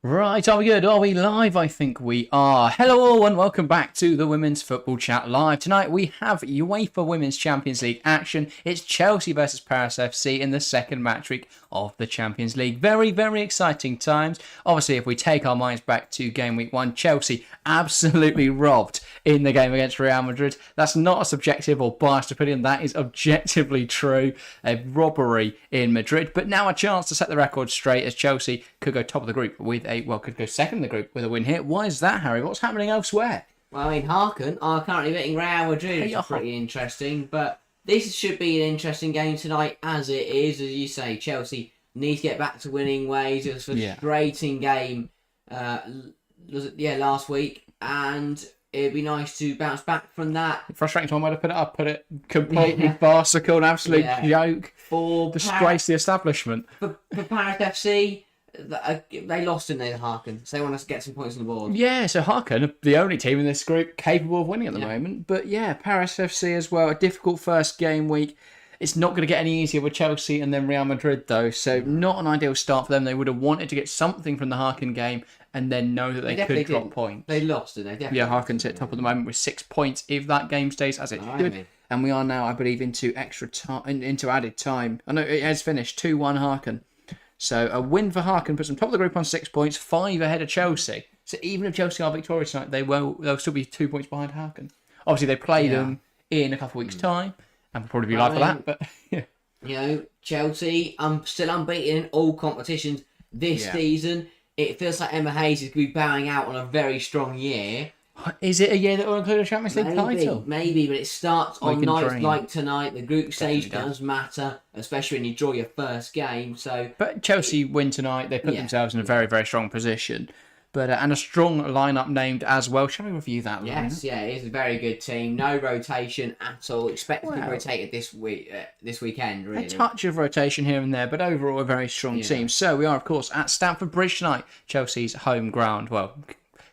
Right, are we good? Are we live? I think we are. Hello all and welcome back to the Women's Football Chat Live. Tonight we have UEFA Women's Champions League action. It's Chelsea versus Paris FC in the second match week of the Champions League. Very, very exciting times. Obviously, if we take our minds back to game week 1, Chelsea absolutely robbed in the game against Real Madrid. That's not a subjective or biased opinion. That is objectively true. A robbery in Madrid. But now a chance to set the record straight as Chelsea could go top of the group with could go second in the group with a win here. Why is that, Harry? What's happening elsewhere? Well, I mean, Harken are currently beating Real Madrid, which is pretty interesting. But this should be an interesting game tonight, as it is. As you say, Chelsea need to get back to winning ways. It was a frustrating game last week, and it'd be nice to bounce back from that. Frustrating one way to put it. I put it completely farcical, an absolute joke. Disgrace the establishment. For Paris FC, they lost, didn't they, Harken? So they want us to get some points on the board. Yeah, so Harken, the only team in this group capable of winning at the moment. But yeah, Paris FC as well. A difficult first game week. It's not going to get any easier with Chelsea and then Real Madrid, though. So not an ideal start for them. They would have wanted to get something from the Harken game and then know that they could drop points. They lost, didn't they? Yeah, Harken's at top at the moment with 6 points if that game stays as it should. And we are now, I believe, into extra time, into added time. I know it has finished 2-1 Harken. So a win for Harken puts them top of the group on 6 points, 5 ahead of Chelsea. So even if Chelsea are victorious tonight, they'll still be 2 points behind Harken. Obviously, they play them in a couple of weeks' time, and we'll probably be live for that. But yeah, you know, Chelsea, still unbeaten in all competitions this season. It feels like Emma Hayes is going to be bowing out on a very strong year. Is it a year that will include a Champions League title? Maybe, but it starts on nights like tonight. The group stage does matter, especially when you draw your first game. But Chelsea win tonight. They put themselves in a very, very strong position. But and a strong lineup named as well. Shall we review that? Yes, it is a very good team. No rotation at all. Expected to be rotated this weekend. Really, a touch of rotation here and there, but overall a very strong team. So we are, of course, at Stamford Bridge tonight. Chelsea's home ground. Well,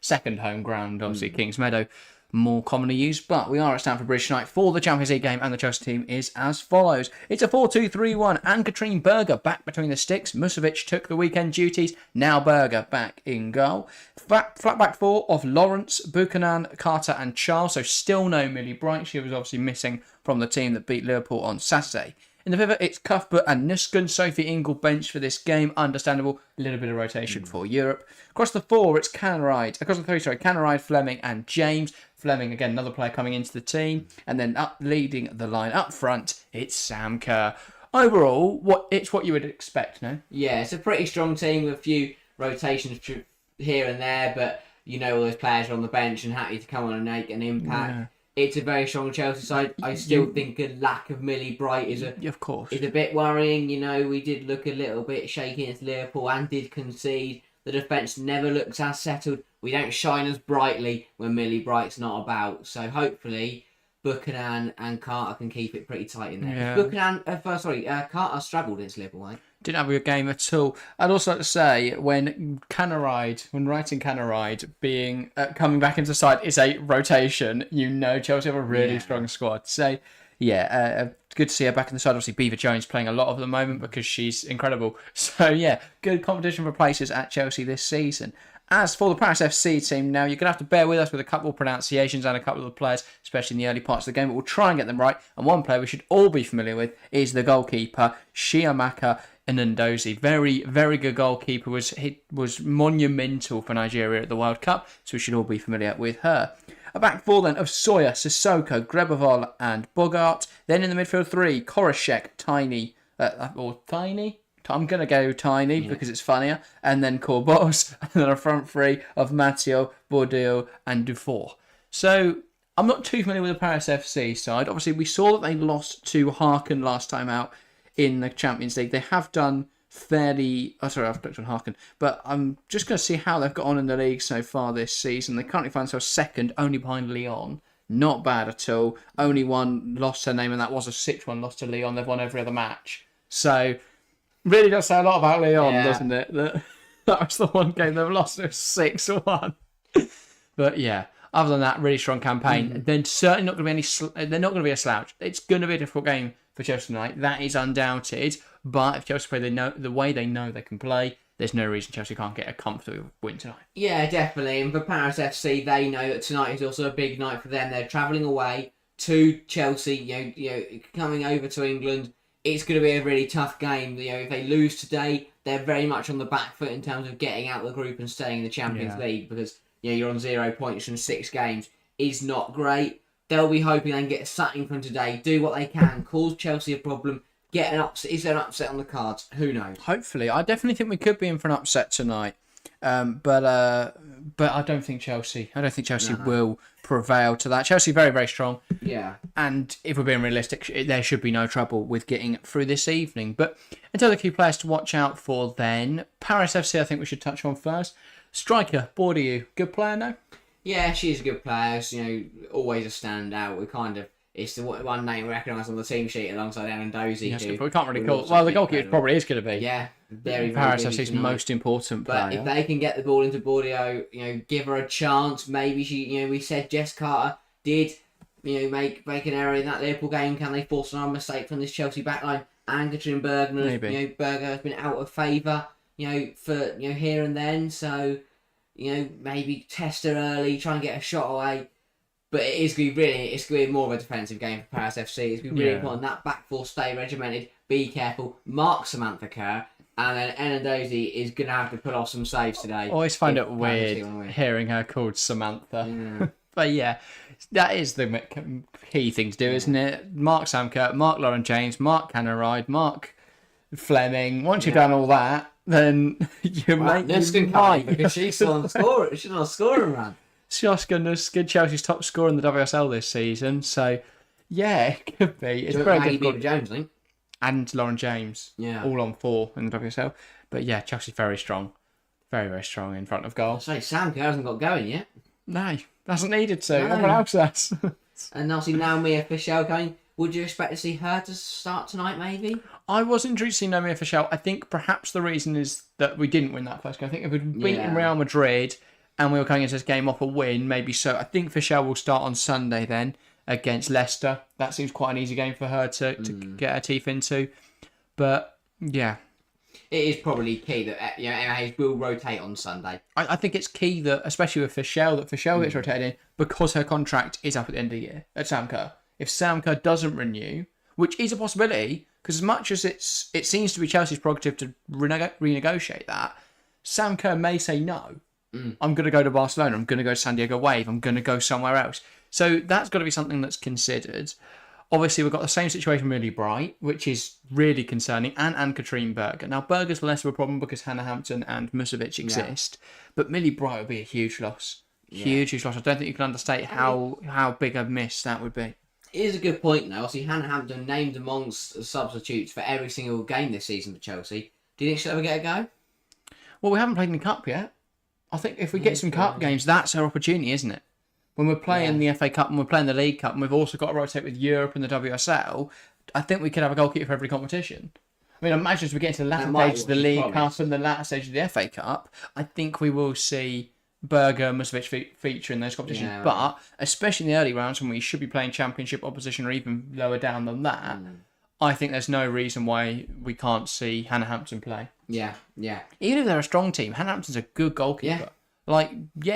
second home ground, obviously Kings Meadow, more commonly used, but we are at Stamford Bridge tonight for the Champions League game, and the Chelsea team is as follows. It's a 4-2-3-1, and Katrine Berger back between the sticks. Musovic took the weekend duties, now Berger back in goal. Flat back four of Lawrence, Buchanan, Carter and Charles, so still no Millie Bright. She was obviously missing from the team that beat Liverpool on Saturday. In the pivot, it's Cuthbert and Nusken. Sophie Ingle bench for this game. Understandable. A little bit of rotation for Europe. Across the four, it's Canaride, Fleming and James. Fleming, again, another player coming into the team. And then leading the line up front, it's Sam Kerr. Overall, it's what you would expect, no? Yeah, it's a pretty strong team with a few rotations here and there. But you know all those players are on the bench and happy to come on and make an impact. Yeah. It's a very strong Chelsea side. I still think a lack of Millie Bright is a bit worrying. You know, we did look a little bit shaky against Liverpool and did concede. The defence never looks as settled. We don't shine as brightly when Millie Bright's not about. So hopefully Buchanan and Carter can keep it pretty tight in there. Yeah. Carter struggled against Liverpool, right? Didn't have a good game at all. I'd also like to say, when writing Canaride being coming back into the side is a rotation, you know Chelsea have a really strong squad. So, good to see her back in the side. Obviously, Beaver Jones playing a lot at the moment because she's incredible. So, good competition for places at Chelsea this season. As for the Paris FC team, now you're going to have to bear with us with a couple of pronunciations and a couple of the players, especially in the early parts of the game, but we'll try and get them right. And one player we should all be familiar with is the goalkeeper, Chiamaka Nnadozie. Very, very good goalkeeper. Was monumental for Nigeria at the World Cup, so we should all be familiar with her. A back four then of Sawyer, Sissoko, Grebavol and Bogart. Then in the midfield three, Koroshek, Tiny. I'm going to go Tiny because it's funnier. And then Corbos. And then a front three of Matteo, Bordeaux and Dufour. So I'm not too familiar with the Paris FC side. Obviously, we saw that they lost to Harken last time out in the Champions League. They have done fairly... I've clicked on Harken. But I'm just going to see how they've got on in the league so far this season. They currently find themselves second, only behind Lyon. Not bad at all. Only one lost her name, and that was a 6-1 loss to Lyon. They've won every other match. So... really does say a lot about Lyon, doesn't it? That was the one game they've lost. It was 6-1. But other than that, really strong campaign. Then certainly not going to be they're not going to be a slouch. It's going to be a difficult game for Chelsea tonight. That is undoubted. But if Chelsea play the way they know they can play, there's no reason Chelsea can't get a comfortable win tonight. Yeah, definitely. And for Paris FC, they know that tonight is also a big night for them. They're travelling away to Chelsea. Coming over to England. It's going to be a really tough game. If they lose today, they're very much on the back foot in terms of getting out of the group and staying in the Champions League, because you're on 0 points from 6 games. Is not great. They'll be hoping they can get something from today, do what they can, cause Chelsea a problem, get an upset. Is there an upset on the cards? Who knows? Hopefully. I definitely think we could be in for an upset tonight. But I don't think Chelsea. Will prevail to that. Chelsea very, very strong. Yeah. And if we're being realistic, there should be no trouble with getting through this evening. But until the key players to watch out for then, Paris FC I think we should touch on first. Striker, Bourdieu, good player, no? Yeah, she's a good player. Always a standout. It's the one name we recognise on the team sheet alongside Ellen Dozy. Yes, we can't really call. Well, the goalkeeper probably is going to be. Yeah, very Paris FC's most important player. But if they can get the ball into Bourdieu, give her a chance. Maybe she, we said Jess Carter did, make an error in that Liverpool game. Can they force another mistake from this Chelsea backline? And Katrin Bergner, Berger has been out of favour, for here and then. So, maybe test her early, try and get a shot away. But it's going to be more of a defensive game for Paris FC. It's going to be really important. That back four stay regimented. Be careful. Mark Samantha Kerr. And then Ellen Dozy is going to have to put off some saves today. I always find it weird hearing her called Samantha. Yeah. But yeah, that is the key thing to do, isn't it? Mark Sam Kerr, Mark Lauren James, Mark Canneride, Mark Fleming. Once you've done all that, then you might. Because she's on the score. She's on a scoring run. Sioska Nuskin, Chelsea's top scorer in the WSL this season. So, yeah, it could be. It's very difficult. Jones, I think. And Lauren James. Yeah. All on 4 in the WSL. But yeah, Chelsea's very strong. Very, very strong in front of goal. Sam Kerr hasn't got going yet. No, hasn't needed to. No. Everyone else has. And obviously Naomi Official coming. Would you expect to see her to start tonight, maybe? I was intrigued to see Naomi Official. I think perhaps the reason is that we didn't win that first game. I think if we'd beaten Real Madrid and we were going into this game off a win, maybe so. I think Fischel will start on Sunday then against Leicester. That seems quite an easy game for her to get her teeth into. But, yeah. It is probably key that Emma Hayes will rotate on Sunday. I think it's key that, especially with Fischel, that Fischel gets rotated in because her contract is up at the end of the year at Sam Kerr. If Sam Kerr doesn't renew, which is a possibility, because as much as it seems to be Chelsea's prerogative to renegotiate that, Sam Kerr may say no. I'm going to go to Barcelona. I'm going to go to San Diego Wave. I'm going to go somewhere else. So that's got to be something that's considered. Obviously, we've got the same situation with Millie Bright, which is really concerning, and Anne-Katrine Berger. Now, Berger's less of a problem because Hannah Hampton and Musovic exist, but Millie Bright would be a huge loss. Huge loss. I don't think you can understate how big a miss that would be. It is a good point, though. Obviously, Hannah Hampton named amongst the substitutes for every single game this season for Chelsea. Do you think she'll ever get a go? Well, we haven't played in the Cup yet. I think if we get some Cup games, that's our opportunity, isn't it? When we're playing the FA Cup and we're playing the League Cup and we've also got to rotate with Europe and the WSL, I think we could have a goalkeeper for every competition. I mean, imagine as we get into the latter stage of the League Cup and the latter stage of the FA Cup, I think we will see Berger and Musovic feature in those competitions. Yeah, but especially in the early rounds when we should be playing Championship opposition or even lower down than that, I think there's no reason why we can't see Hannah Hampton play. Yeah. Even if they're a strong team, Hannah Hampton's a good goalkeeper.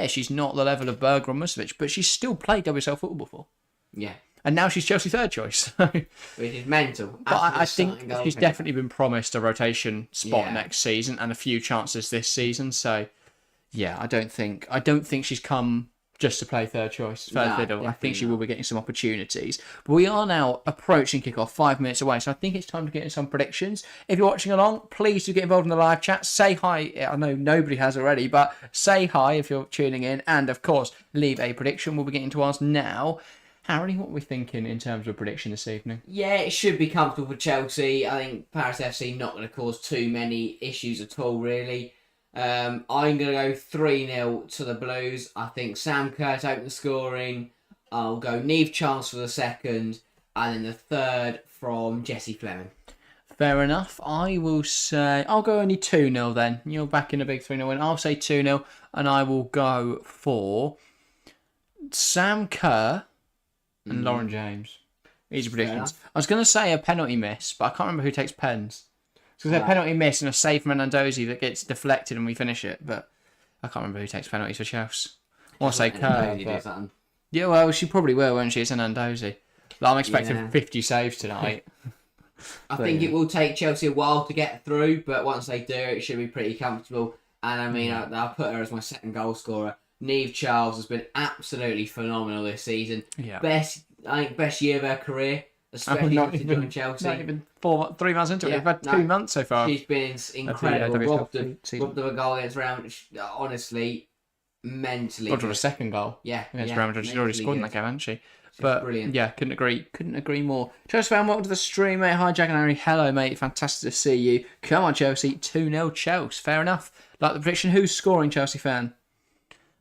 She's not the level of Berger or Musovic, but she's still played WSL football before. Yeah. And now she's Chelsea's third choice. Which is mental. But I think she's definitely been promised a rotation spot next season and a few chances this season. So, yeah, I don't think she's come just to play third choice, third fiddle. I think she will be getting some opportunities. But we are now approaching kickoff 5 minutes away, so I think it's time to get in some predictions. If you're watching along, please do get involved in the live chat. Say hi. I know nobody has already, but say hi if you're tuning in. And, of course, leave a prediction. We'll be getting to ours now. Harry, what are we thinking in terms of prediction this evening? Yeah, it should be comfortable for Chelsea. I think Paris FC not going to cause too many issues at all, really. I'm going to go 3-0 to the Blues. I think Sam Kerr to open the scoring. I'll go Neve Chance for the second. And then the third from Jessie Fleming. Fair enough. I will say... I'll go only 2-0 then. You're back in a big 3-0 win. I'll say 2-0. And I will go for Sam Kerr and Lauren James. Easy predictions. I was going to say a penalty miss, but I can't remember who takes pens. So there's a penalty miss and a save from Nandozi that gets deflected and we finish it. But I can't remember who takes penalties for Chelsea. I want to say Kerr. Yeah, well, she probably will, won't she? It's a Nandozi. Like, I'm expecting 50 saves tonight. I think it will take Chelsea a while to get through, but once they do, it should be pretty comfortable. And I mean, I'll put her as my second goal scorer. Neve Charles has been absolutely phenomenal this season. Yeah. I think best year of her career, especially since joining Chelsea. Not even 3 months into it. We've had 2 months so far. She's been incredible. Robbed of a goal against Real Madrid. Honestly, mentally. Robbed of a second goal. Yeah. Against Real Madrid. She's already scored in that game, hasn't she? But brilliant. Yeah, couldn't agree more. Chelsea fan, welcome to the stream, mate. Hi, Jack and Harry. Hello, mate. Fantastic to see you. Come on, Chelsea. 2-0 Chelsea. Fair enough. Like the prediction, who's scoring, Chelsea fan?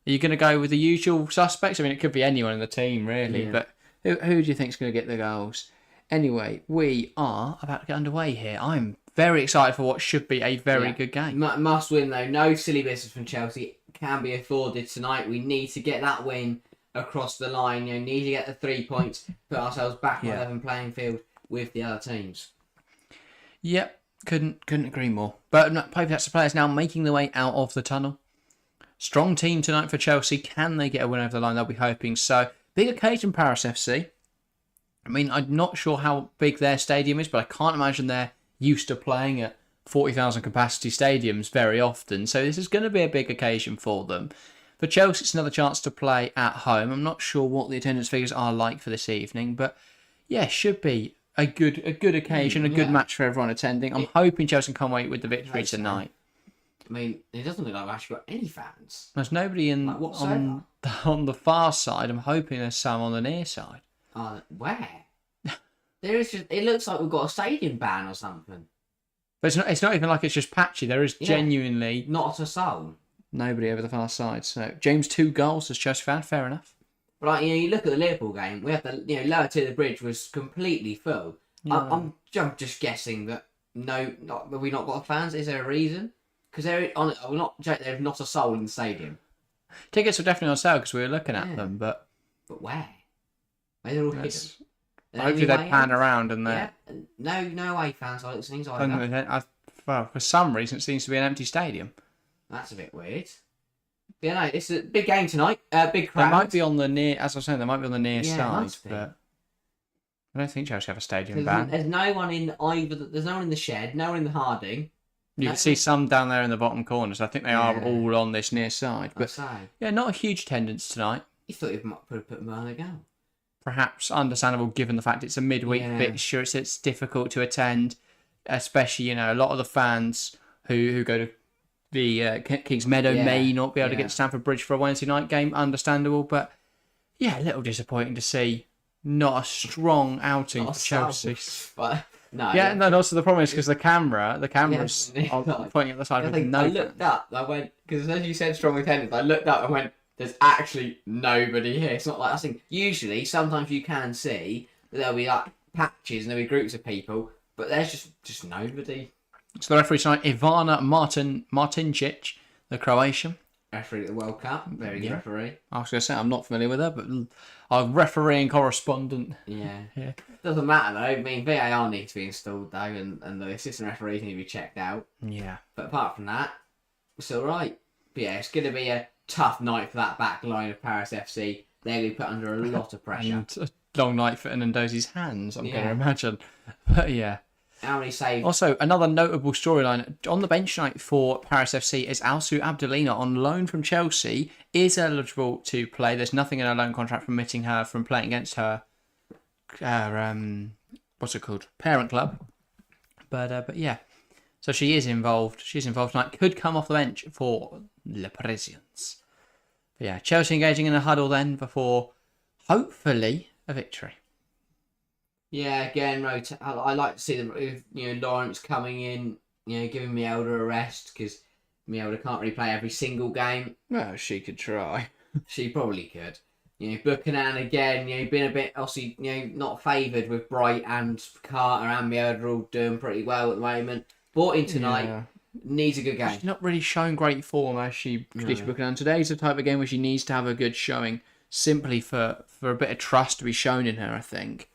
Are you going to go with the usual suspects? I mean, it could be anyone in the team, really. Yeah. But who do you think is going to get the goals? Anyway, we are about to get underway here. I'm very excited for what should be a very good game. Must win, though. No silly business from Chelsea can be afforded tonight. We need to get that win across the line. Need to get the 3 points, put ourselves back on level playing field with the other teams. Yep, couldn't agree more. But that's the players now making their way out of the tunnel. Strong team tonight for Chelsea. Can they get a win over the line? They'll be hoping so. Big occasion, Paris FC. I mean, I'm not sure how big their stadium is, but I can't imagine they're used to playing at 40,000 capacity stadiums very often. So this is going to be a big occasion for them. For Chelsea, it's another chance to play at home. I'm not sure what the attendance figures are like for this evening, but yeah, should be a good occasion, a good match for everyone attending. I'm hoping Chelsea can come away with the victory tonight. I mean, it doesn't look like we've actually got any fans. There's nobody on the far side. I'm hoping there's some on the near side. Where? There is just. It looks like we've got a stadium ban or something. But it's not even like it's just patchy. There is genuinely not a soul. Nobody over the far side. So James 2 goals as Chelsea fan. Fair enough. But you look at the Liverpool game. We have the lower tier of the bridge was completely full. Yeah. I'm just guessing that we not got fans. Is there a reason? Because there's not a soul in the stadium. Tickets were definitely on sale because we were looking at them, but where? They're all hidden. Hopefully they pan around and they no away fans like things either. Well, for some reason it seems to be an empty stadium. That's a bit weird. Yeah, no, it's a big game tonight. Big crowd. They might be on the near, as I was saying, they might be on the near side, but I don't think Chelsea have a stadium ban. There's no one in either. There's no one in the shed. No one in the Harding. You can see some down there in the bottom corners. I think they are all on this near side. But not a huge attendance tonight. You thought you might put them on a go. Perhaps understandable given the fact it's a midweek fixture. It's difficult to attend, especially a lot of the fans who go to the Kings Meadow may not be able to get to Stamford Bridge for a Wednesday night game. Understandable, but a little disappointing to see not a strong outing for Chelsea. No. Yeah, and then also the problem is because the camera's pointing at the side. I looked up. I went because as you said, strong attendance. I looked up and went, "There's actually nobody here." It's not like I think. Usually, sometimes you can see that there'll be like patches and there'll be groups of people, but there's just nobody. So the referee tonight, Ivana Martincic, the Croatian. Referee at the World Cup. Very good referee. I was going to say, I'm not familiar with her, but our refereeing correspondent. Yeah. Doesn't matter, though. I mean, VAR needs to be installed, though, and the assistant referees need to be checked out. Yeah. But apart from that, it's all right. But it's going to be a tough night for that back line of Paris FC. They're going to be put under a lot of pressure. And a long night for Nandozi's hands, I'm going to imagine. But how many saves? Also, another notable storyline on the bench tonight for Paris FC is Alsu Abdelina on loan from Chelsea, is eligible to play. There's nothing in her loan contract permitting her from playing against her what's it called? Parent club. But so she is involved. She's involved tonight. Could come off the bench for Le Parisiens. But Chelsea engaging in a huddle then before hopefully a victory. Yeah, again, I like to see them. Lawrence coming in, giving Mielda a rest because Mielda can't really play every single game. Well, she could try. She probably could. Buchanan again. Been a bit obviously not favoured with Bright and Carter and Mielda all doing pretty well at the moment. Bought in tonight. Needs a good game. She's not really showing great form as she Buchanan. Today's the type of game where she needs to have a good showing simply for a bit of trust to be shown in her, I think.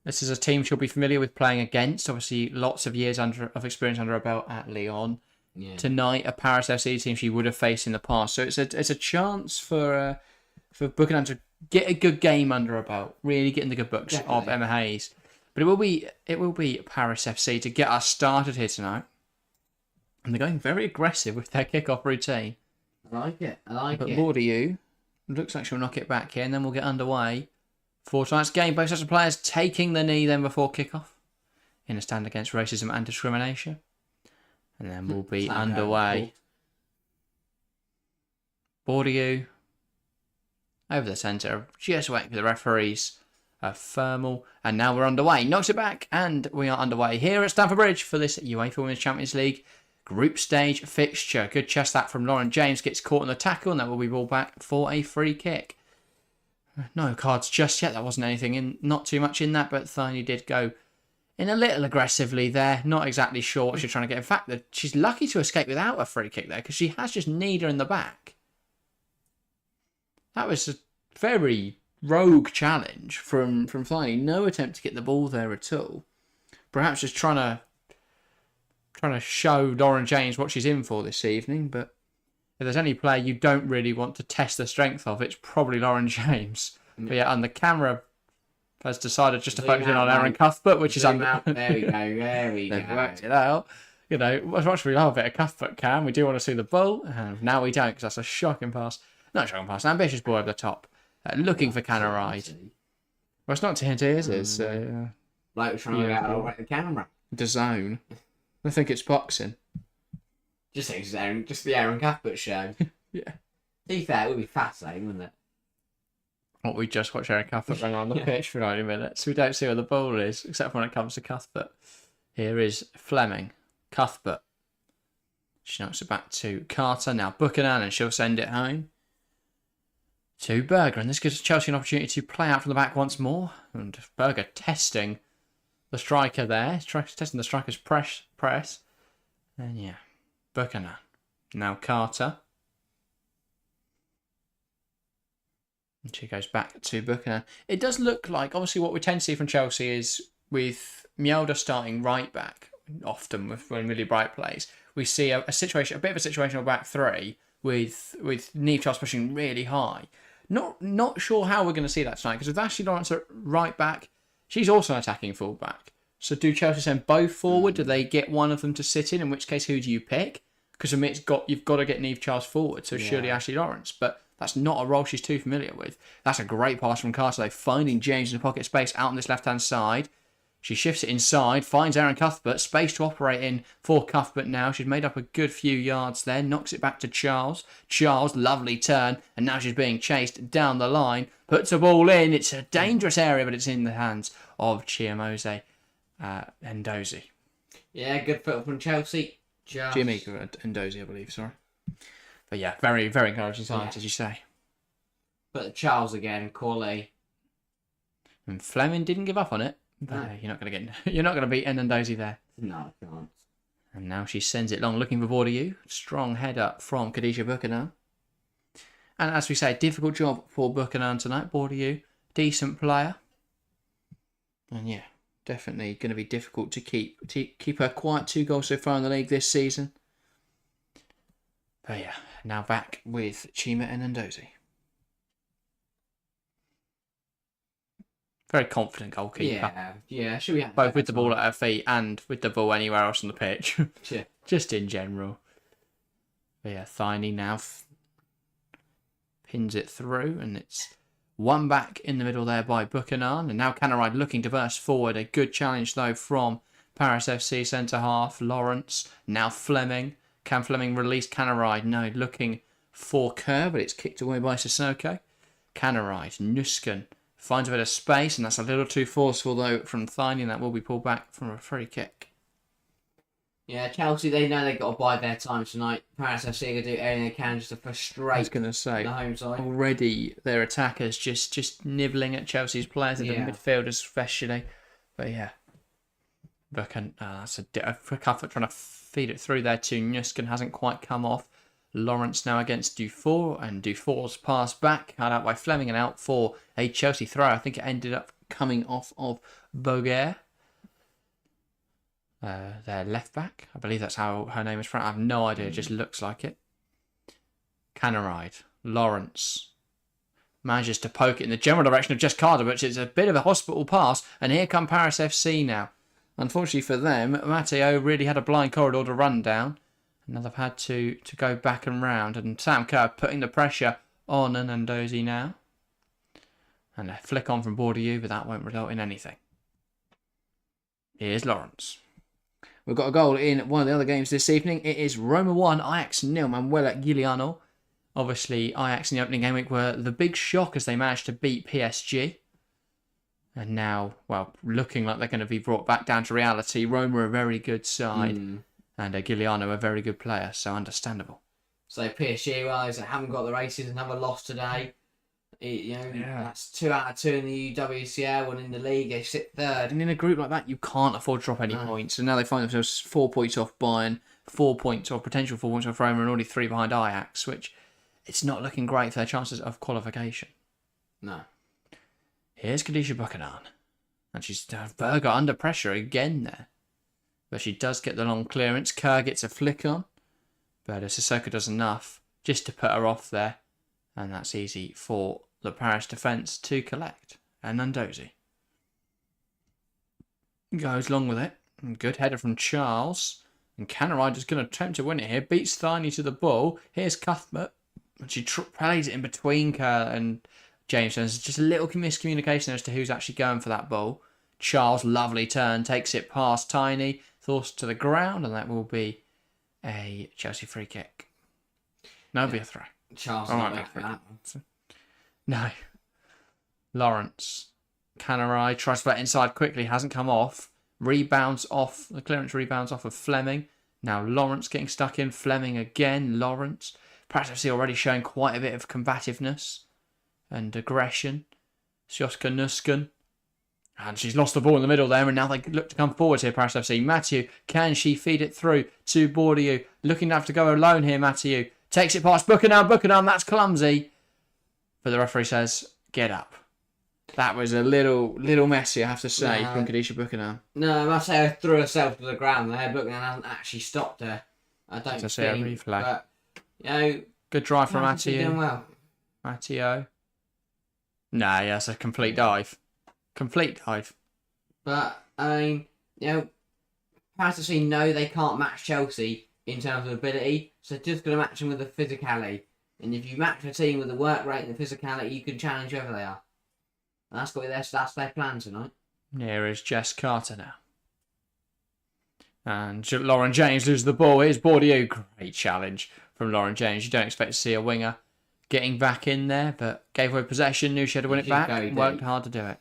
This is a team she'll be familiar with playing against. Obviously, lots of years of experience under her belt at Lyon. Yeah. Tonight, a Paris FC team she would have faced in the past. So it's a chance for Buchanan to get a good game under her belt, really get in the good books of Emma Hayes. But it will be Paris FC to get us started here tonight. And they're going very aggressive with their kickoff routine. I like it. But Bourdieu looks like she'll knock it back here, and then we'll get underway. For tonight's game, both sets of players taking the knee then before kickoff in a stand against racism and discrimination. And then we'll be underway. Bourdieu over the centre, just waiting for the referees. Thermal, and now we're underway. Knocks it back, and we are underway here at Stamford Bridge for this UEFA Women's Champions League group stage fixture. Good chest that from Lauren James, gets caught in the tackle, and that will be ball back for a free kick. No cards just yet. That wasn't anything not too much in that, but Thyney did go in a little aggressively there. Not exactly sure what she's trying to get. In fact, she's lucky to escape without a free kick there, because she has just kneed her in the back. That was a very rogue challenge from Thyney. No attempt to get the ball there at all. Perhaps just trying to show Lauren James what she's in for this evening, but if there's any player you don't really want to test the strength of, it's probably Lauren James. But yeah, and the camera has decided just to focus in on Erin Cuthbert, which is under. There we go. There we go. They've worked it out. You know, as much as we love a bit of Cuthbert we do want to see the ball. And now we don't, because that's a shocking pass. Not a shocking pass, an ambitious ball over the top. Looking for Canaride. Well, it's not TNT, is it? It's, like we're trying to get out the camera. The zone. I think it's boxing. Just the Erin Cuthbert show. Yeah. To be fair, it would be fascinating, wouldn't it? What we just watched Erin Cuthbert run on the pitch for 90 minutes. We don't see where the ball is, except when it comes to Cuthbert. Here is Fleming. Cuthbert. She knocks it back to Carter. Now Buchanan, and she'll send it home to Berger. And this gives Chelsea an opportunity to play out from the back once more. And Berger testing the striker there. Testing the striker's press. And yeah, Buchanan. Now Carter. And she goes back to Buchanan. It does look like, obviously, what we tend to see from Chelsea is with Mjolnir starting right back, often when Millie Bright plays, we see a bit of a situational back three with Niamh Charles pushing really high. Not sure how we're going to see that tonight, because with Ashley Lawrence at right back, she's also an attacking full back. So do Chelsea send both forward? Do they get one of them to sit in which case, who do you pick? Because for me, you've got to get Niamh Charles forward, so surely Ashley Lawrence. But that's not a role she's too familiar with. That's a great pass from Carter, finding James in the pocket space out on this left-hand side. She shifts it inside, finds Erin Cuthbert, space to operate in for Cuthbert now. She's made up a good few yards there, knocks it back to Charles. Charles, lovely turn, and now she's being chased down the line. Puts a ball in. It's a dangerous area, but it's in the hands of Chiamose Ndozi. Yeah, good foot from Chelsea. Jimmy Ndozi, I believe, sorry. But yeah, very, very encouraging signs, as you say. But Charles again, Corley. And Fleming didn't give up on it. But you're not going to beat Ndozi there. No, I can't. And now she sends it long, looking for Bourdieu. Strong header from Khadija Buchanan. And as we say, difficult job for Buchanan tonight. Bourdieu, decent player. And yeah, definitely going to be difficult to keep her quiet. 2 goals so far in the league this season. But yeah, now back with Chima and Ndozi. Very confident goalkeeper. Yeah. Should we have both with the ball at her feet and with the ball anywhere else on the pitch. Yeah. Just in general. But yeah, Thyney now pins it through, and it's one back in the middle there by Buchanan. And now Canaride looking to burst forward. A good challenge though from Paris FC centre half Lawrence. Now Fleming. Can Fleming release Canaride? No, looking for Kerr, but it's kicked away by Sissoko. Canaride, Nusken finds a bit of space, and that's a little too forceful though from Thyney, and that will be pulled back from a free kick. Yeah, Chelsea, they know they've got to bide their time tonight. Paris FC are going to do everything they can just to frustrate I was going to say, the home side. Already their attackers just nibbling at Chelsea's players, and the midfielders especially. But yeah, Buchanan, that's a Cuthbert trying to feed it through there to Nusken, hasn't quite come off. Lawrence now against Dufour, and Dufour's pass back, cut out by Fleming and out for a Chelsea throw. I think it ended up coming off of Boguer. Their left back. I believe that's how her name is pronounced. I have no idea. It just looks like it. Canaride. Lawrence. Manages to poke it in the general direction of Jess Carter, which is a bit of a hospital pass. And here come Paris FC now. Unfortunately for them, Matteo really had a blind corridor to run down. And now they've had to go back and round. And Sam Kerr putting the pressure on Nandozi now. And a flick on from Bourdieu, but that won't result in anything. Here's Lawrence. We've got a goal in one of the other games this evening. It is Roma 1, Ajax 0. Manuela Giuliano. Obviously, Ajax in the opening game week were the big shock as they managed to beat PSG. And now, well, looking like they're going to be brought back down to reality. Roma are a very good side. And Giuliano a very good player, so understandable. So PSG, well, they haven't got the races, another loss today. That's 2 out of 2 in the UWCL, and in the league they sit third. And in a group like that, you can't afford to drop any points. And now they find themselves 4 points off Bayern, 4 points or potential 4 points off Roma, and already 3 behind Ajax, which it's not looking great for their chances of qualification. No. Here's Khadija Buchanan. And she's Berger under pressure again there. But she does get the long clearance. Kerr gets a flick on. But Sissoko does enough just to put her off there. And that's easy for the Paris defence to collect. And Nandozi goes long with it. Good header from Charles. And Canaride is going to attempt to win it here. Beats Thyney to the ball. Here's Cuthbert. And she plays it in between Kerr and James. There's just a little miscommunication as to who's actually going for that ball. Charles, lovely turn. Takes it past Tiny. Forced to the ground. And that will be a Chelsea free kick. No, it'll be a throw. Charles not back for that one. No. Lawrence. Canaride tries to put it inside quickly. Hasn't come off. Rebounds off. The clearance rebounds off of Fleming. Now Lawrence getting stuck in. Fleming again. Lawrence. Perhaps FC already showing quite a bit of combativeness and aggression. Sjoska Nusken. And she's lost the ball in the middle there, and now they look to come forward here, Paris FC. Mathieu, can she feed it through to Bourdieu? Looking to have to go alone here, Mathieu. Takes it past Buchanan, that's clumsy. But the referee says, get up. That was a little messy, I have to say, from Khadija Buchanan. No, I must say, I threw herself to the ground there. Buchanan hasn't actually stopped her. I don't think. A reflag. But, good drive from Mathieu. Mathieu. Doing well. Mathieu. Nah, yeah, it's a complete dive. Complete dive. But, Paris FC know they can't match Chelsea in terms of ability, so they're just going to match them with the physicality. And if you match a team with the work rate and the physicality, you can challenge whoever they are. And that's their plan tonight. Here is Jess Carter now. And Lauren James loses the ball. Here's Bourdieu. Great challenge from Lauren James. You don't expect to see a winger getting back in there, but gave away possession, knew she had to win it back, worked hard to do it.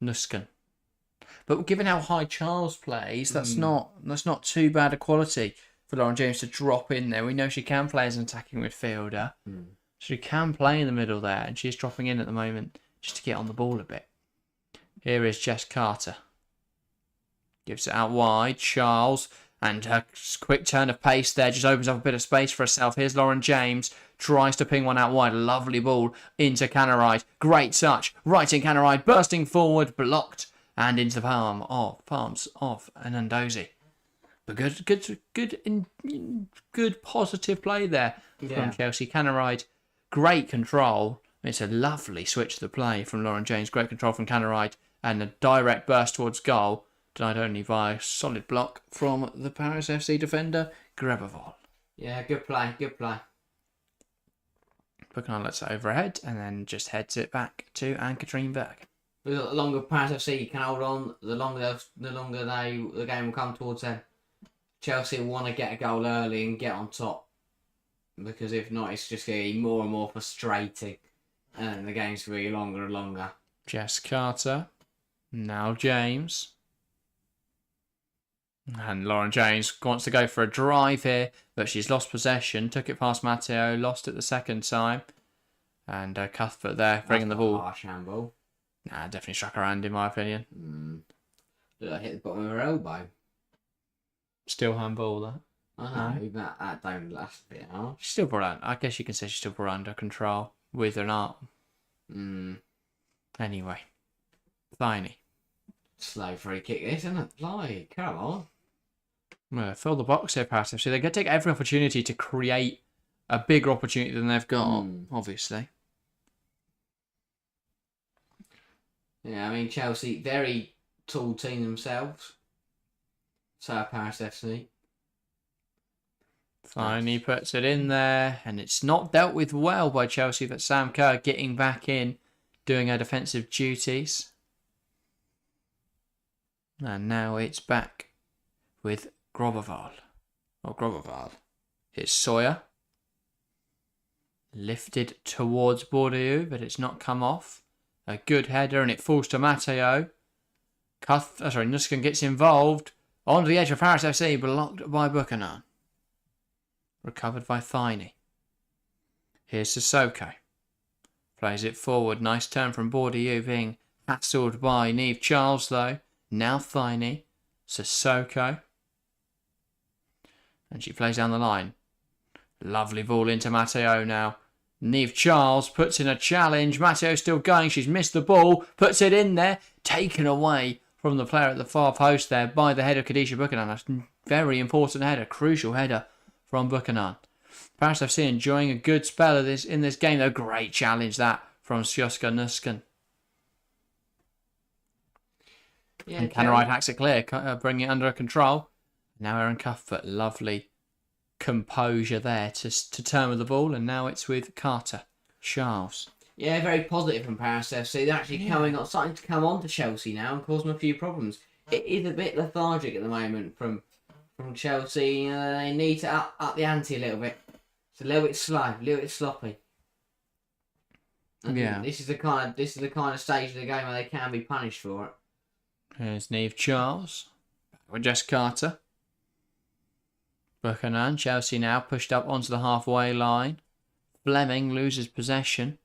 Nusken. But given how high Charles plays, that's not too bad a quality for Lauren James to drop in there. We know she can play as an attacking midfielder. She can play in the middle there, and she's dropping in at the moment just to get on the ball a bit. Here is Jess Carter. Gives it out wide. Charles, and her quick turn of pace there just opens up a bit of space for herself. Here's Lauren James. Tries to ping one out wide. Lovely ball into Canaride. Great touch. Right in Canaride. Bursting forward. Blocked. And into the palms of Nandozi. But good positive play there from Chelsea. Canaride, great control. It's a lovely switch to the play from Lauren James. Great control from Canaride, and a direct burst towards goal, denied only by a solid block from the Paris FC defender, Grebavol. Yeah, good play. Buchanan lets it overhead and then just heads it back to Anne-Katrine Berg. The longer Paris FC can hold on, the longer the game will come towards them. Chelsea want to get a goal early and get on top, because if not, it's just going to be more and more frustrating, and the game's going to be longer and longer. Jess Carter, now James, and Lauren James wants to go for a drive here, but she's lost possession. Took it past Matteo, lost it the second time, and Cuthbert there bringing the ball. Harsh handball. Nah, definitely struck her hand in my opinion. Did I hit the bottom of her elbow? Still handball that. I know, that don't last a bit harsh. She's still brought under. I guess you can say she's still brought under control with an arm. Anyway, Thiney. Slow free kick, this, isn't it? Like, come on. Well, fill the box here, Paris FC. They're going to take every opportunity to create a bigger opportunity than they've got, obviously. Yeah, I mean, Chelsea, very tall team themselves. So are Paris FC. Finally puts it in there, and it's not dealt with well by Chelsea, but Sam Kerr getting back in, doing her defensive duties. And now it's back with Groboval. It's Sawyer. Lifted towards Bourdieu, but it's not come off. A good header, and it falls to Matteo. Nuskin gets involved. Onto the edge of Paris FC, blocked by Buchanan. Recovered by Thiney. Here's Sissoko. Plays it forward. Nice turn from Bourdieu, being hassled by Niamh Charles, though. Now Thiney. Sissoko. And she plays down the line. Lovely ball into Matteo now. Niamh Charles puts in a challenge. Matteo still going. She's missed the ball. Puts it in there. Taken away from the player at the far post there by the header, Khadija Buchanan. A very important header. Crucial header from Buchanan. Paris FC enjoying a good spell of this in this game, though. Great challenge that from Sjoska Nusken. Yeah, And Canaride hacks it clear, bringing it under control. Now Erin Cuthbert, lovely composure there to turn with the ball, and now it's with Carter. Charles. Yeah, very positive from Paris FC. They're actually starting to come on to Chelsea now and cause them a few problems. It is a bit lethargic at the moment from Chelsea. They need to up the ante a little bit. It's a little bit slow, a little bit sloppy. Yeah. This is the kind of stage of the game where they can be punished for it. Here's Niamh Charles. With Jess Carter. Buchanan. Chelsea now pushed up onto the halfway line. Fleming loses possession.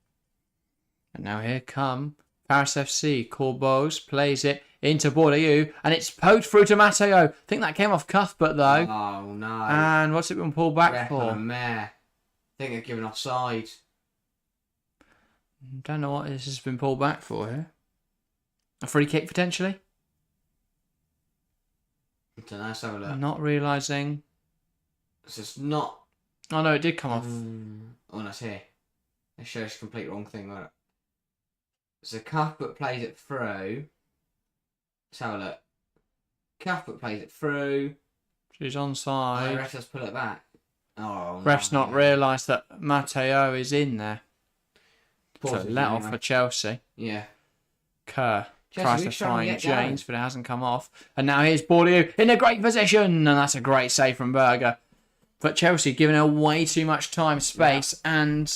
And now here come Paris FC. Corbos plays it into Bourdieu. And it's poked through to Matteo. I think that came off Cuthbert, though. Oh, no. And what's it been pulled back Ref for? on a mare. I think they're giving offside. Don't know what this has been pulled back for here. A free kick, potentially? I don't know, let's have a look. Not realising. It's just not... Oh, no, it did come off. Oh, no, it's here. It shows the complete wrong thing, right? So Cuthbert plays it through. Let's have a look. Cuthbert plays it through. She's Oh, onside. the ref has put it back. Oh, Ref's no, not realised that Matteo is in there. So Positive, let off anyway. for Chelsea. Yeah. Kerr Chelsea, tries to we're trying to find get going. James, but it hasn't come off. And now here's Bourdieu in a great position. And that's a great save from Berger. But Chelsea giving her way too much time, space, and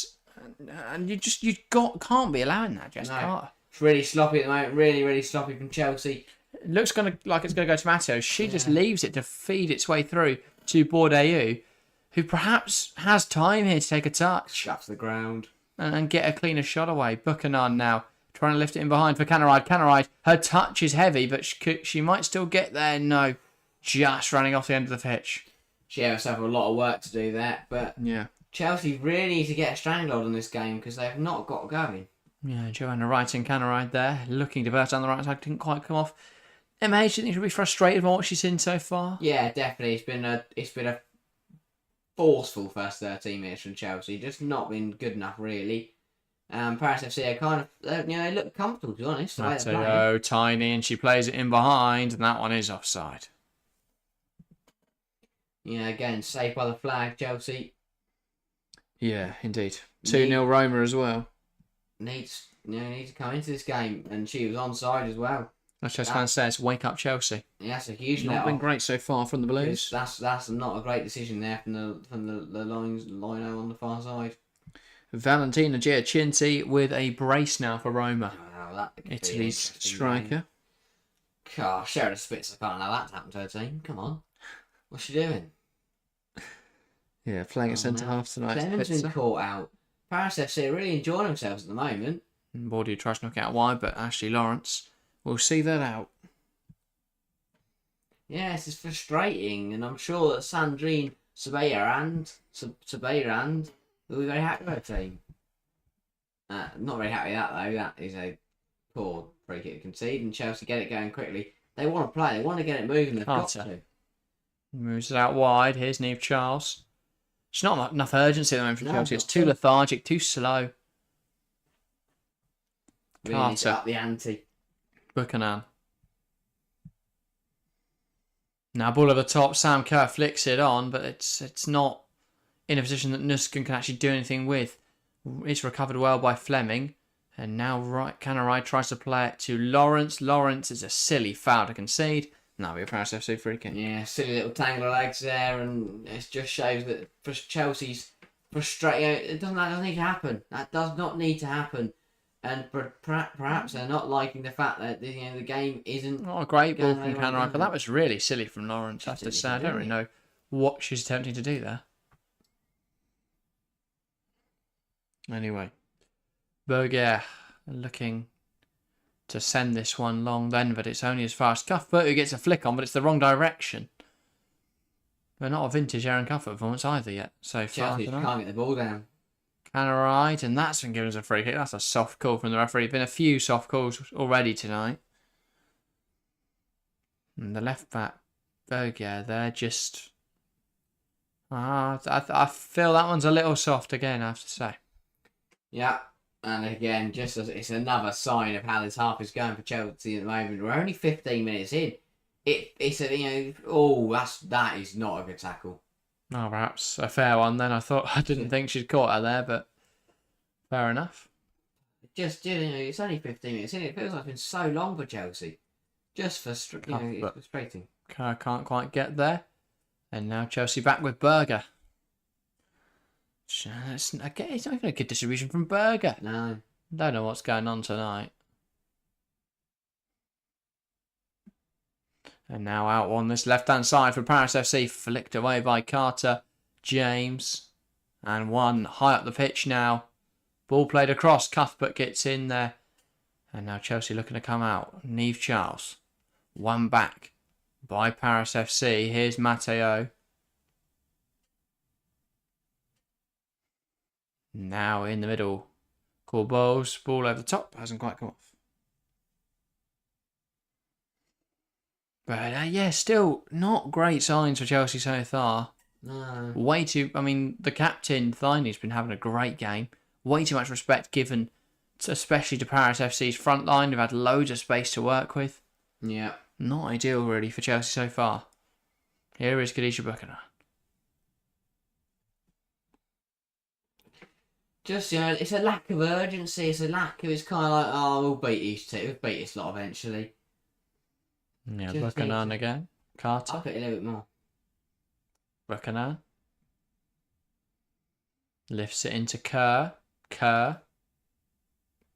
you can't be allowing that, Jess Carter. It's really sloppy at the moment. Really, really sloppy from Chelsea. It looks like it's going to go to Matteo. She just leaves it to feed its way through to Bourdieu, who perhaps has time here to take a touch Shuts the ground. and get a cleaner shot away. Buchanan now trying to lift it in behind for Canaride. Canaride, her touch is heavy, but she might still get there. No, just running off the end of the pitch. She has a lot of work to do there, but Yeah. Chelsea really need to get a stranglehold on this game because they've not got going. Yeah, Joanna Wright and Canaride there, looking to burst down the right side, didn't quite come off. MH, do you think she'll be frustrated by what she's seen so far? Yeah, definitely. It's been a forceful first 13 minutes from Chelsea. Just not been good enough, really. Paris FC are kind of, they look comfortable, to be honest. The way they're playing. Matteo, tiny, and she plays it in behind, and that one is offside. Yeah, again, saved by the flag, Chelsea. Yeah, indeed. 2-0 Roma as well. Needs to come into this game, and she was onside as well. That's just fan says, wake up Chelsea. Yeah, that's a huge Not let been off. great so far from the Blues. That's not a great decision there from the lino on the far side. Valentina Giacinti with a brace now for Roma. Oh, that could be an Italy's interesting striker. game. Gosh, Sheridan Spitzer can't allow that to happen to her team. Come on. What's she doing? Yeah, playing at centre half tonight. Clement's been Spitzer. caught out. Paris FC are really enjoying themselves at the moment. Bourdieu tries to knock it out wide, but Ashley Lawrence will see that out. Yes, it's frustrating, and I'm sure that Sandrine Sabayarand will be very happy with her team. Not very happy with that, though. That is a Poor free kick concede, and Chelsea get it going quickly. They want to play. They want to get it moving. They've got Carter. to. Moves it out wide. Here's Neve Charles. It's not enough urgency at the moment for No, Chelsea. It's not too at all. lethargic, too slow. Really need to Carter. up the ante. Buchanan. Now ball over the top. Sam Kerr flicks it on, but it's not in a position that Nusken can actually do anything with. It's recovered well by Fleming. And now Canarai tries to play it to Lawrence. Lawrence is a silly foul to concede. Now we a Paris FC free kick. Yeah, silly little tangle of legs there, and it just shows that for Chelsea's frustrating. That doesn't need to happen. That does not need to happen. And perhaps they're not liking the fact that the game isn't. Not a great ball from going Canarai, on. but that was really silly from Lawrence. I have to say, I don't really know what she's attempting to do there. Anyway, Berger looking to send this one long then, but it's only as far as Cuthbert, who gets a flick on, but it's the wrong direction. But not a vintage Aaron Cuthbert performance either yet so far. Chelsea can't get the ball down. Canarai, and that's been given as a free kick. That's a soft call from the referee. Been a few soft calls already tonight. And the left back, Berger, they're just... I feel that one's a little soft again, I have to say. Yeah. And again, just as it's another sign of how this half is going for Chelsea at the moment. We're only 15 minutes in. It's a that is not a good tackle. Oh, perhaps a fair one then. I didn't think she'd caught her there, but fair enough. Just it's only 15 minutes in. It feels like it's been so long for Chelsea. Just it's frustrating. Can't quite get there, and now Chelsea back with Berger. It's not even a good distribution from Berger. No. Don't know what's going on tonight. And now out on this left-hand side for Paris FC. Flicked away by Carter. James. And one high up the pitch now. Ball played across. Cuthbert gets in there. And now Chelsea looking to come out. Neve Charles. One back by Paris FC. Here's Matteo. Now in the middle, Corbeau's ball over the top, hasn't quite come off. But yeah, still not great signs for Chelsea so far. No. The captain, Thiney's been having a great game. Way too much respect given, especially to Paris FC's front line. They've had loads of space to work with. Yeah. Not ideal really for Chelsea so far. Here is Khadija Buchanan. Just, it's a lack of urgency. It's a lack of... It's kind of like, we'll beat these two. We'll beat this lot eventually. Yeah, Buchanan again. Carter. Up it a little bit more. Buchanan. Lifts it into Kerr.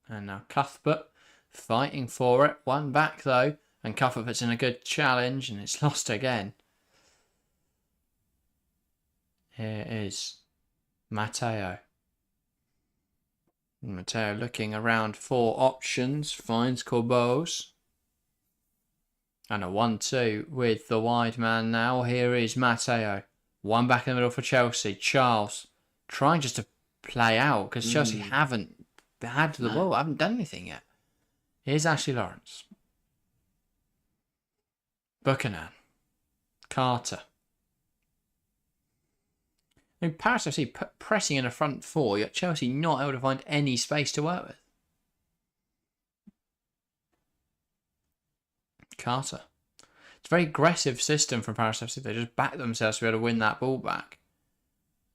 And now Cuthbert fighting for it. One back though. And Cuthbert puts in a good challenge and it's lost again. Here is Matteo. Matteo looking around for options. Finds Corbeau's. And a 1-2 with the wide man now. Here is Matteo. One back in the middle for Chelsea. Charles trying just to play out because Chelsea haven't had the ball. Haven't done anything yet. Here's Ashley Lawrence. Buchanan. Carter. Paris FC pressing in a front four, yet Chelsea not able to find any space to work with. Carter. It's a very aggressive system from Paris FC. They just back themselves to be able to win that ball back.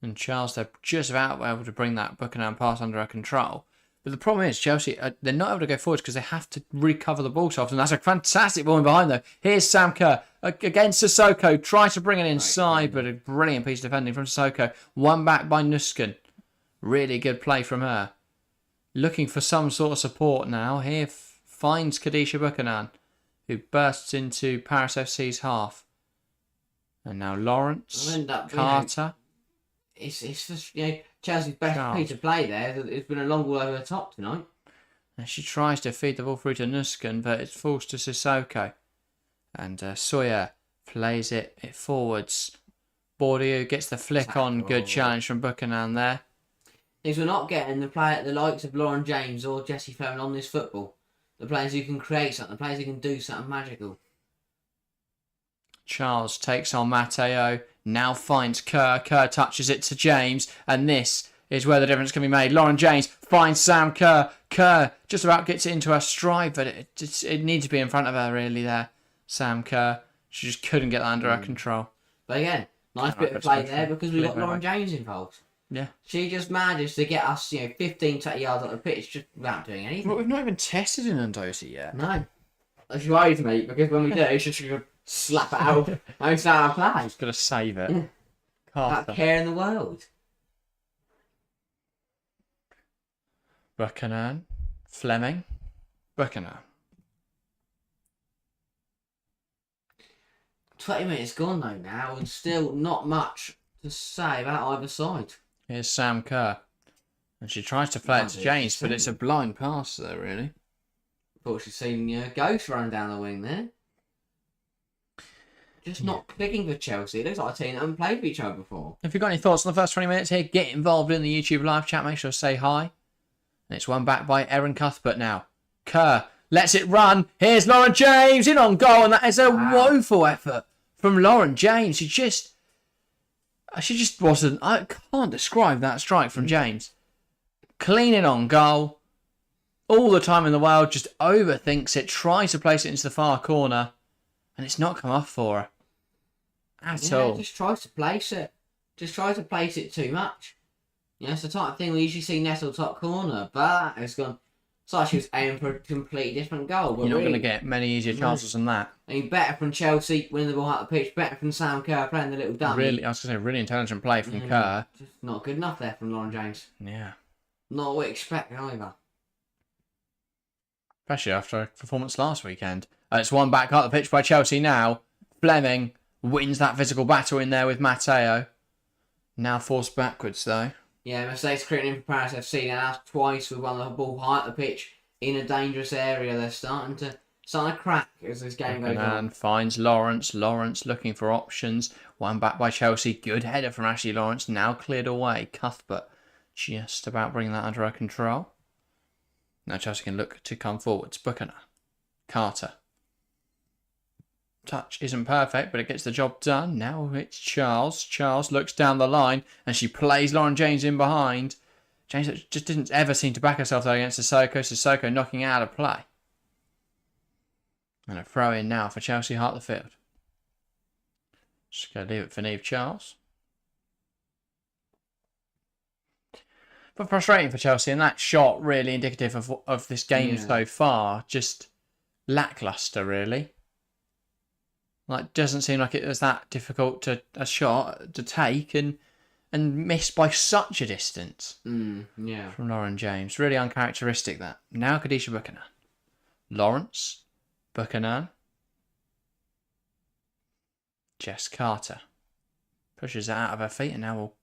And Charles, they're just about able to bring that Buchanan pass under our control. But the problem is, Chelsea, they're not able to go forward because they have to recover the ball so often. That's a fantastic ball in behind, though. Here's Sam Kerr against Sissoko. Try to bring it inside, but a brilliant piece of defending from Sissoko. One back by Nusken. Really good play from her. Looking for some sort of support now. Here finds Khadija Buchanan, who bursts into Paris FC's half. And now Lawrence, Carter. It's just, Chelsea's best piece of play there. It's been a long ball over the top tonight. And she tries to feed the ball through to Nusken, but it's forced to Sissoko. And Sawyer plays it forwards. Bordeaux gets the flick on. Good challenge from Buchanan there. Things we're not getting the likes of Lauren James or Jessie Fleming on this football. the players who can create something, the players who can do something magical. Charles takes on Matteo, now finds Kerr. Kerr touches it to James, and this is where the difference can be made. Lauren James finds Sam Kerr. Kerr just about gets it into her stride, but it needs to be in front of her really there. Sam Kerr. She just couldn't get that under her control. But again, nice bit of play there because we got Lauren James involved. Yeah. She just managed to get us, 15, 20 yards on the pitch just without doing anything. But we've not even tested in Undosi yet. No. That's worried me because when we do, it's just going to slap it out. I'm starting to play. Just got to save it. Yeah. That care in the world. Buchanan. Fleming. Buchanan. 20 minutes gone though now, and still not much to say about either side. Here's Sam Kerr. And she tries to play it to James, but it's a blind pass there, really. Thought she'd seen Ghost run down the wing there. Just not clicking for Chelsea. It looks like a team that haven't played with each other before. If you've got any thoughts on the first 20 minutes here, get involved in the YouTube live chat. Make sure to say hi. And it's won back by Erin Cuthbert now. Kerr lets it run. Here's Lauren James in on goal, and that is a woeful effort from Lauren James. She just wasn't. I can't describe that strike from James. Clean in on goal. All the time in the world, just overthinks it, tries to place it into the far corner, and it's not come off for her at all. Just tries to place it. Just tries to place it too much. It's the type of thing we usually see nestled top corner, but it's gone. It's like she was aiming for a completely different goal. But You're not going to get many easier chances than that. I mean, better from Chelsea winning the ball out the pitch, better from Sam Kerr playing the little dummy. Really, I was going to say, really intelligent play from Kerr. Just not good enough there from Lauren James. Yeah. Not what we expect either. Especially after a performance last weekend. And it's one back up the pitch by Chelsea now. Fleming wins that physical battle in there with Matteo. Now forced backwards though. Yeah, mistakes creating in for Paris FC now twice with one of the ball high at the pitch in a dangerous area. They're starting to crack as this game goes on. Finds Lawrence. Lawrence looking for options. One back by Chelsea. Good header from Ashley Lawrence. Now cleared away. Cuthbert just about bringing that under her control. Now Chelsea can look to come forwards. Buchanan. Carter. Touch isn't perfect, but it gets the job done. Now it's Charles. Charles looks down the line and she plays Lauren James in behind. James just didn't ever seem to back herself though against Sissoko. Sissoko knocking out of play. And a throw in now for Chelsea heart of the field. Just going to leave it for Niamh Charles. But frustrating for Chelsea, and that shot really indicative of this game so far. Just lackluster, really. Like, doesn't seem like it was that difficult a shot to take and missed by such a distance. From Lauren James. Really uncharacteristic, that. Now Khadijah Buchanan. Lawrence. Buchanan. Jess Carter. Pushes it out of her feet and now will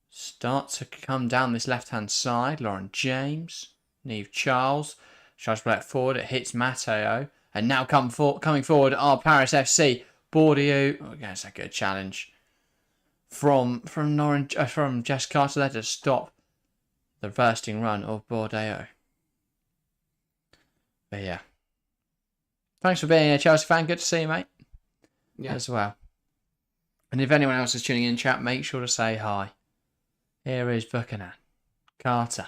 start to come down this left-hand side. Lauren James. Niamh Charles. Tries to play it forward. It hits Matteo. And now coming forward are Paris FC. Bourdieu. Oh, that's a good challenge from Jess Carter there to stop the bursting run of Bourdieu. But yeah. Thanks for being a Chelsea fan. Good to see you, mate. Yeah. As well. And if anyone else is tuning in chat, make sure to say hi. Here is Buchanan. Carter.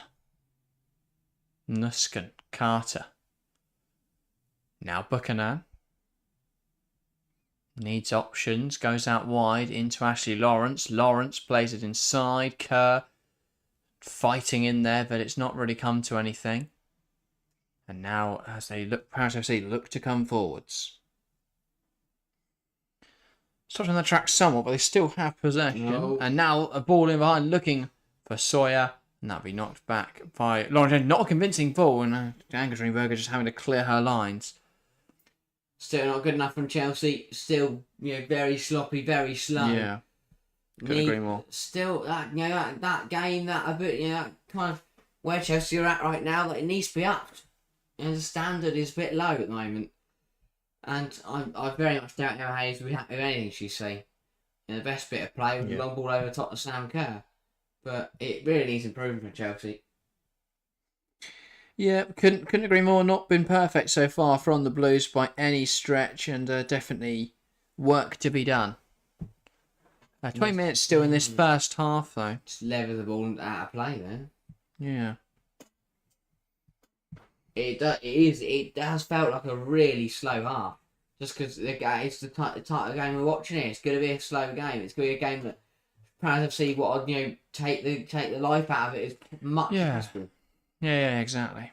Nusken. Carter. Now Buchanan. Needs options. Goes out wide into Ashley Lawrence. Lawrence plays it inside. Kerr fighting in there, but it's not really come to anything. And now, as they look, Paris FC look to come forwards. Stopped on the track somewhat, but they still have possession. No. And now a ball in behind looking for Sawyer. And that'll be knocked back by Lauren James. Not a convincing ball, and Angersberger just having to clear her lines. Still not good enough from Chelsea. Still, very sloppy, very slow. Yeah, couldn't agree more. Still, that game, that a bit, kind of where Chelsea are at right now, that it needs to be upped. The standard is a bit low at the moment, and I very much doubt how Hayes will be happy with anything she's seen. The best bit of play was the long ball over the top of Sam Kerr, but it really needs improvement for Chelsea. Yeah, couldn't agree more. Not been perfect so far from the Blues by any stretch, and definitely work to be done. 20 minutes still in this first half, though. Just level the ball out of play then. Yeah. It has felt like a really slow half. Just because it's the type of game we're watching here. It's going to be a slow game. It's going to be a game that, perhaps FC, what I'd take the life out of it is much possible. Yeah, exactly.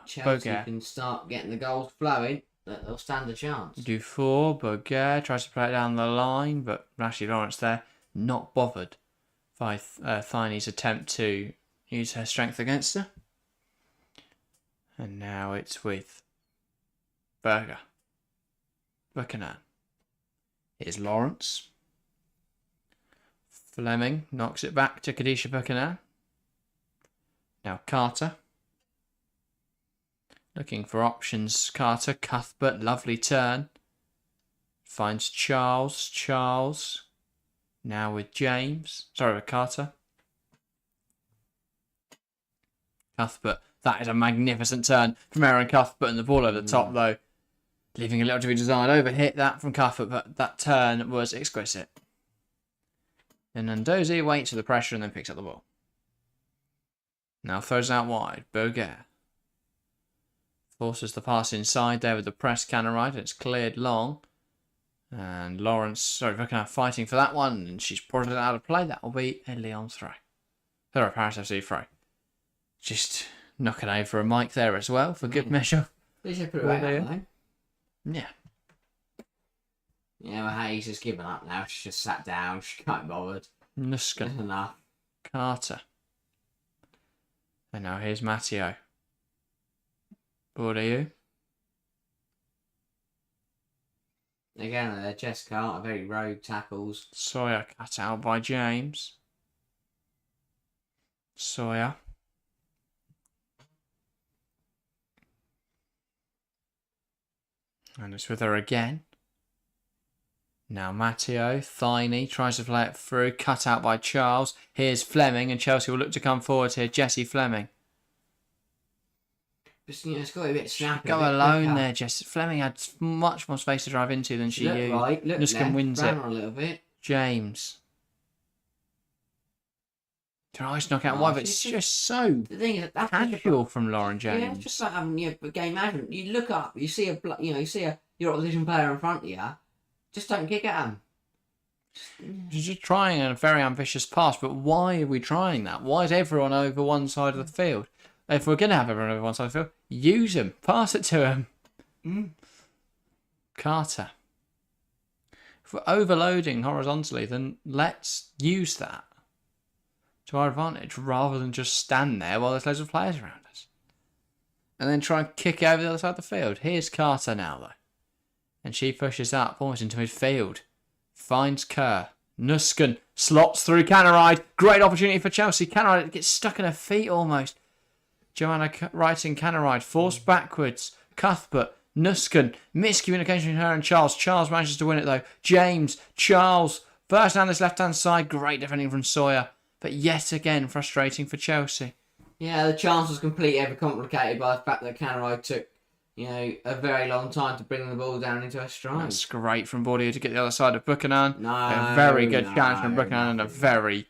Chelsea can start getting the goals flowing. They'll stand a chance. Dufour, Boguer tries to play it down the line, but Ashley Lawrence there, not bothered by Thiney's attempt to use her strength against her. And now it's with Buchanan. Here's Lawrence. Fleming knocks it back to Khadijah Buchanan. Now Carter. Looking for options. Carter, Cuthbert, lovely turn. Finds Charles. Charles. Now with James. Sorry, with Carter. Cuthbert. That is a magnificent turn from Aaron Cuthbert, and the ball over the top, though. Leaving a little to be desired. Overhit that from Cuthbert, but that turn was exquisite. And Ndozi waits for the pressure and then picks up the ball. Now throws out wide. Boguer. Forces the pass inside there with the press cannon right. It's cleared long. And Lawrence, Buchanan fighting for that one. And she's brought it out of play. That will be a Lyon throw. Sorry, Paris FC throw. Just knocking over a mic there as well for good measure. They should put it back up, though. Yeah. Yeah, well, Hayes has given up now. She's just sat down. She can't be bothered. Nuskin. That's enough. Carter. And now here's Matteo. Bourdieu. Again, they're Jessica are very rogue tackles. Sawyer cut out by James. Sawyer. And it's with her again. Now Matteo, Thiney tries to play it through, cut out by Charles. Here's Fleming, and Chelsea will look to come forward here. Jessie Fleming. Just, it's got to be a bit snappy. Go alone there, Jessie. Fleming had much more space to drive into than she used. Right, look Nuskin left, wins it. A little bit. James. Tries to knock out wide, but it's just so the thing is, that's casual from Lauren James. Yeah, it's just like having a game management. You look up, you see your opposition player in front of you. Just don't kick at him. She's just trying a very ambitious pass, but why are we trying that? Why is everyone over one side of the field? If we're going to have everyone over one side of the field, use them. Pass it to him. Carter. If we're overloading horizontally, then let's use that to our advantage rather than just stand there while there's loads of players around us. And then try and kick it over the other side of the field. Here's Carter now, though. And she pushes up almost into midfield. Finds Kerr. Nuskin slots through Canaride. Great opportunity for Chelsea. Canaride gets stuck in her feet almost. Joanna Wright in Canaride. Forced backwards. Cuthbert. Nuskin. Miscommunication between her and Charles. Charles manages to win it though. James. Charles. First down this left-hand side. Great defending from Sawyer. But yet again, frustrating for Chelsea. Yeah, the chance was completely overcomplicated by the fact that Canaride took a very long time to bring the ball down into her stride. That's great from Bourdieu to get the other side of Buchanan. A very good challenge from Buchanan and a very,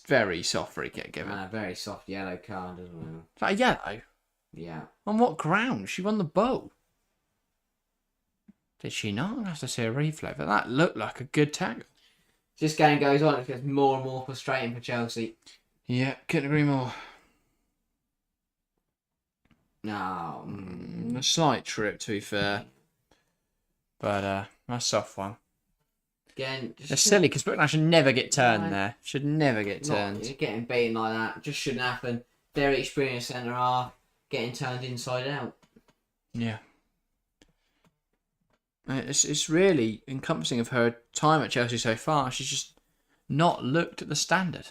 very soft free kick given. And a very soft yellow card as well. Is that a yellow? Yeah. On what ground? She won the ball. Did she not? I have to see a replay, but that looked like a good tackle. This game goes on, it gets more and more frustrating for Chelsea. Yeah, couldn't agree more. No. A slight trip, to be fair. But a soft one. Again, it's silly because Buchanan should never get turned there. Should never get turned. Getting beaten like that just shouldn't happen. Very experienced centre half getting turned inside out. Yeah. It's really encompassing of her time at Chelsea so far. She's just not looked at the standard.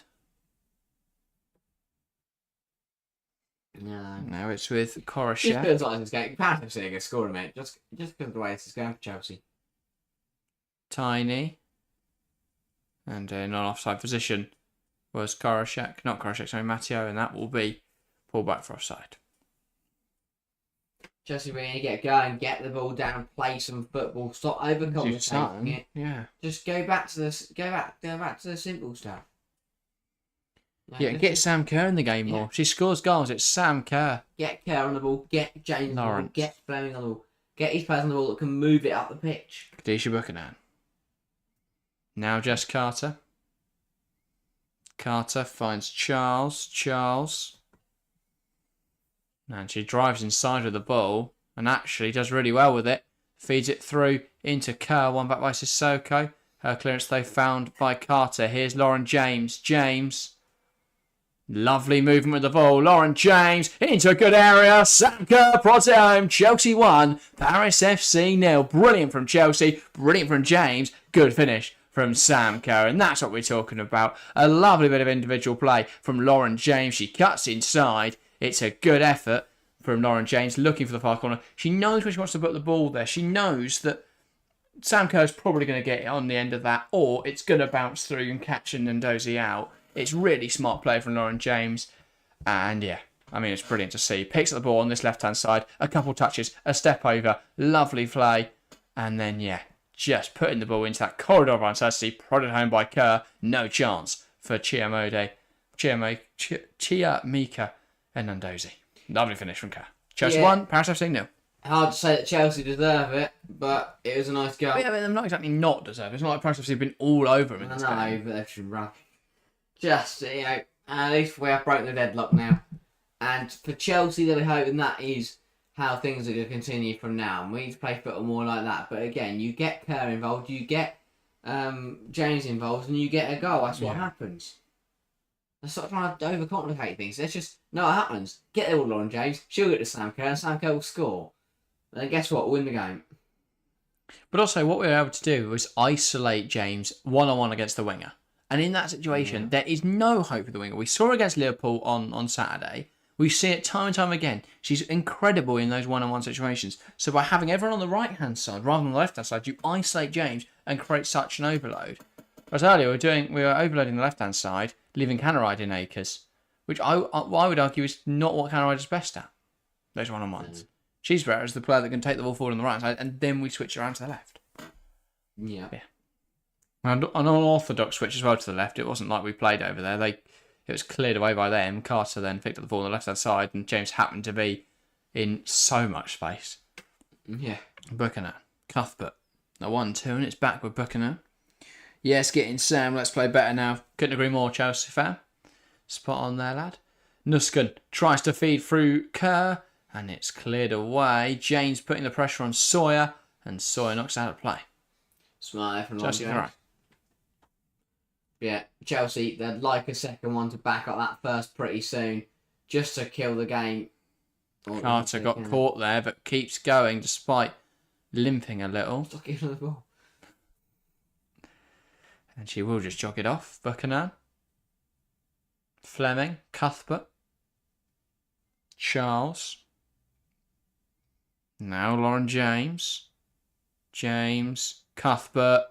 No. Now it's with Koroshet. Just feels like this game. Paris FC are scoring, mate. Just because of the way this is going for Chelsea. Tiny. And in an offside position was Karashek. Not Karashek, sorry, Matteo, and that will be pulled back for offside. Chelsea really need to get going, get the ball down, play some football, stop overcomplicating it. Yeah. Just go back to the simple stuff. Like, Yeah, get Sam Kerr in the game more. She scores goals. It's Sam Kerr. Get Kerr on the ball. Get James on the ball. Get Fleming on the ball. Get his players on the ball that can move it up the pitch. Kadisha Buchanan. Now Jess Carter. Carter finds Charles. Charles. And she drives inside with the ball and actually does really well with it. Feeds it through into Kerr. One back by Sissoko. Her clearance though found by Carter. Here's Lauren James. James. Lovely movement with the ball. Lauren James into a good area. Sam Kerr prods it home. Chelsea 1. Paris FC 0. Brilliant from Chelsea. Brilliant from James. Good finish from Sam Kerr. And that's what we're talking about. A lovely bit of individual play from Lauren James. She cuts inside. It's a good effort from Lauren James looking for the far corner. She knows where she wants to put the ball there. She knows that Sam Kerr's probably going to get it on the end of that, or it's going to bounce through and catch Ndozi out. It's really smart play from Lauren James. And yeah, I mean, it's brilliant to see. Picks up the ball on this left-hand side. A couple touches, a step over. Lovely play. And then, yeah, just putting the ball into that corridor of uncertainty. Prodded home by Kerr. No chance for Chiamika and Ndozi. Lovely finish from Kerr. Chelsea 1, Paris FC 0. Hard to say that Chelsea deserve it, but it was a nice goal. Yeah, they're not exactly not deserve it. It's not like Paris FC have been all over them in this game. No, but they've been rough. Just, at least we have broken the deadlock now. And for Chelsea, they're hoping that is how things are going to continue from now. And we need to play football more like that. But again, you get Kerr involved, you get James involved, and you get a goal. That's what happens. Let's stop trying to overcomplicate things. Let's just know what happens. Get the ball, Lauren James. She'll get to Sam Kerr, and Sam Kerr will score. And then guess what? We'll win the game. But also, what we were able to do was isolate James one-on-one against the winger. And in that situation, there is no hope for the winger. We saw her against Liverpool on Saturday. We see it time and time again. She's incredible in those one-on-one situations. So by having everyone on the right-hand side rather than the left-hand side, you isolate James and create such an overload. Whereas earlier, we were overloading the left-hand side, leaving Canaride in acres, which I would argue is not what Canaride is best at, those one-on-ones. She's better as the player that can take the ball forward on the right side, and then we switch around to the left. Yeah. An unorthodox switch as well to the left. It wasn't like we played over there. It was cleared away by them. Carter then picked up the ball on the left-hand side, and James happened to be in so much space. Yeah. Buchanan. Cuthbert. A 1-2, and it's back with Buchanan. Yes, get in, Sam. Let's play better now. Couldn't agree more, Chelsea fan. Spot on there, lad. Nuskin tries to feed through Kerr, and it's cleared away. James putting the pressure on Sawyer, and Sawyer knocks out of play. Smart from Chelsea, James. Yeah, Chelsea, they'd like a second one to back up that first pretty soon, just to kill the game. Carter got caught there, but keeps going despite limping a little. Stop giving her the ball. And she will just jog it off. Buchanan. Fleming. Cuthbert. Charles. Now Lauren James. James. Cuthbert.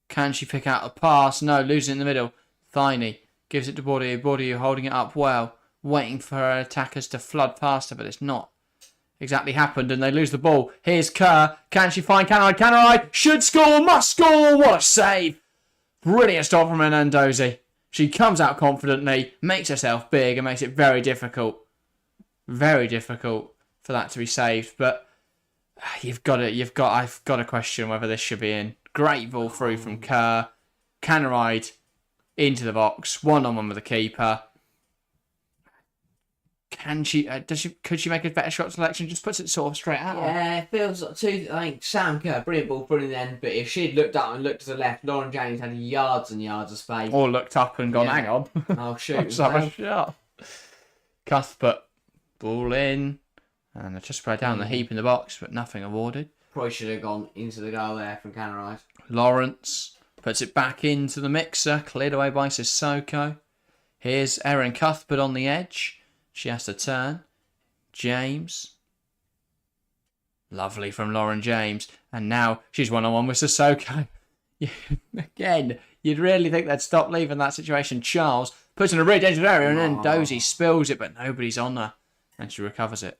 Can she pick out a pass? No, loses it in the middle. Thiney gives it to Bordeaux. Bordeaux holding it up well. Waiting for her attackers to flood past her, but it's not exactly happened, and they lose the ball. Here's Kerr. Can she find Canaride? Canaride should score, must score. What a save. Brilliant stop from Ndozi. She comes out confidently, makes herself big, and makes it very difficult for that to be saved. But I've got to question whether this should be in. Great ball through from Kerr. Canaride into the box, one-on-one with the keeper. Can she? Could she make a better shot selection? Just puts it sort of straight out. Yeah, it feels like I think Sam Kerr, brilliant ball, brilliant end. But if she'd looked up and looked to the left, Lauren James had yards and yards of space. Or looked up and gone, hang on. Oh shoot! Let's have a shot. Cuthbert, ball in, and I just played down the heap in the box, but nothing awarded. Probably should have gone into the goal there from Canaride. Lawrence puts it back into the mixer, cleared away by Sissoko. Here's Erin Cuthbert on the edge. She has to turn. James. Lovely from Lauren James. And now she's one-on-one with Sissoko. Again, you'd really think they'd stop leaving that situation. Charles puts puts in a really dangerous area, and then Dozy spills it, but nobody's on her, and she recovers it.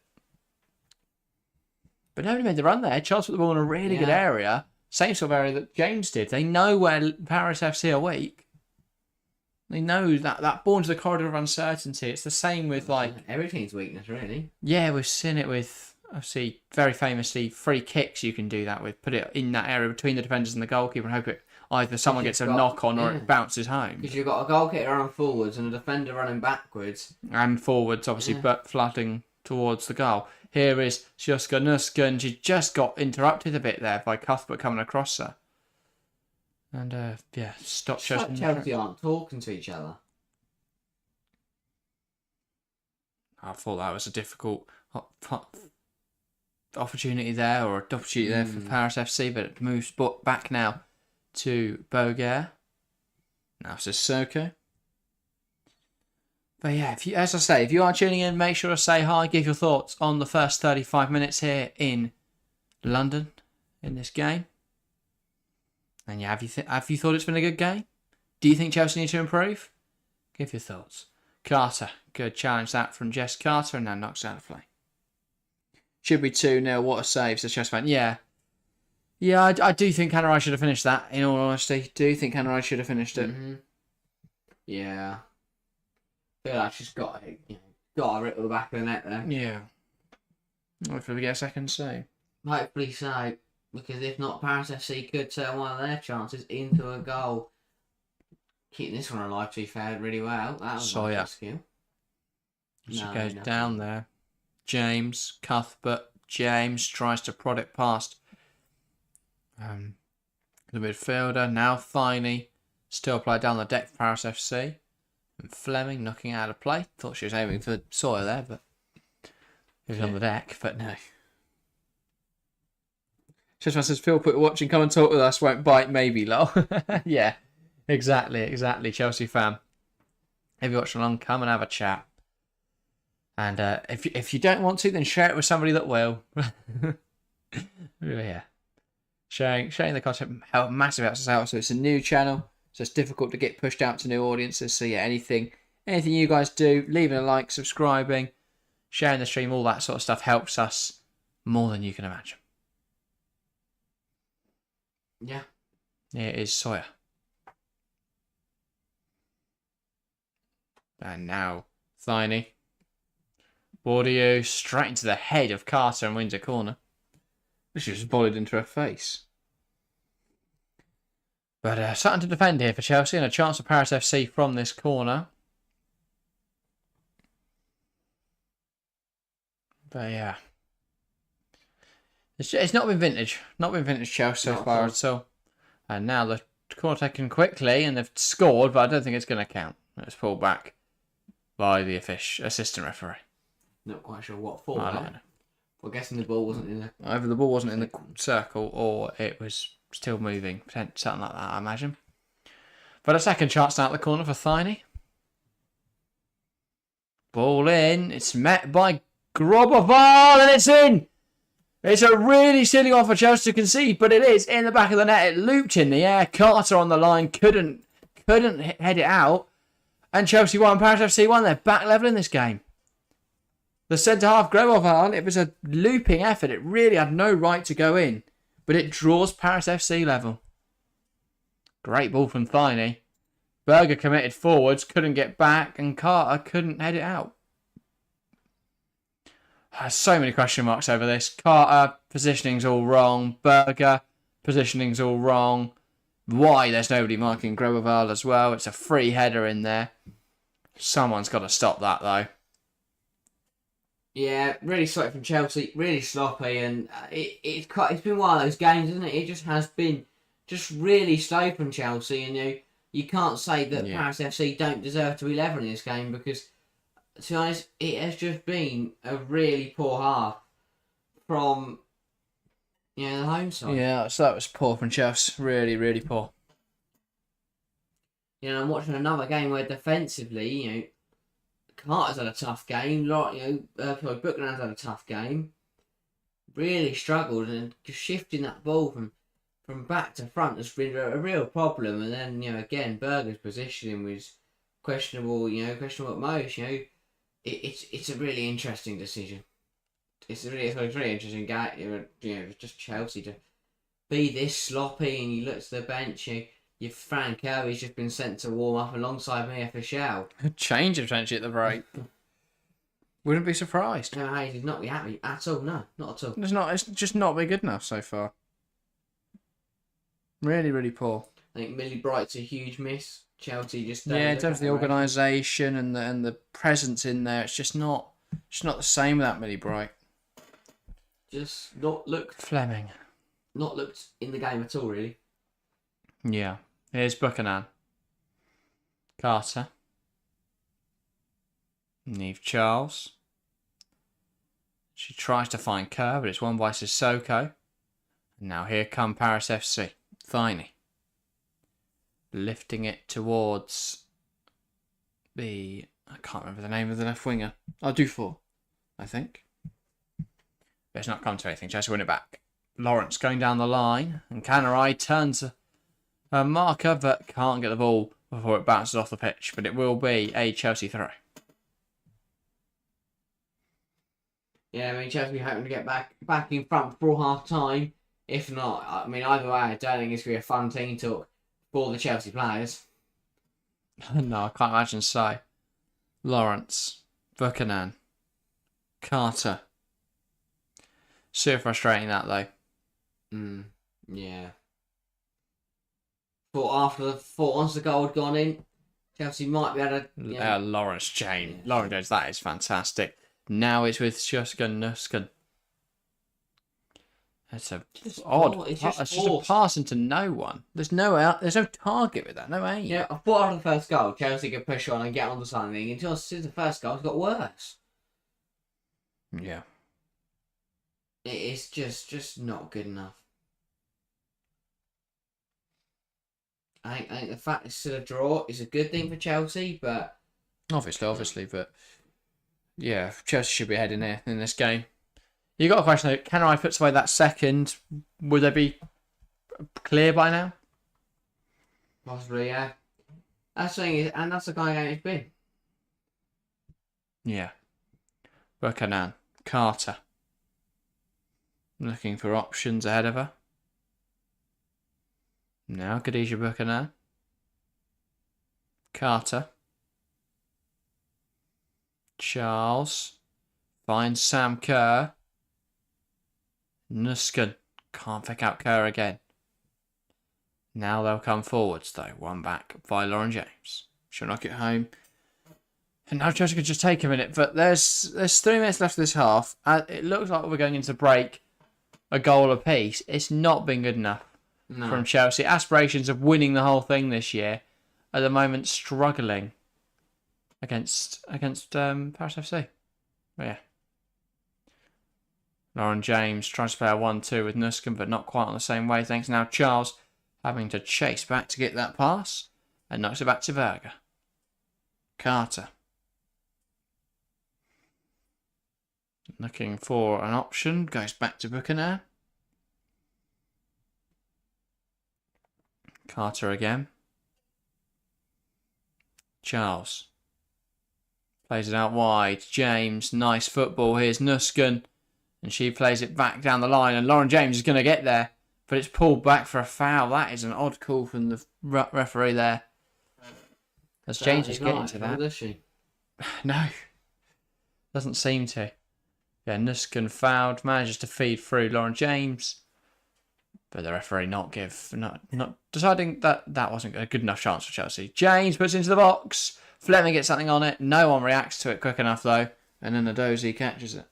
But nobody made the run there. Charles put the ball in a really good area. Same sort of area that James did. They know where Paris FC are weak. They know that ball into the corridor of uncertainty. It's the same with like everything's weakness, really. Yeah, we've seen it with obviously very famously free kicks. You can do that with put it in that area between the defenders and the goalkeeper and hope it either someone gets a knock on or it bounces home. Because you've got a goalkeeper running forwards and a defender running backwards and forwards, obviously, but flooding towards the goal. Here is Sjuska Nuska, and she just got interrupted a bit there by Cuthbert coming across her. And, stop Chelsea. Chelsea aren't talking to each other. I thought that was a difficult opportunity there, or an opportunity there for Paris FC, but it moves back now to Boguer. Now Sissoko. But yeah, as I say, if you are tuning in, make sure to say hi, give your thoughts on the first 35 minutes here in London in this game. And yeah, have you thought it's been a good game? Do you think Chelsea need to improve? Give your thoughts. Carter, good challenge that from Jess Carter, and now knocks out of play. Should be 2-0. What a save, says Chelsea fan. Yeah, I do think Canarai should have finished that. In all honesty, do think Canarai should have finished it. Mm-hmm. Yeah. I feel like she's got a rip at the back of the net there. Yeah. Hopefully we get a second save. Hopefully so, because if not, Paris FC could turn one of their chances into a goal. Keeping this one alive, to be fair, really well. That was a nice skill. She goes down there. James, Cuthbert, James tries to prod it past the midfielder. Now Finey, still applied down the deck for Paris FC. And Fleming knocking out of play. Thought she was aiming for Sawyer there, but he was on the deck, but no. Cheshman says, Phil put watching, come and talk with us, won't bite, maybe, lol. Yeah, exactly, Chelsea fan. If you watch along, come and have a chat. And if you don't want to, then share it with somebody that will. Yeah. Sharing the content massive helps us out. So it's a new channel, so it's difficult to get pushed out to new audiences. So yeah, anything you guys do, leaving a like, subscribing, sharing the stream, all that sort of stuff helps us more than you can imagine. Yeah. It is Sawyer. And now Thyney. Bordeaux straight into the head of Carter and wins a corner. She was volleyed into her face. But something to defend here for Chelsea and a chance for Paris FC from this corner. But yeah. It's not been vintage. Not been vintage Chelsea so far at all. And now the corner taken quickly and they've scored, but I don't think it's going to count. It's pulled back by the assistant referee. Not quite sure what for. I don't know. We're guessing the ball wasn't in there. Either the ball wasn't in the circle or it was still moving. Something like that, I imagine. But a second chance down at the corner for Thyney. Ball in. It's met by Groboval and it's in. It's a really silly one for Chelsea to concede, but it is in the back of the net. It looped in the air. Carter on the line couldn't head it out. And Chelsea won. Paris FC won. They're back leveling this game. The centre-half, Groboval, it was a looping effort. It really had no right to go in. But it draws Paris FC level. Great ball from Thyney. Berger committed forwards, couldn't get back, and Carter couldn't head it out. So many question marks over this. Carter, positioning's all wrong. Berger, positioning's all wrong. Why there's nobody marking Groboval as well. It's a free header in there. Someone's got to stop that, though. Yeah, really sloppy from Chelsea, really sloppy, and it's been one of those games, isn't it? It just has been just really slow from Chelsea, and you can't say that Paris FC don't deserve to be level in this game because, to be honest, it has just been a really poor half from the home side. Yeah, so that was poor from Chelsea, really, really poor. I'm watching another game where defensively, Carter's had a tough game. Buchanan's had a tough game. Really struggled, and just shifting that ball from back to front has been a real problem. And then again, Berger's positioning was questionable. Questionable at most. It's a really interesting decision. It's a really interesting game. Just Chelsea to be this sloppy, and you look to the bench. Your Frank Kirby's just been sent to warm up alongside me official. Change of potentially at the break. Wouldn't be surprised. No, Hayes is not be happy at all. No, not at all. It's just not been good enough so far. Really, really poor. I think Millie Bright's a huge miss. Chelsea just in terms of the organisation and the presence in there, it's just not the same without Millie Bright. Just not looked Fleming. Not looked in the game at all, really. Yeah. Here's Buchanan. Carter. Neve Charles. She tries to find Kerr, but it's won by Sissoko. And now here come Paris FC. Viney. Lifting it towards I can't remember the name of the left winger. Dufour, I think. But it's not come to anything. Chelsea win it back. Lawrence going down the line. And Canarai turns a marker, but can't get the ball before it bounces off the pitch. But it will be a Chelsea throw. Yeah, Chelsea hoping to get back in front before half time. If not, either way, I don't think it's going to be a fun team talk for the Chelsea players. No, I can't imagine so. Lawrence, Buchanan, Carter. Super frustrating that though. Yeah. Thought once the goal had gone in, Chelsea might be able to. Lawrence James. Yeah. Lawrence James, that is fantastic. Now it's with Nuskin. It's odd. It's just a pass into no one. There's no target with that. No aim. Yeah, I thought after the first goal, Chelsea could push on and get onto something until since the first goal, it's got worse. Yeah. It's just not good enough. I think the fact it's still a draw is a good thing for Chelsea, but obviously, but yeah, Chelsea should be ahead in this game. You got a question though? Can I put away that second? Would they be clear by now? Possibly, yeah. That's the thing, and that's the kind of game it's been. Yeah. Buchanan, Carter. Looking for options ahead of her. Now Khadija Buchanan. Carter. Charles. Finds Sam Kerr. Nuskin. Can't pick out Kerr again. Now they'll come forwards though. One back by Lauren James. She'll knock it home. And now Chelsea could just take a minute. But there's 3 minutes left of this half. It looks like we're going into break. A goal apiece. It's not been good enough from Chelsea. Aspirations of winning the whole thing this year. At the moment struggling against Paris FC. But yeah. Lauren James tries to play a 1-2 with Nuskin, but not quite on the same wavelength. Now Charles having to chase back to get that pass and knocks it back to Berger. Carter. Looking for an option. Goes back to Buchanan. Carter again. Charles. Plays it out wide. James. Nice football. Here's Nuskin. And she plays it back down the line. And Lauren James is going to get there. But it's pulled back for a foul. That is an odd call from the referee there. As James is getting to that. Does she? No. Doesn't seem to. Yeah, Nuskin fouled. Manages to feed through Lauren James. But the referee not deciding that wasn't a good enough chance for Chelsea. James puts it into the box. Fleming gets something on it. No one reacts to it quick enough though. And then Adozi catches it.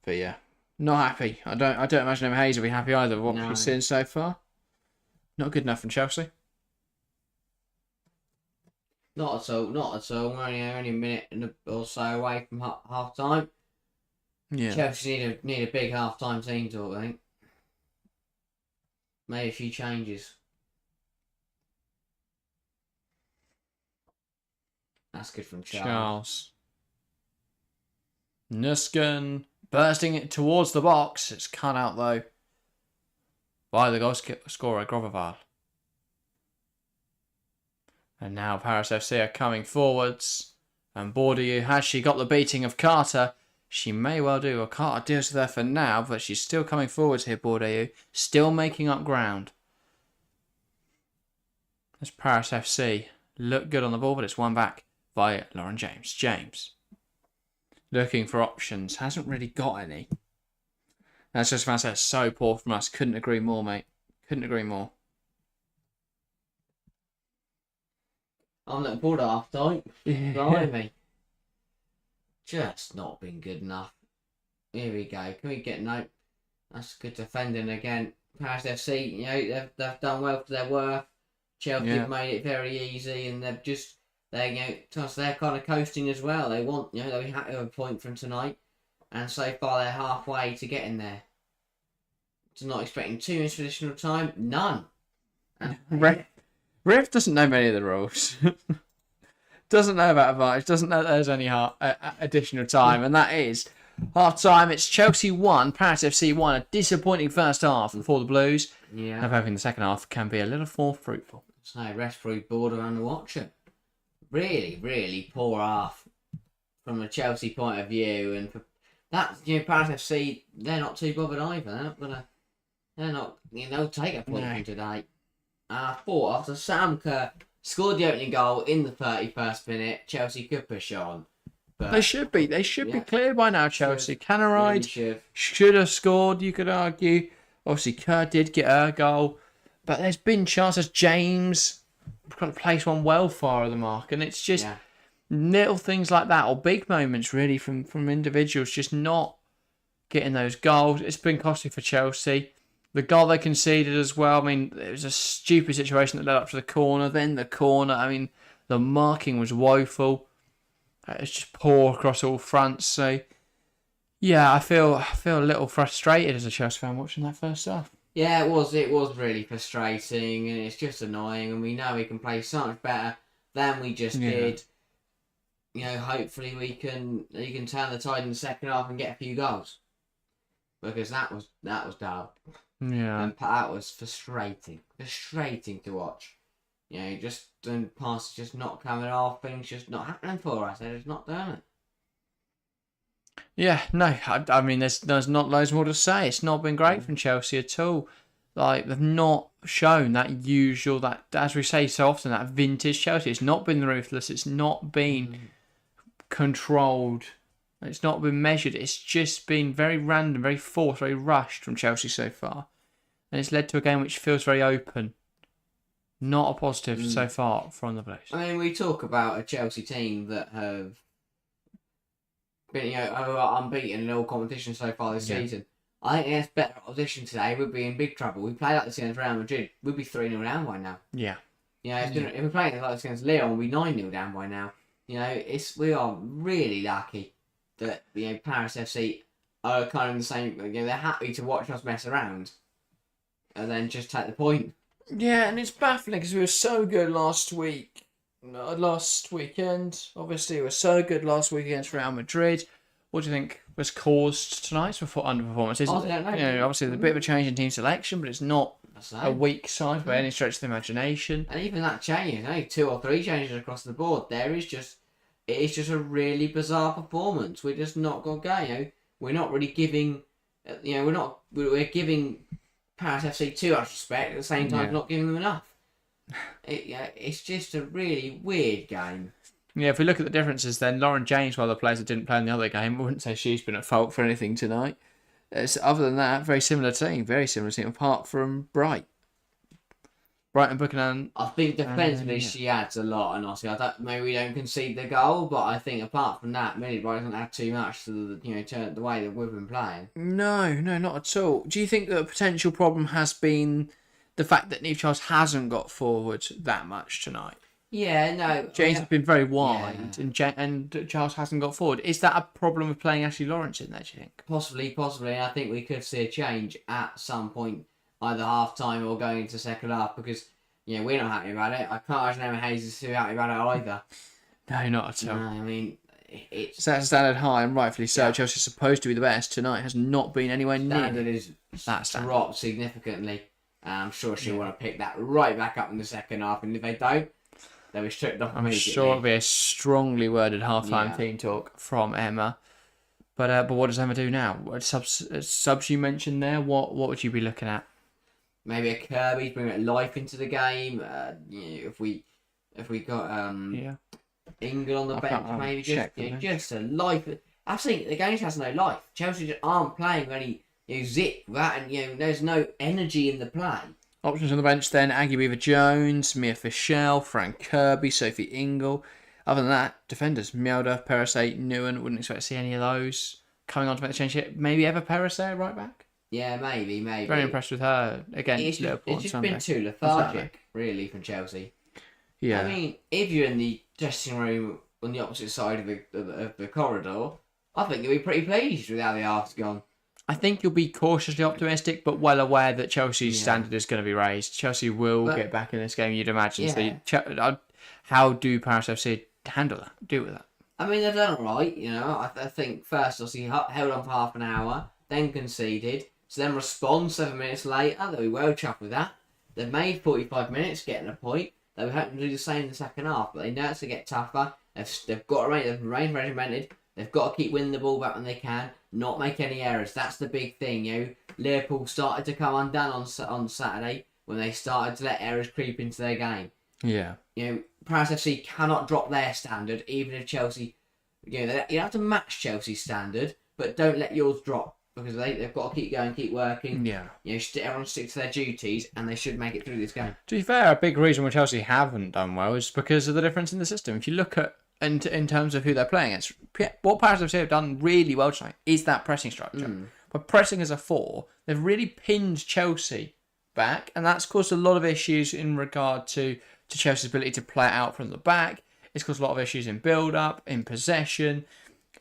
But yeah, not happy. I don't imagine Emma Hayes will be happy either with what we've seen so far. Not good enough from Chelsea. Not at all. We're only a minute or so away from half time. Yeah. Chelsea need a big half time team talk, I think. Maybe a few changes. That's good from Charles. Nuskin bursting it towards the box. It's cut out though by the goal scorer Groverval. And now Paris FC are coming forwards. And Bourdieu, has she got the beating of Carter? She may well do. Well, Carter deals with her for now, but she's still coming forwards here, Bourdieu. Still making up ground. As Paris FC look good on the ball, but it's won back by Lauren James. James, looking for options. Hasn't really got any. That's just about to say, so poor from us. Couldn't agree more, mate. Couldn't agree more. I'm looking forward to half time. Yeah. Blimey. Just not been good enough. Here we go. Can we get no? That's good defending again. Paris FC, you know, they've done well for their worth. Chelsea have made it very easy, and they're kind of coasting as well. They want, they have to have a point from tonight, and so far they're halfway to getting there. So not expecting too much additional time. None. Ref doesn't know many of the rules. Doesn't know about advantage. Doesn't know there's any additional time, and that is half time. It's Chelsea 1, Paris FC 1. A disappointing first half for the Blues. Yeah. I'm hoping the second half can be a little more fruitful. So referee board around the watcher. Really, really poor half from a Chelsea point of view, and for that, Paris FC, they're not too bothered either. They'll take a point from today. I thought after Sam Kerr scored the opening goal in the 31st minute, Chelsea could push on. But They should be clear by now, Chelsea. Canaride really should have scored, you could argue. Obviously, Kerr did get a goal. But there's been chances. James got to place one well far of the mark. And it's just little things like that, or big moments, really, from individuals just not getting those goals. It's been costly for Chelsea. The goal they conceded as well, I mean, it was a stupid situation that led up to the corner. Then the corner, I mean, the marking was woeful. It's just poor across all fronts. So, yeah, I feel a little frustrated as a Chelsea fan watching that first half. Yeah, it was really frustrating, and it's just annoying, and we know we can play so much better than we just did. Hopefully we can turn the tide in the second half and get a few goals. Because that was dull. Yeah. And that was frustrating to watch. Just passes just not coming off, things just not happening for us. They're just not doing it. Yeah, no, I mean, there's not loads more to say. It's not been great from Chelsea at all. Like, they've not shown that usual, that, as we say so often, that vintage Chelsea. It's not been ruthless. It's not been controlled. It's not been measured. It's just been very random, very forced, very rushed from Chelsea so far. And it's led to a game which feels very open. Not a positive so far from the Blues. I mean, we talk about a Chelsea team that have been unbeaten in all competitions so far this season. I think against better opposition today, we'd be in big trouble. We played like this against Real Madrid, we'd be 3-0 down by now. Yeah. If we played like this against Lyon, we'd be 9-0 down by now. We are really lucky that Paris FC are kind of the same. They're happy to watch us mess around, and then just take the point. Yeah, and it's baffling because we were so good last weekend. Obviously, we were so good last week against Real Madrid. What do you think was caused tonight's underperformance? I don't know. Obviously, there's a bit of a change in team selection, but it's not a weak side by any stretch of the imagination. And even that change, only 2 or 3 changes across the board. It is just a really bizarre performance. We're just not got going. We're not really giving. We're giving Paris FC too much respect at the same time, not giving them enough. It's just a really weird game. Yeah, if we look at the differences, then Lauren James, one of the players that didn't play in the other game, I wouldn't say she's been at fault for anything tonight. Other than that, very similar team, apart from Brighton Buchanan. I think defensively she adds a lot, and obviously maybe we don't concede the goal, but I think apart from that, Brighton doesn't add too much to the way that we've been playing. No, not at all. Do you think that a potential problem has been the fact that Niamh Charles hasn't got forward that much tonight? Yeah, no. James has been very wide, and Charles hasn't got forward. Is that a problem with playing Ashley Lawrence in there, do you think? Possibly. I think we could see a change at some point, either half time or going into second half, because we're not happy about it. I can't imagine Emma Hayes is too happy about it either. No, not at all. No, I mean, it's set standard high, and rightfully so. Chelsea's supposed to be the best. Tonight has not been anywhere near standard is dropped significantly. I'm sure she'll want to pick that right back up in the second half, and if they don't, they were stripped off I'm immediately. sure it'll be a strongly worded halftime Yeah. team talk from Emma. But what does Emma do now? What subs you mentioned there? What would you be looking at? Maybe a Kirby to bring a bit of life into the game. If we got Yeah. England on the bench, maybe just a life. I think the game has no life. Chelsea just aren't playing with any zip with that, and there's no energy in the play. Options on the bench then: Aggie Weaver-Jones, Mia Fischel, Frank Kirby, Sophie Ingle. Other than that, defenders: Mielder, Perisset, Newen. Wouldn't expect to see any of those coming on to make the change here. Maybe Eva Perisset right back. Yeah, maybe. Very impressed with her against Liverpool. It's just on Sunday. been too lethargic, really, from Chelsea. Yeah. I mean, if you're in the dressing room on the opposite side of the corridor, I think you'll be pretty pleased with how the half's gone. I think you'll be cautiously optimistic, but well aware that Chelsea's standard is going to be raised. Chelsea will get back in this game, you'd imagine. Yeah. So, how do Paris FC handle that? Deal with that? I mean, they've done all right, I think first, obviously, held on for half an hour, then conceded. So then respond 7 minutes later. They'll be well chuffed with that. They've made 45 minutes getting a point. They were hoping to do the same in the second half, but they know it's to get tougher. They've got to remain regimented. They've got to keep winning the ball back when they can, not make any errors. That's the big thing. Liverpool started to come undone on Saturday when they started to let errors creep into their game. Yeah. Paris FC cannot drop their standard, even if Chelsea. You have to match Chelsea's standard, but don't let yours drop because they've got to keep going, keep working. Yeah. Everyone stick to their duties, and they should make it through this game. To be fair, a big reason why Chelsea haven't done well is because of the difference in the system. If you look at in terms of who they're playing against, what Paris FC have done really well tonight is that pressing structure. By pressing as a 4, they've really pinned Chelsea back, and that's caused a lot of issues in regard to Chelsea's ability to play it out from the back. It's caused a lot of issues in build-up, in possession.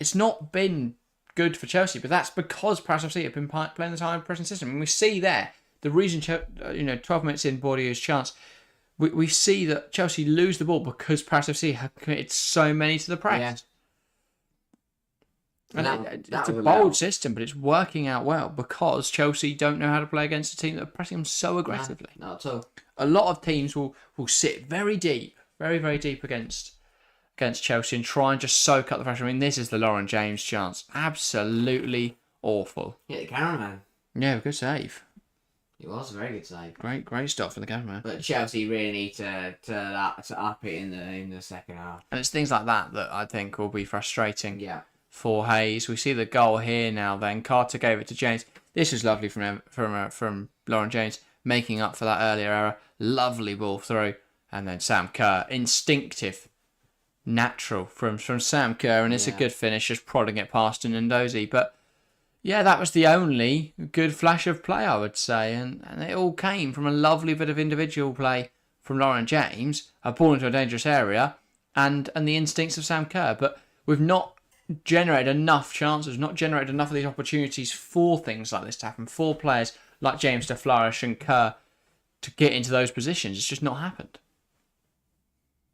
It's not been good for Chelsea, but that's because Paris FC have been playing the high pressing system. And we see there, the reason, 12 minutes in Bourdieau's chance, we see that Chelsea lose the ball because Paris FC have committed so many to the press. Yeah. And it's a bold system, but it's working out well because Chelsea don't know how to play against a team that are pressing them so aggressively. No, not at all. A lot of teams will sit very deep, very, very deep against Chelsea and try and just soak up the pressure. I mean, this is the Lauren James chance. Absolutely awful. Yeah, the cameraman. Yeah, good save. It was a very good save. Great stop for the cameraman. But Chelsea really need to up it in the second half. And it's things like that I think will be frustrating. Yeah. For Hayes. We see the goal here now then. Carter gave it to James. This is lovely from Lauren James, making up for that earlier error. Lovely ball through. And then Sam Kerr. Instinctive. Natural from Sam Kerr. And it's a good finish, just prodding it past Ndozi. But yeah, that was the only good flash of play, I would say. And it all came from a lovely bit of individual play from Lauren James. A ball into a dangerous area. And the instincts of Sam Kerr. But we've not generated enough chances, not generated enough of these opportunities for things like this to happen, for players like James to flourish and Kerr to get into those positions. It's just not happened.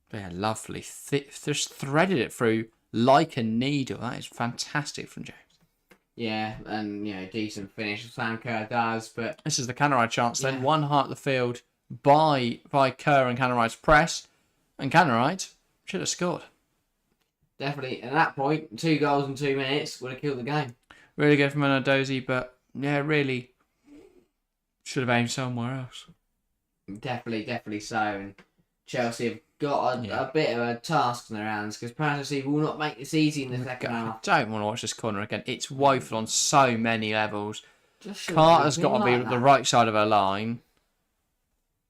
But yeah, lovely. Just threaded it through like a needle. That is fantastic from James. Yeah, and decent finish. Sam Kerr does, but this is the Canaride chance then. One heart of the field by Kerr and Canaride's press, and Canaride should have scored. Definitely, at that point, 2 goals in 2 minutes would have killed the game. Really good from Ndozi, but yeah, really should have aimed somewhere else. Definitely so. And Chelsea have got a bit of a task in their hands because Paris FC will not make this easy in the second half. I don't want to watch this corner again. It's woeful on so many levels. Carter's got to be at the right side of her line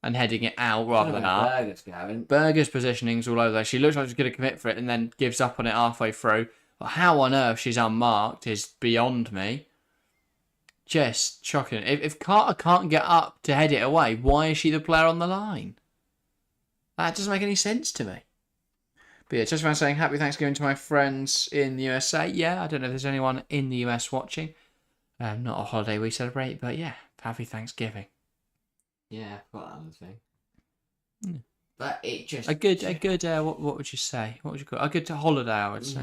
and heading it out rather than up. Berger's positioning's all over there. She looks like she's going to commit for it and then gives up on it halfway through. But how on earth she's unmarked is beyond me. Just shocking. If Carter can't get up to head it away, why is she the player on the line? That doesn't make any sense to me. But yeah, just around saying happy Thanksgiving to my friends in the USA. Yeah, I don't know if there's anyone in the US watching. Not a holiday we celebrate, but yeah, happy Thanksgiving. Yeah, I've got that other thing. Yeah. But it just a good what would you say? What would you call it? A good holiday, I would say.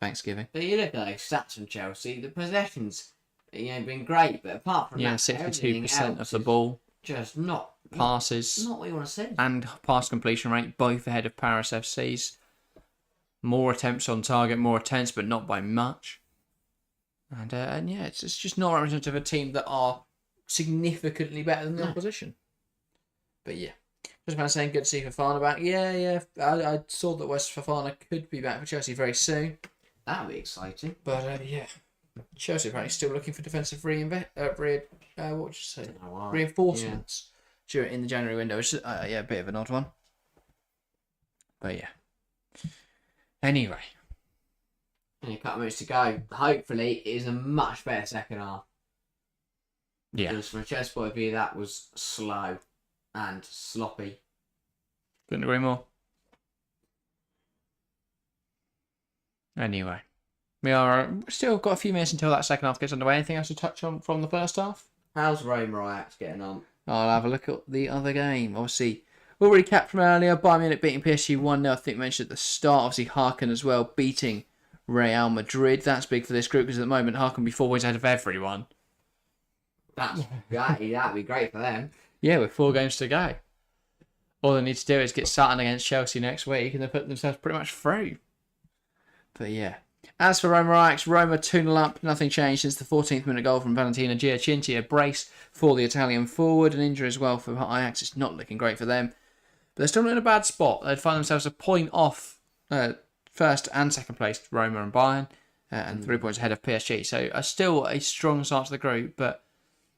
Thanksgiving. But you look at those stats from Chelsea, the possessions, been great, but apart from that, 62% of the ball. Just not passes Not what you want to see. and pass completion rate, both ahead of Paris FC's. More attempts on target, more attempts, but not by much. And yeah, it's just not representative of a team that are significantly better than the opposition. But yeah, just about saying, good to see Fofana back. Yeah. I saw that West Fofana could be back for Chelsea very soon. That would be exciting. But yeah, Chelsea apparently still looking for defensive reinforcements in the January window. Which is, a bit of an odd one. But yeah. Anyway. Only a couple of minutes to go. Hopefully, it is a much better second half. Yeah. Because from a Chelsea point of view, that was slow and sloppy. Couldn't agree more. Anyway. We are still got a few minutes until that second half gets underway. Anything else to touch on from the first half? How's Roma Ajax getting on? I'll have a look at the other game. Obviously, we'll recap from earlier. Bayern Munich beating PSG 1-0. I think we mentioned at the start. Obviously, Harken as well beating Real Madrid. That's big for this group because at the moment, Harken will be 4 points ahead of everyone. That'd be great for them. Yeah, with 4 games to go. All they need to do is get Sutton against Chelsea next week and they'll put themselves pretty much through. But yeah. As for Roma Ajax, Roma 2-0 up. Nothing changed since the 14th minute goal from Valentina Giacinti. A brace for the Italian forward. An injury as well for Ajax. It's not looking great for them. But they're still in a bad spot. They'd find themselves a point off first and second place, Roma and Bayern. And 3 points ahead of PSG. So still a strong start to the group. But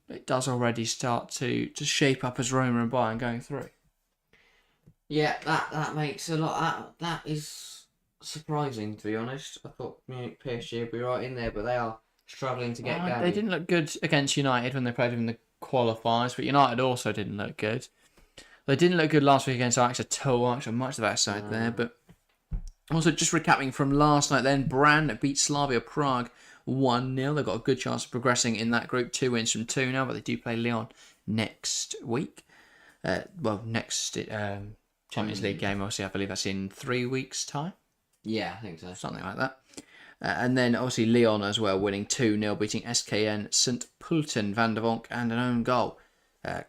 it does already start to shape up as Roma and Bayern going through. Yeah, that makes a lot. That is surprising, to be honest. I thought Munich PSG would be right in there, but they are struggling to get going. They didn't look good against United when they played in the qualifiers, but United also didn't look good. They didn't look good last week against Ajax at all. Actually, much the better side there. But also, just recapping from last night, then Brand beat Slavia Prague 1-0. They've got a good chance of progressing in that group. 2 wins from 2 now, but they do play Lyon next week. Next Champions League game, obviously, I believe that's in 3 weeks' time. Yeah, I think so. Something like that. And then, obviously, Lyon as well, winning 2-0, beating SKN, St. Pölten, Van der Vonk, and an own goal,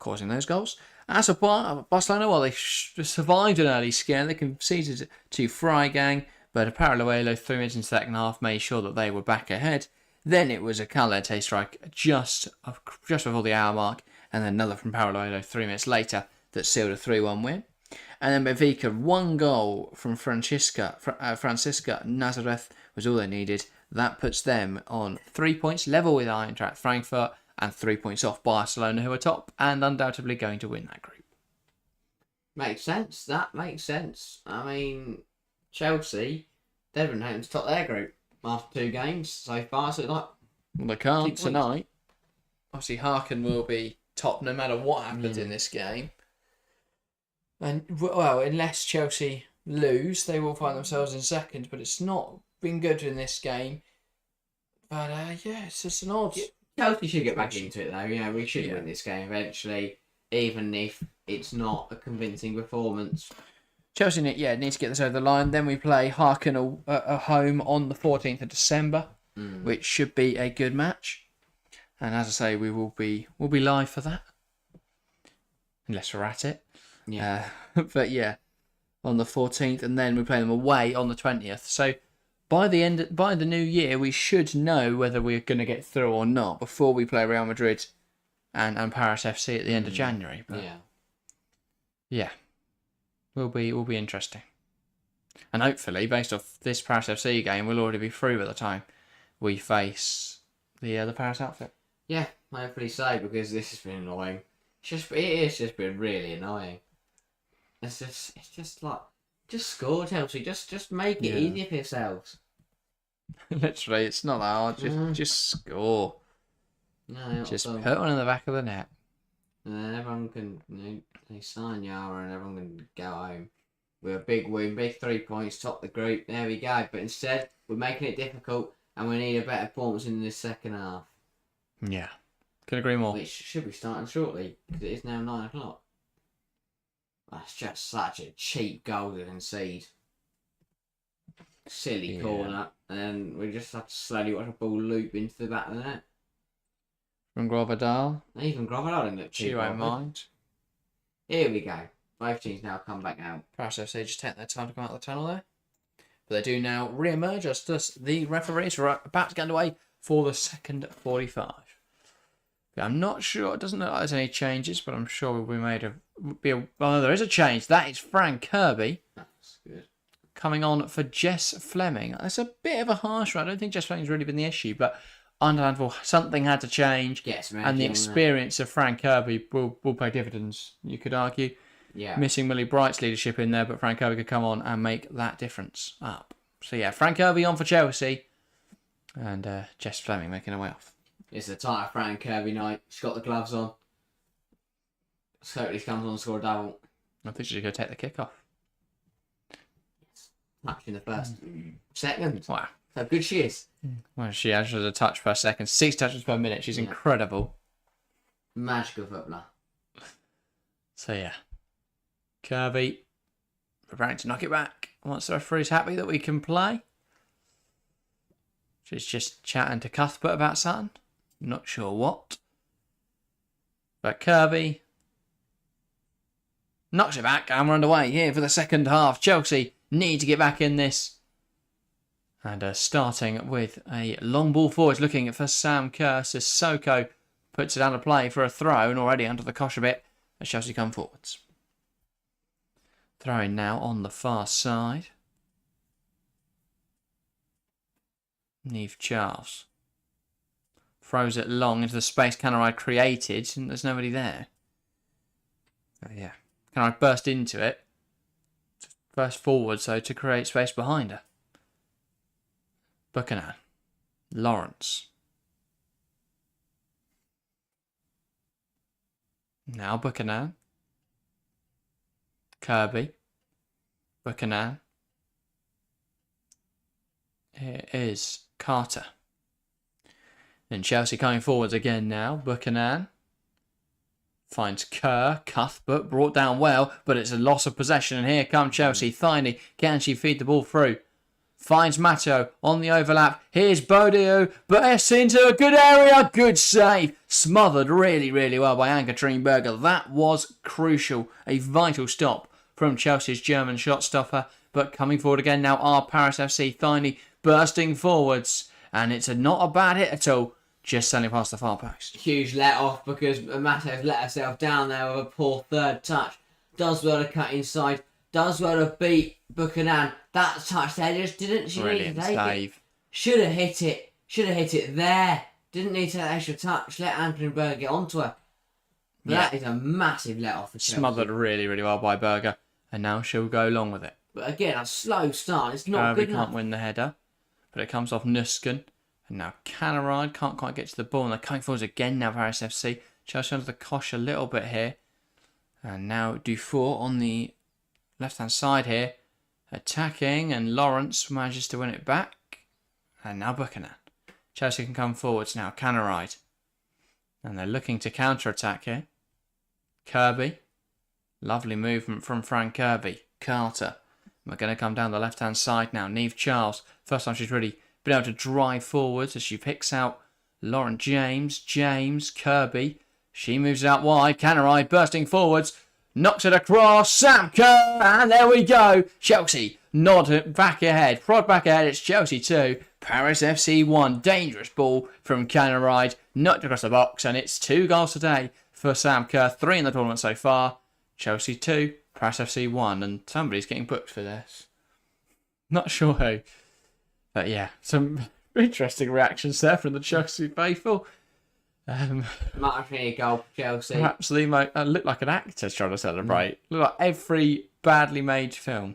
causing those goals. As for Barcelona, well, they survived an early scare. They conceded to Freigang, but a Paralluelo 3 minutes in the second half made sure that they were back ahead. Then it was a Calete strike just before the hour mark, and then another from Paralluelo 3 minutes later that sealed a 3-1 win. And then Benfica, 1 goal from Francisca Nazareth was all they needed. That puts them on 3 points, level with Eintracht Frankfurt, and 3 points off Barcelona, who are top and undoubtedly going to win that group. Makes sense. That makes sense. I mean, Chelsea, they've been hoping to top their group after 2 games so far. So Well, they can't tonight. Obviously, Harken will be top no matter what happens in this game. And, well, unless Chelsea lose, they will find themselves in second. But it's not been good in this game. But, it's just an odd... Chelsea should get back into it, though. You know, we should win this game eventually, even if it's not a convincing performance. Chelsea, need to get this over the line. Then we play Harken at home on the 14th of December, which should be a good match. And as I say, we'll be live for that. Unless we're at it. Yeah. But yeah, on the 14th, and then we play them away on the 20th. So by the new year, we should know whether we're going to get through or not before we play Real Madrid and Paris FC at the end of January. But yeah, will be interesting. And hopefully, based off this Paris FC game, we'll already be through by the time we face the Paris outfit. Yeah, hopefully so, because this has been annoying. It's just been really annoying. It's just like, just score, Chelsea. Just make it easier for yourselves. Literally, it's not that hard. Just score. No, just put one in the back of the net. And then everyone can, they sign Yara and everyone can go home with a big win, big 3 points, top the group. There we go. But instead, we're making it difficult, and we need a better performance in this second half. Yeah, can agree more. Which should be starting shortly because it is now 9 o'clock. That's just such a cheap goal to concede. Silly corner, and then we just have to slowly watch a ball loop into the back of the net. From Grovardal. Even Grovardal didn't look You won't mind. Here we go. Both teams now come back out. Paris FC just take their time to come out of the tunnel there. But they do now re-emerge as the referees are about to get underway for the second 45. I'm not sure. It doesn't look like there's any changes, but I'm sure we'll be made of. Well, there is a change. That is Frank Kirby. That's good. Coming on for Jess Fleming. That's a bit of a harsh one. I don't think Jess Fleming's really been the issue, but understandable. Something had to change. Get some And the energy on experience of Frank Kirby will pay dividends, you could argue. Yeah. Missing Millie Bright's leadership in there, but Frank Kirby could come on and make that difference up. So yeah, Frank Kirby on for Chelsea. And Jess Fleming making her way off. It's a tight Frank Kirby night. She's got the gloves on. Totally comes on to score a double. I think she's going to take the kick off. Touch in the first second. Wow. How good she is. Well, she averages a touch per second, 6 touches per minute. She's incredible. Magical footballer. So yeah, Kirby preparing to knock it back. Once the referee's happy that we can play. She's just chatting to Cuthbert about something. Not sure what. But Kirby knocks it back and we're underway here for the second half. Chelsea need to get back in this. And starting with a long ball forwards, looking for Sam Kerr. Sissoko puts it down to play for a throw and already under the cosh a bit as Chelsea come forwards. Throwing now on the far side. Neve Charles throws it long into the space Canaride created, and there's nobody there. Oh, yeah. Canaride burst into it. Burst forward, so to create space behind her. Buchanan. Lawrence. Now Buchanan. Kirby. Buchanan. Here is Carter. Then Chelsea coming forwards again now. Buchanan. Finds Kerr. Cuthbert brought down well, but it's a loss of possession. And here come Chelsea. Thyney. Can she feed the ball through? Finds Matto on the overlap. Here's Bodio. Bursts into a good area. Good save. Smothered really, really well by Ann-Katrine Berger. That was crucial. A vital stop from Chelsea's German shot stopper. But coming forward again now are Paris FC. Thyney bursting forwards. And it's not a bad hit at all. Just sailing past the far post. Huge let off because Matto's let herself down there with a poor third touch. Does well to cut inside. Does well to beat Buchanan. That touch there just didn't. She Brilliant needed to take save. it. Should have hit it. Should have hit it there. Didn't need to that extra touch. Let Anthony Berger get onto her. But Yeah. that is a massive let off for Chelsea. Smothered really, really well by Berger. And now she'll go along with it. But again, a slow start. It's not Kirby good can't enough. win the header. But it comes off Nusken. And now Canaride can't quite get to the ball. And they're coming forwards again now, Paris FC. Chelsea under the cosh a little bit here. And now Dufour on the left-hand side here. Attacking. And Lawrence manages to win it back. And now Buchanan. Chelsea can come forwards now. Canaride. And they're looking to counter-attack here. Kirby. Lovely movement from Frank Kirby. Carter. We're going to come down the left-hand side now. Neve Charles. First time she's really been able to drive forwards as she picks out Lauren James. James. Kirby. She moves it out wide. Canaride bursting forwards. Knocks it across. Sam Kerr. And there we go. Chelsea nod back ahead. Prod back ahead. It's Chelsea 2. Paris FC 1. Dangerous ball from Canaride. Knocked across the box. And it's 2 goals today for Sam Kerr. 3 in the tournament so far. Chelsea 2. Paris FC 1. And somebody's getting booked for this. Not sure who. But yeah, some interesting reactions there from the Chelsea faithful. Much needed goal for Chelsea. Perhaps they might look like an actor trying to celebrate. Look like every badly made film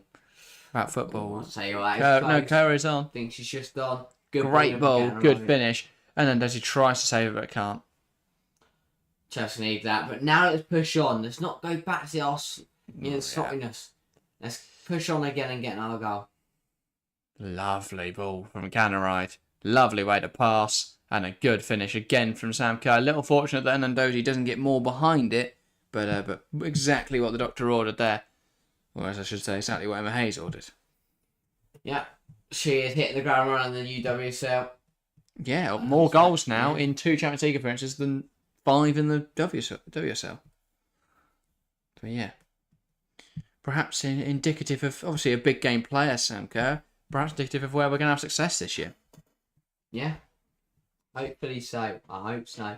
about football. I'll tell you what, that is close. Kerr is on. I think she's just on. Good Great ball, again, good right? finish. And then Desi tries to save it but can't. Chelsea need that. But now let's push on. Let's not go back to the sloppiness. Let's push on again and get another goal. Lovely ball from Canaride. Lovely way to pass. And a good finish again from Sam Kerr. A little fortunate that Ndozi doesn't get more behind it. But exactly what the doctor ordered there. Or as I should say, exactly what Emma Hayes ordered. Yeah. She is hitting the ground running in the UWCL. Yeah, more goals now in 2 Champions League appearances than 5 in the WSL. But yeah. Perhaps indicative of, obviously, a big game player, Sam Kerr. Perhaps indicative of where we're going to have success this year. Yeah. Hopefully so. I hope so.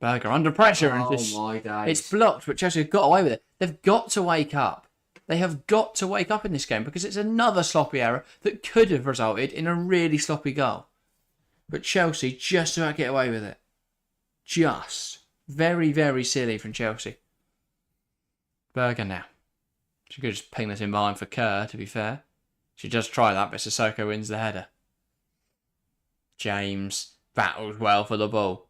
Berger under pressure. Oh, And just, my days. it's blocked, but Chelsea have got away with it. They've got to wake up. They have got to wake up in this game because it's another sloppy error that could have resulted in a really sloppy goal. But Chelsea just about get away with it. Just. Very, very silly from Chelsea. Berger now. She could just ping this in behind for Kerr, to be fair. She does try that, but Sissoko wins the header. James battles well for the ball.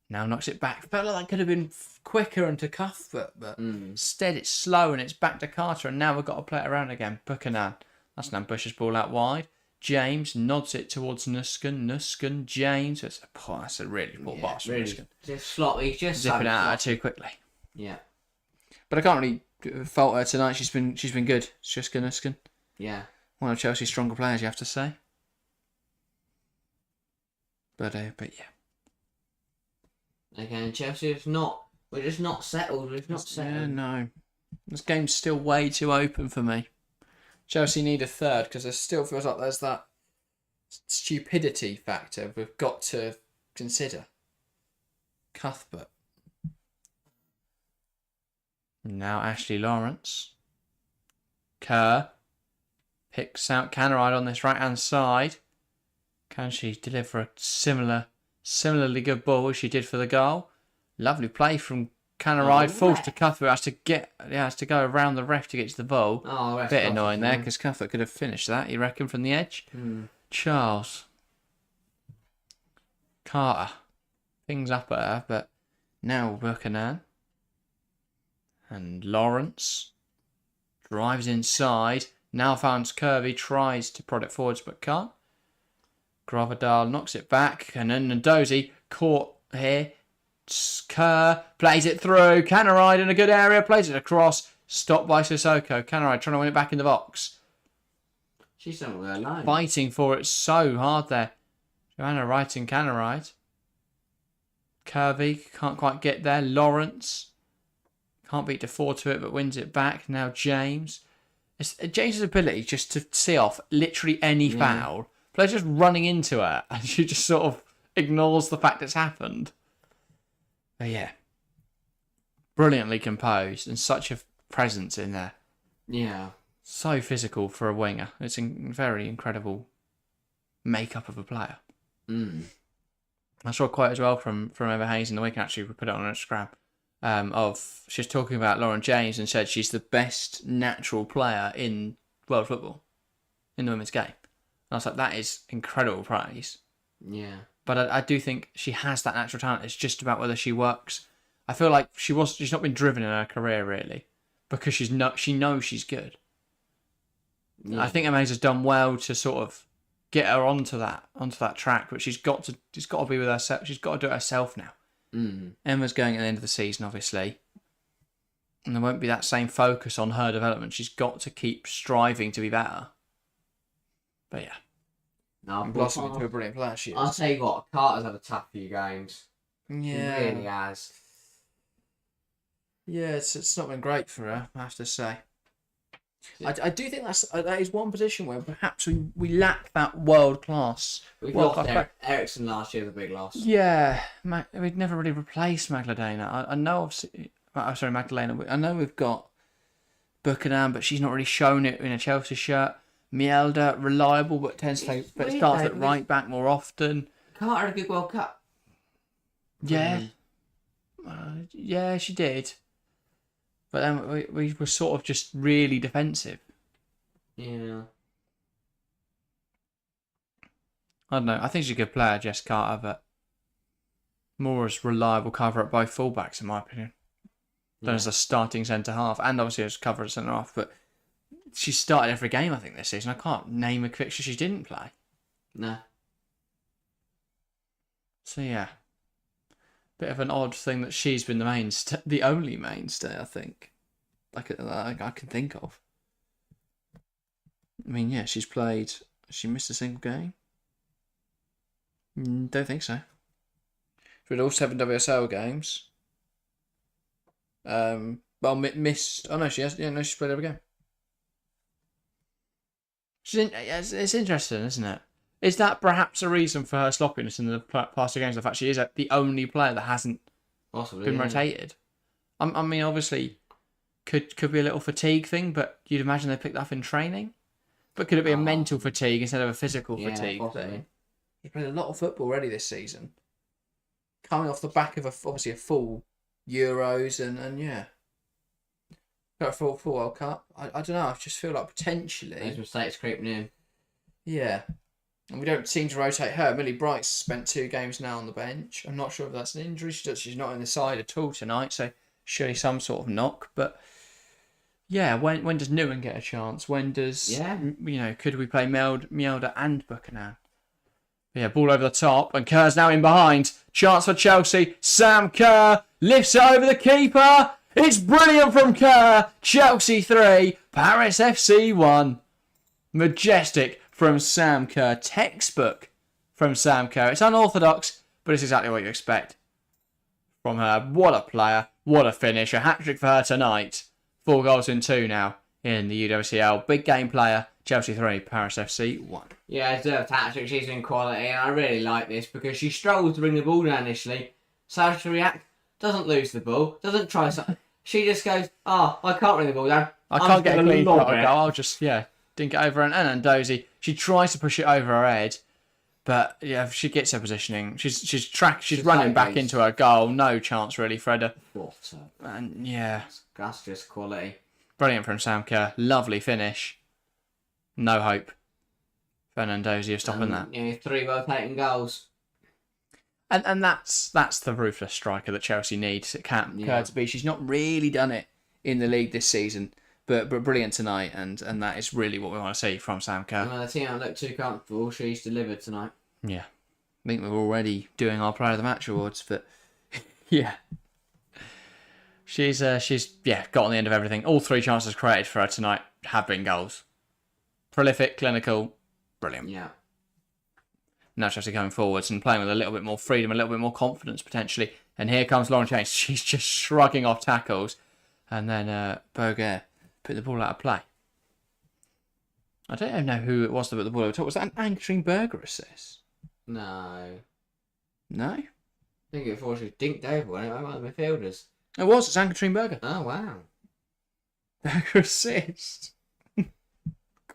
Now knocks it back. Felt like that could have been quicker and to Cuthbert, but instead it's slow and it's back to Carter, and now we've got to play it around again. Buchanan. That's an ambitious ball out wide. James nods it towards Nuskin. Nuskin, James. That's a really poor pass from Nuskin. Just sloppy. Just zipping so out sloppy. too quickly. Yeah. But I can't really fault her tonight. She's been good. Shiska Nuskin. Yeah. One of Chelsea's stronger players, you have to say. But yeah. Again, Chelsea we're just not settled. We've not settled. Yeah, no. This game's still way too open for me. Chelsea need a third because there still feels like there's that stupidity factor we've got to consider. Cuthbert. Now Ashley Lawrence. Kerr picks out Canaride on this right-hand side. Can she deliver a similarly good ball as she did for the goal? Lovely play from Canaride. Falls to Cuthbert. Has to go around the ref to get to the ball. Oh, bit annoying there because Cuthbert could have finished that, you reckon, from the edge? Charles. Carter. Things up at her, but now Buchanan. And Lawrence. Drives inside. Now finds Kirby. Tries to prod it forwards but can't. Groverdale knocks it back. And then Ndozi caught here. Kerr plays it through. Canaride in a good area. Plays it across. Stopped by Sissoko. Canaride trying to win it back in the box. She's somewhere alone. Fighting for it so hard there. Joanna Wright and Canaride. Kirby can't quite get there. Lawrence can't beat Defoe to it but wins it back. Now James. It's James's ability just to see off literally any foul. Players just running into her and she just sort of ignores the fact it's happened. But yeah. Brilliantly composed and such a presence in there. Yeah. So physical for a winger. It's a very incredible makeup of a player. I saw a quote as well from Emma Hayes in the week, actually, we put it on Instagram, of she's talking about Lauren James and said she's the best natural player in world football, in the women's game. And I was like, that is incredible praise. Yeah. But I do think she has that natural talent. It's just about whether she works. I feel like she's not been driven in her career, really, because she knows she's good. Yeah. I think Emma Hayes has done well to sort of get her onto that track, but she's got to be with herself. She's got to do it herself now. Emma's going at the end of the season, obviously, and there won't be that same focus on her development. She's got to keep striving to be better. But yeah, blossoming to a brilliant player. She is. I'll tell you what, Carter's had a tough few games. Yeah, He really has. Yeah, it's not been great for her, I have to say. I do think that is one position where perhaps we lack that world class. We lost Ericsson last year, the big loss. Yeah, we'd never really replaced Magdalena. I know, Magdalena. I know we've got Buchanan, but she's not really shown it in a Chelsea shirt. Mielda, reliable, but starts at right back more often. Carter had a good World Cup. Yeah, yeah, she did. But then we were sort of just really defensive. Yeah. I don't know. I think she's a good player, Jess Carter, but more as reliable cover at both fullbacks, in my opinion, than as a starting centre half, and obviously as cover at centre half. But she started every game, I think, this season. I can't name a fixture she didn't play. No. So yeah. Bit of an odd thing that she's been the only mainstay, I think, I can think of. I mean, yeah, she missed a single game? Don't think so. She did all 7 WSL games. Well, missed. Oh no, she has. Yeah, no, she's played every game. It's interesting, isn't it? Is that perhaps a reason for her sloppiness in the past 2 games? The fact she is the only player that hasn't been rotated. I mean, obviously, could be a little fatigue thing, but you'd imagine they picked that up in training. But could it be a mental fatigue instead of a physical fatigue thing? He played a lot of football already this season, coming off the back of obviously a full Euros and yeah, got a full World Cup. I don't know. I just feel like potentially those mistakes creeping in. Yeah, and we don't seem to rotate her. Millie Bright's spent 2 games now on the bench. I'm not sure if that's an injury. She's not in the side at all tonight, so surely some sort of knock. But yeah, when does Newen get a chance? When does could we play Mjelde and Buchanan? Yeah, ball over the top, and Kerr's now in behind. Chance for Chelsea. Sam Kerr lifts it over the keeper. It's brilliant from Kerr. Chelsea 3, Paris FC 1. Majestic from Sam Kerr. Textbook from Sam Kerr. It's unorthodox, but it's exactly what you expect from her. What a player. What a finish. A hat-trick for her tonight. 4 goals in 2 now in the UWCL. Big game player. Chelsea 3, Paris FC 1. Yeah, deserved hat-trick. She's in quality, and I really like this because she struggled to bring the ball down initially. So how to react? Doesn't lose the ball. Doesn't try something. She just goes, I can't bring the ball down. I can't get a clean shot. I'll just, dink it over. And Dozy, she tries to push it over her head. But, yeah, she gets her positioning. She's running back into her goal. No chance, really, Freda. And, yeah. That's just quality. Brilliant from Sam Kerr. Lovely finish. No hope. Fernandozzi of stopping that. Yeah, 3 well-taken goals. And that's the ruthless striker that Chelsea needs. It can't Kerr to be. She's not really done it in the league this season, but brilliant tonight, and that is really what we want to see from Sam Kerr. Well, the team don't look too comfortable. She's delivered tonight. Yeah. I think we're already doing our Player of the Match awards, but yeah. She's got on the end of everything. All 3 chances created for her tonight have been goals. Prolific, clinical, brilliant. Yeah. Now Chelsea coming forwards and playing with a little bit more freedom, a little bit more confidence potentially. And here comes Lauren James. She's just shrugging off tackles. And then Berger put the ball out of play. I don't even know who it was that put the ball over top. Was that an anchoring Berger assist? No. No? I think it was dinked over when it went by the midfielders. It was. It's Anke Berger. Oh, wow. Berger assist.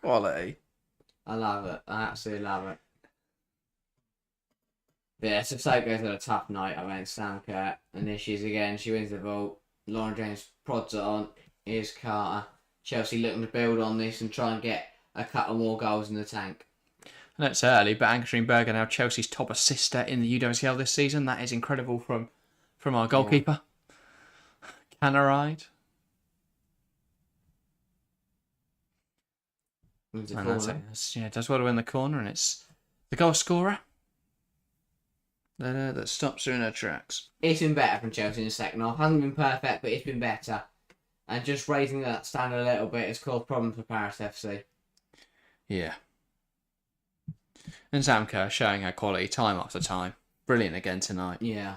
Quality. I love it. I absolutely love it. But yeah, Sissoko's had a tough night against Sam Kerr. And there she is again. She wins the ball. Lauren James prods it on. Here's Carter. Chelsea looking to build on this and try and get a couple more goals in the tank. I know it's early, but Anke Berger now Chelsea's top assister in the UWCL this season. That is incredible from our goalkeeper. Can I ride? And that's it. Does well to win the corner, and it's the goal scorer that stops her in her tracks. It's been better from Chelsea in the second half. Hasn't been perfect, but it's been better. And just raising that standard a little bit has caused problems for Paris FC. Yeah. And Sam Kerr showing her quality time after time. Brilliant again tonight. Yeah.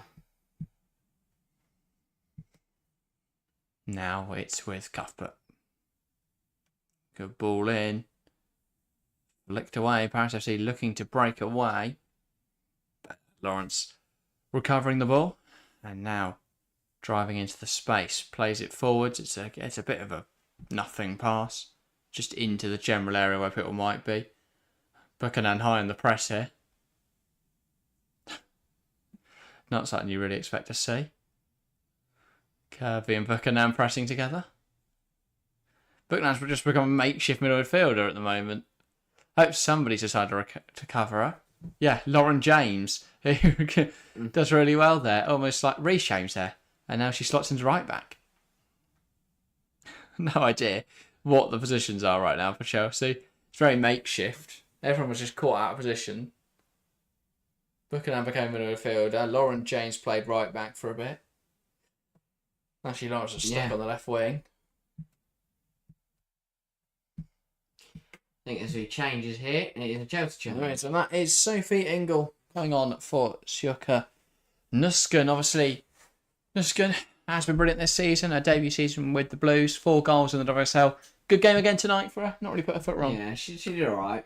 Now it's with Cuthbert. Good ball in. Licked away. Paris FC looking to break away. But Lawrence recovering the ball. And now driving into the space. Plays it forwards. It's a bit of a nothing pass. Just into the general area where people might be. Buchanan high in the press here. Not something you really expect to see. Kirby and Buchanan pressing together. Buchanan's just become a makeshift middle fielder at the moment. Hope somebody's decided to cover her. Yeah, Lauren James, who does really well there. Almost like Reece James there. And now she slots into right back. No idea what the positions are right now for Chelsea. It's very makeshift. Everyone was just caught out of position. Buchanan became middle fielder. Lauren James played right back for a bit. Actually, Lawrence is stuck on the left wing. I think there's a few changes here, and it is a Chelsea change. Right, and that is Sophie Ingle coming on for Sjoeke Nusken. Obviously, Nusken has been brilliant this season. Her debut season with the Blues, 4 goals in the WSL. Good game again tonight for her. Not really put her foot wrong. Yeah, she did alright.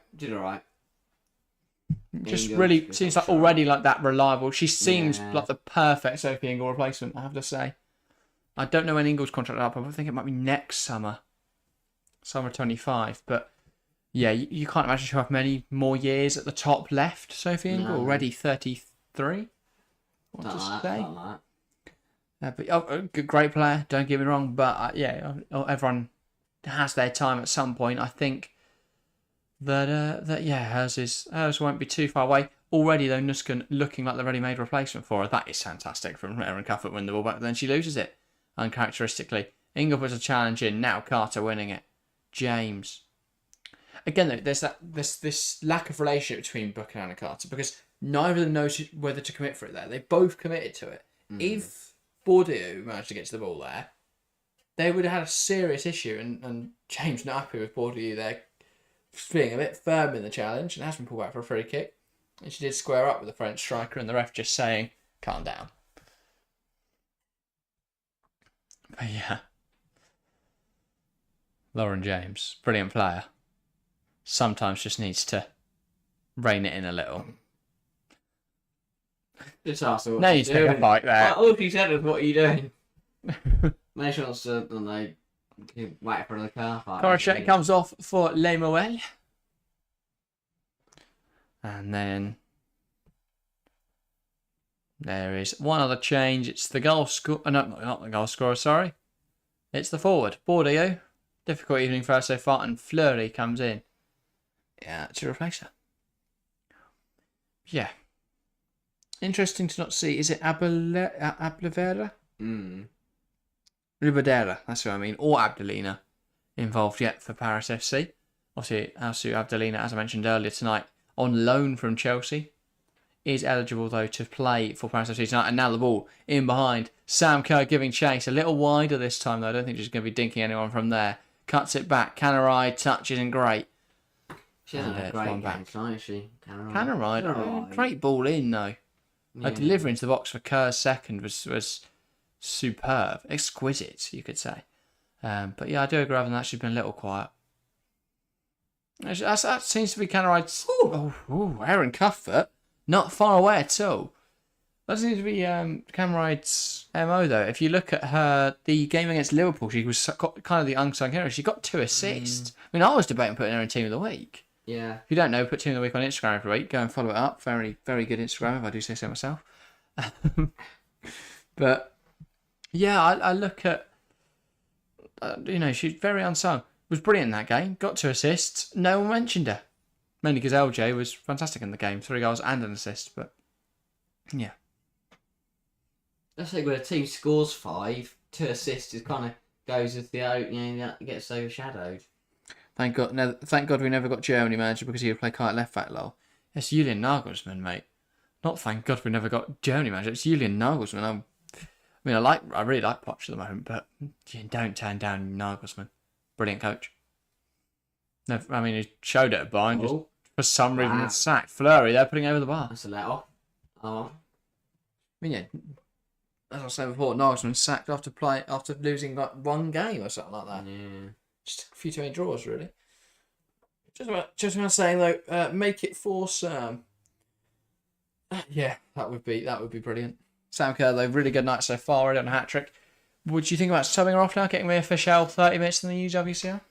Just Ingle, really seems like already like that reliable. She seems Yeah. like the perfect Sophie Ingle replacement, I have to say. I don't know when Ingle's contract up. I think it might be next summer. Summer 25. But yeah, you can't imagine she'll have many more years at the top left, Sophie Ingle. No. Already 33. What to say? But great player, don't get me wrong. But everyone has their time at some point. I think that hers won't be too far away. Already though, Nuskin looking like the ready-made replacement for her. That is fantastic from Erin Cuthbert winning the ball back, but then she loses it uncharacteristically. Ingle puts a challenge in. Now Carter winning it. James. Again though, there's this lack of relationship between Buchanan and Carter because neither of them knows whether to commit for it there. They both committed to it. If Bordeaux managed to get to the ball there, they would have had a serious issue, and James not happy with Bordeaux there being a bit firm in the challenge and has been pulled back for a free kick. And she did square up with the French striker and the ref just saying, calm down. But yeah. Lauren James, brilliant player. Sometimes just needs to rein it in a little. Just ask her what No, you she's take a doing. bite there. All she said was, what are you doing? Maybe she wants to, I don't know, wait for the car park. Corrichet comes off for Les Moelle. And then there is one other change. It's the goal score. No, not the goal scorer, sorry. It's the forward. Bordeaux. Difficult evening for her so far. And Fleury comes in. Yeah, to replace her. Yeah. Interesting to not see. Is it Ablevera? Ribadera, that's who I mean. Or Abdelina involved yet for Paris FC. Obviously, Alsu Abdelina, as I mentioned earlier tonight, on loan from Chelsea. Is eligible, though, to play for Paris FC tonight. And now the ball in behind. Sam Kerr giving chase. A little wider this time, though. I don't think she's going to be dinking anyone from there. Cuts it back. Canaride, touch isn't great. She hasn't had a great game tonight, is she? Canaride. Great ball in, though. Her delivery into the box for Kerr's second was superb. Exquisite, you could say. But yeah, I do agree with that. She's been a little quiet. That seems to be Canaride's... Erin Cuthbert. Not far away at all. That seems to be Canaride's MO, though. If you look at the game against Liverpool, she was kind of the unsung hero. She got 2 assists. I mean, I was debating putting her in Team of the Week. Yeah. If you don't know, put Team of the Week on Instagram every week. Go and follow it up. Very, very good Instagram, if I do say so myself. But, yeah, I look at... she's very unsung. Was brilliant in that game. Got 2 assists. No one mentioned her. Mainly because LJ was fantastic in the game. 3 goals and an assist. But, yeah. That's like when a team scores 5, 2 assists, it kind of goes with the gets overshadowed. Thank God we never got Germany manager because he would play Kite left back, lol. It's Julian Nagelsmann, mate. Not thank God we never got Germany manager. It's Julian Nagelsmann. I really like Poch at the moment, but don't turn down Nagelsmann. Brilliant coach. No, he showed it at Bayern. Just for some reason, it's sacked. Fleury, they're putting over the bar. That's a let off. Oh. As I said before, Nagelsmann sacked after losing like 1 game or something like that. Yeah. Just a few too many draws, really. Just about saying though, make it for Sam. Yeah, that would be brilliant. Sam Kerr, though, really good night so far. Already on a hat trick. Would you think about subbing her off now, getting the official 30 minutes in the UWCL?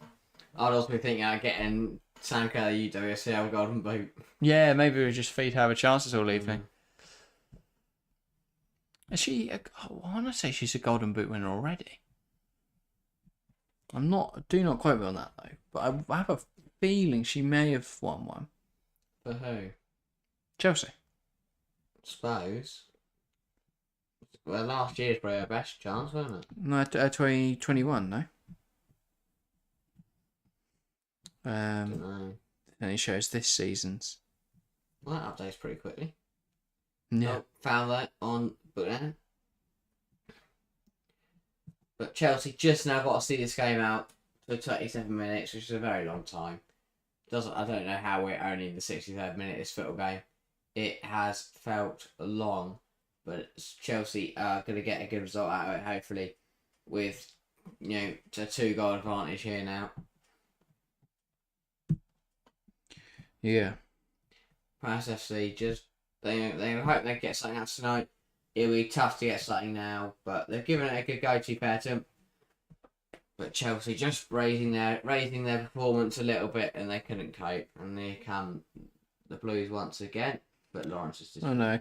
I'd also be thinking about getting Sam Kerr UWCL Golden Boot. Yeah, maybe we just feed her a chances all evening. Is she? I want to say she's a Golden Boot winner already. I'm not. Do not quote me on that though. But I have a feeling she may have won one. For who? Chelsea. Suppose. Well, last year's probably her best chance, wasn't it? No, 2021. No. Don't know. And it shows this season's. Well, that updates pretty quickly. Yeah. Oh, found that on Bookland. But Chelsea just now got to see this game out for 37 minutes, which is a very long time. I don't know how we're only in the 63rd minute of this football game. It has felt long. but Chelsea are going to get a good result out of it, hopefully, with a 2-goal advantage here now. Yeah. Palace FC they hope they get something out tonight. It'll be tough to get something now, but they've given it a good go, to be fair to them. But Chelsea just raising their performance a little bit, and they couldn't cope, and they come the Blues once again. But Lawrence is just. Oh no.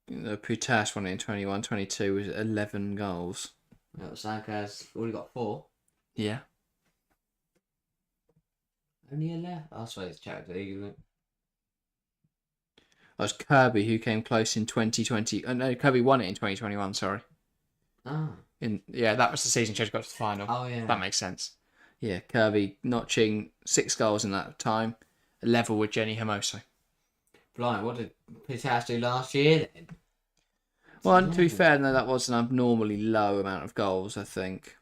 The Putas won it in 21-22 with 11 goals. Well, Sanka's already got 4. Yeah. Only 11. I suppose it's Charity League, isn't it? That was Kirby who came close in 2020. No, Kirby won it in 2021, sorry. Ah. That was the season Chelsea got to the final. Oh, yeah. That makes sense. Yeah, Kirby notching 6 goals in that time, level with Jenny Hermoso. Blind, what did Putas do last year then? Well, to be fair, no, that was an abnormally low amount of goals, I think.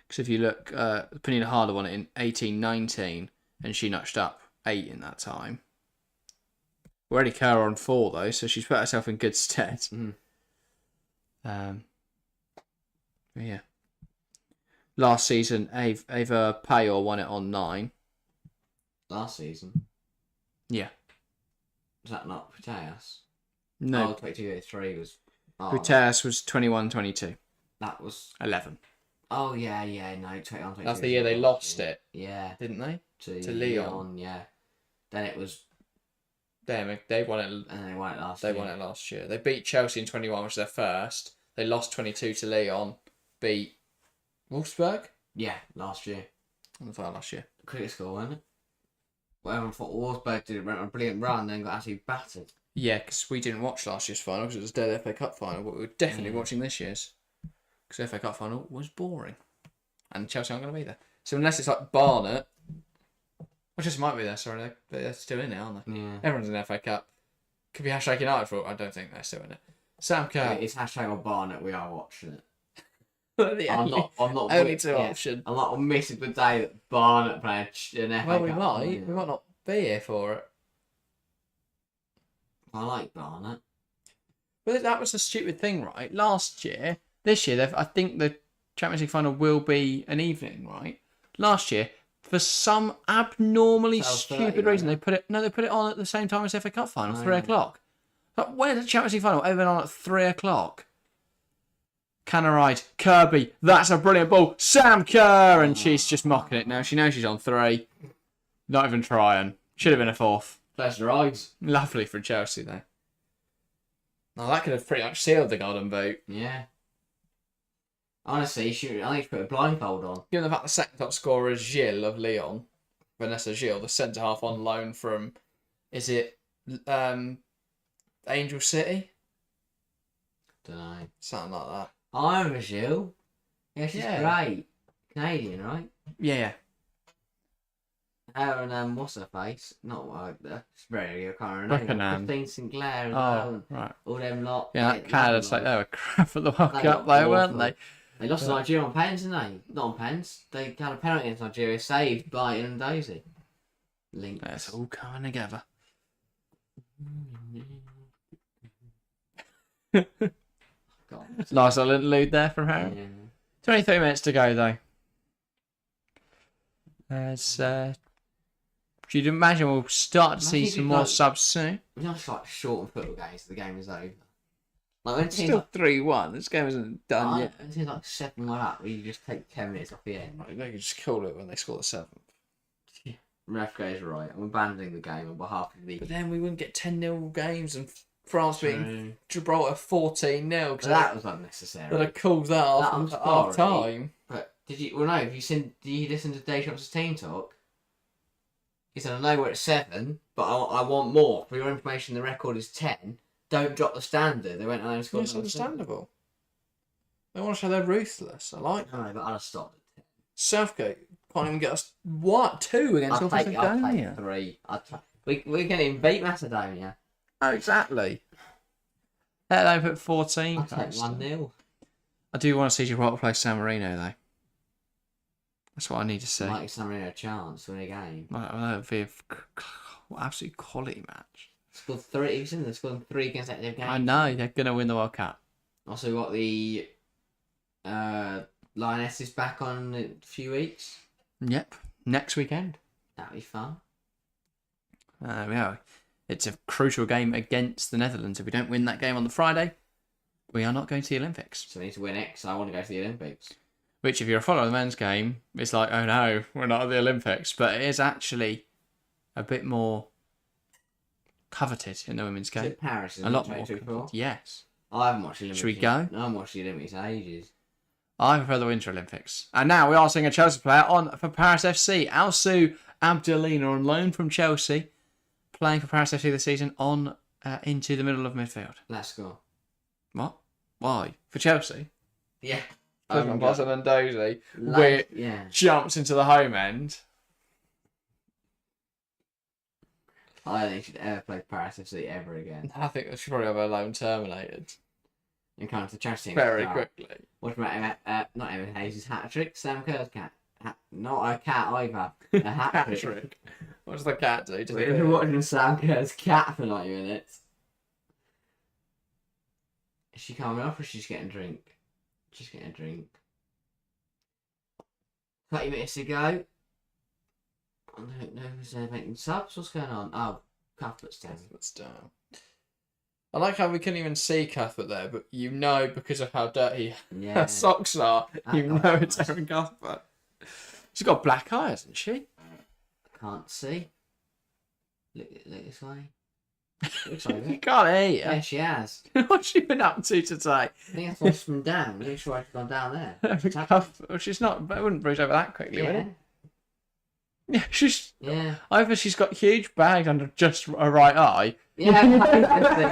Because if you look, Penina Harder won it in 18-19, and she notched up 8 in that time. We're already Kerr on 4, though, so she's put herself in good stead. Yeah. Last season, Ava Payor won it on 9. Last season? Yeah. Was that not Putas? No. 22-3 was. Putas was 21-22. That was 11. Oh yeah, no, 21-22. That's the year they lost it. Yeah. Didn't they? To Lyon. Yeah. Then it was. Damn, they won it. And they won it last year. They won it last year. They beat Chelsea in 21, which was their first. They lost 22 to Lyon. Beat Wolfsburg? Yeah, last year. On the final last year. Cricket score, wasn't it? Well, everyone thought Wolfsburg did a brilliant run, then got actually battered. Yeah, because we didn't watch last year's final because it was the FA Cup final, but we were definitely watching this year's. Because the FA Cup final was boring. And Chelsea aren't going to be there. So unless it's like Barnet, which just might be there, sorry, they're still in it, aren't they? Yeah. Everyone's in the FA Cup. Could be hashtag United for it. I don't think they're still in it. Sam Kerr. It's hashtag on Barnet, we are watching it. I'm not only two option. I'm not missing the day that Barnet played an FA Well, Cup. we might not be here for it. I like Barnet. But that was a stupid thing, right? This year, I think the Champions League final will be an evening, right? Last year, for some abnormally stupid reason, they put it on at the same time as FA Cup final, 3 o'clock. Like, where's the Champions League final ever been on at 3 o'clock? Canaride, Kirby, that's a brilliant ball. Sam Kerr, and she's just mocking it now. She knows she's on 3. Not even trying. Should have been a 4th. Pleasure eyes. Lovely for Chelsea, though. Now, that could have pretty much sealed the Golden Boot. Yeah. Honestly, I think she put a blindfold on. Given the fact the second top scorer is Gilles of Lyon, Vanessa Gilles, the centre half on loan from, is it Angel City? Don't know. Something like that. I remember Gilles. Yeah, she's great. Canadian, right? Yeah. Her and what's her face? Not like that. It's very I can't remember. Buchanan. Christine Sinclair as well. And Right. all them lot. Yeah, that Canada's like, they were crap at the World Cup, though, weren't they? They lost to Nigeria on pens, didn't they? Not on pens. They had a penalty against Nigeria, saved by Ian and Daisy. Links. It's all coming together. Nice little interlude there from Harry. Yeah. 23 minutes to go, though. You'd imagine we'll start to see some more subs soon. It's not like short football games, the game is over. Like when It's still 3-1. This game isn't done yet. It seems like 7 like that, where you just take 10 minutes off the end. Right, they can just call it when they score the 7th. Ref goes right, I'm abandoning the game on behalf of the. But then we wouldn't get 10-0 games and France beating Gibraltar 14-0. So that was unnecessary. But I called that off at half time. But did you? Well, no. Did you listen to Dave Shop's team talk? He said, "I know we're at 7, but I want more. For your information, the record is 10. Don't drop the standard." They went and scored. It's understandable. They want to show they're ruthless. I like that. No, but I'd have stopped at 10. Southgate can't even get us 2 against North Macedonia. I'll take 3. We can even beat Macedonia. Oh, exactly. They put 14. I'll take 1-0. I do want to see Gibraltar play San Marino, though. That's what I need to see. Like San Marino a chance to win a game. That would be an absolute quality match. scored 3. You've seen them scored 3 consecutive games. I know they're gonna win the World Cup. Also got the Lionesses back on in a few weeks. Yep, next weekend. That'll be fun. Yeah, it's a crucial game against the Netherlands. If we don't win that game on the Friday, we are not going to the Olympics. So we need to win it because I want to go to the Olympics. Which, if you're a follower of the men's game, it's like, oh no, we're not at the Olympics. But it is actually a bit more coveted in the women's game. Is it Paris? A lot more coveted. Yes. I haven't watched the Olympics. Should we go? No, I haven't watched the Olympics in ages. I prefer the Winter Olympics. And now we are seeing a Chelsea player on for Paris FC. Alsu Abdelina on loan from Chelsea, playing for Paris FC this season on into the middle of midfield. Let's go. What? Why? For Chelsea? Yeah. And Dozy, where jumps into the home end. I don't think she should ever play Paris FC ever again. I think they should probably have her loan terminated. And come to the Chelsea very quickly. What about not Evan Hayes' hat trick? Sam Kerr's cat. Not a cat either. A hat trick. What does the cat do? We've been watching Sam Kerr's cat for 90 minutes. Is she coming off or is she just getting a drink? Just getting a drink. 30 minutes to go. I don't know who's making subs. What's going on? Oh, Cuthbert's down. Cuthbert's down. I like how we couldn't even see Cuthbert there, but you know because of how dirty her socks are, you know it's Erin Cuthbert. She's got black eye, hasn't she? Can't see. Look this way. Looks like you can't hear you. Yeah, she has. What's she been up to today? I think that's why she's been down. I'm not sure she's gone down there. Well, she's not. I wouldn't bruise over that quickly, would it? Yeah, she's. Yeah. Either she's got huge bags under just her right eye. Yeah,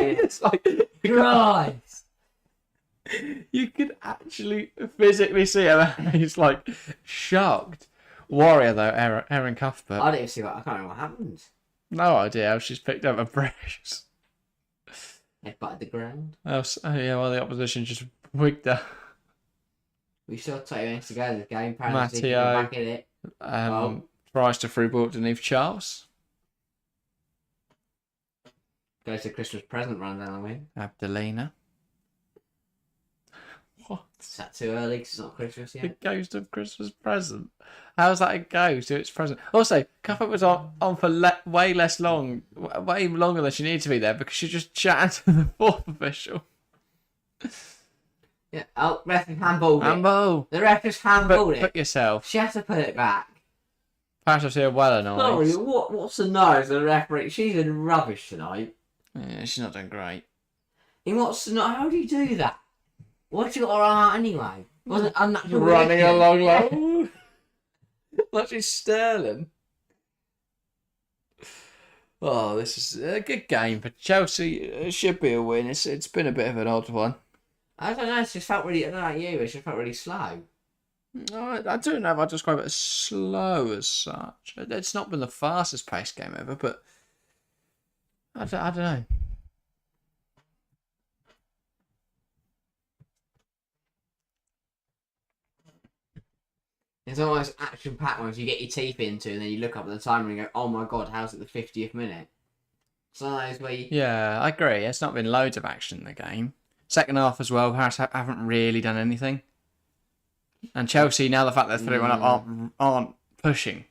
it's like Christ. You could actually physically see her. He's like shocked. Warrior though, Erin Cuthbert. I didn't see what. I can't remember what happened. No idea how she's picked up a bruise. Headbutted the ground. Oh yeah, well the opposition just wigged her. We still have 20 minutes to go in the game. Matteo back in it. Tries to through ball underneath Charles. Goes to Christmas present run down the wing. Abdelina. What? Is that too early because it's not Christmas yet? It goes to Christmas present. How's that a ghost to its present? Also, Cuthbert was on for way longer than she needed to be there because she just chatted to the fourth official. Yeah. Oh, ref has handballed it. Handball. The ref has handballed it. Put yourself. She has to put it back. Paris FC are well annoyed. Sorry, what's the nose of the referee? She's been rubbish tonight. Yeah, she's not doing great. How do you do that? What's you got her out anyway? Wasn't unnatural. Running along like like she's Sterling. Oh, this is a good game for Chelsea. It should be a win. It's been a bit of an odd one. I don't know. It just felt really. I don't know about you. It just felt really slow. I don't know if I'd describe it as slow as such. It's not been the fastest paced game ever, but I don't know. It's almost action-packed ones you get your teeth into, and then you look up at the timer and go, "Oh my god, how's it the 50th minute?" Sometimes where you... Yeah, I agree. It's not been loads of action in the game. Second half as well, Paris haven't really done anything. And Chelsea, now the fact they're 3-1 up, aren't pushing.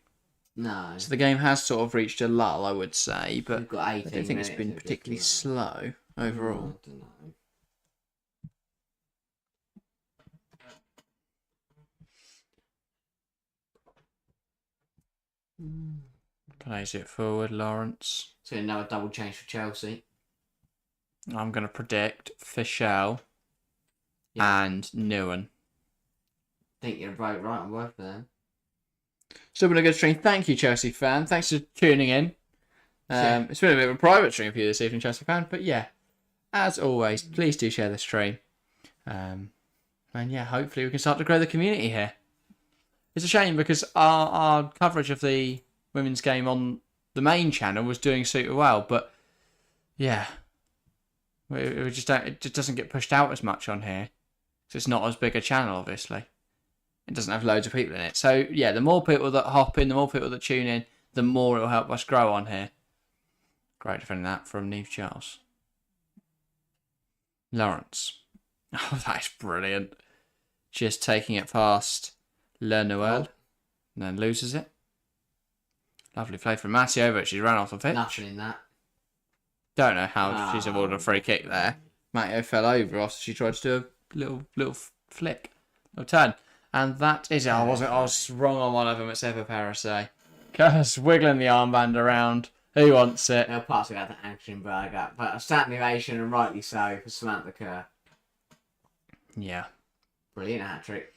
No. So the game has sort of reached a lull, I would say, but We've got 18 I don't think it's been minutes particularly slow overall. I don't know. Plays it forward, Lawrence. So another double change for Chelsea. I'm going to predict Fischel and Nguyen. I think you're right on both of them. Still been a good stream. Thank you, Chelsea fan. Thanks for tuning in. It's been a bit of a private stream for you this evening, Chelsea fan. But yeah, as always, please do share the stream. And yeah, hopefully we can start to grow the community here. It's a shame because our coverage of the women's game on the main channel was doing super well. But yeah, it just doesn't get pushed out as much on here. So it's not as big a channel, obviously. It doesn't have loads of people in it. So, yeah, the more people that hop in, the more people that tune in, the more it'll help us grow on here. Great defending that from Neve Charles. Lawrence. Oh, that is brilliant. Just taking it past Le Noel. And then loses it. Lovely play from Matiovic. She's ran off the pitch. Nothing in that. Don't know how she's avoided a free kick there. Mateo fell over after she tried to do a little flick. Little turn. And that is it. I was wrong on one of them. It's Eva Parasay. Just wiggling the armband around. Who wants it? No passing out to Anchenberger, but a standing ovation, and rightly so, for Samantha Kerr. Yeah. Brilliant hat trick.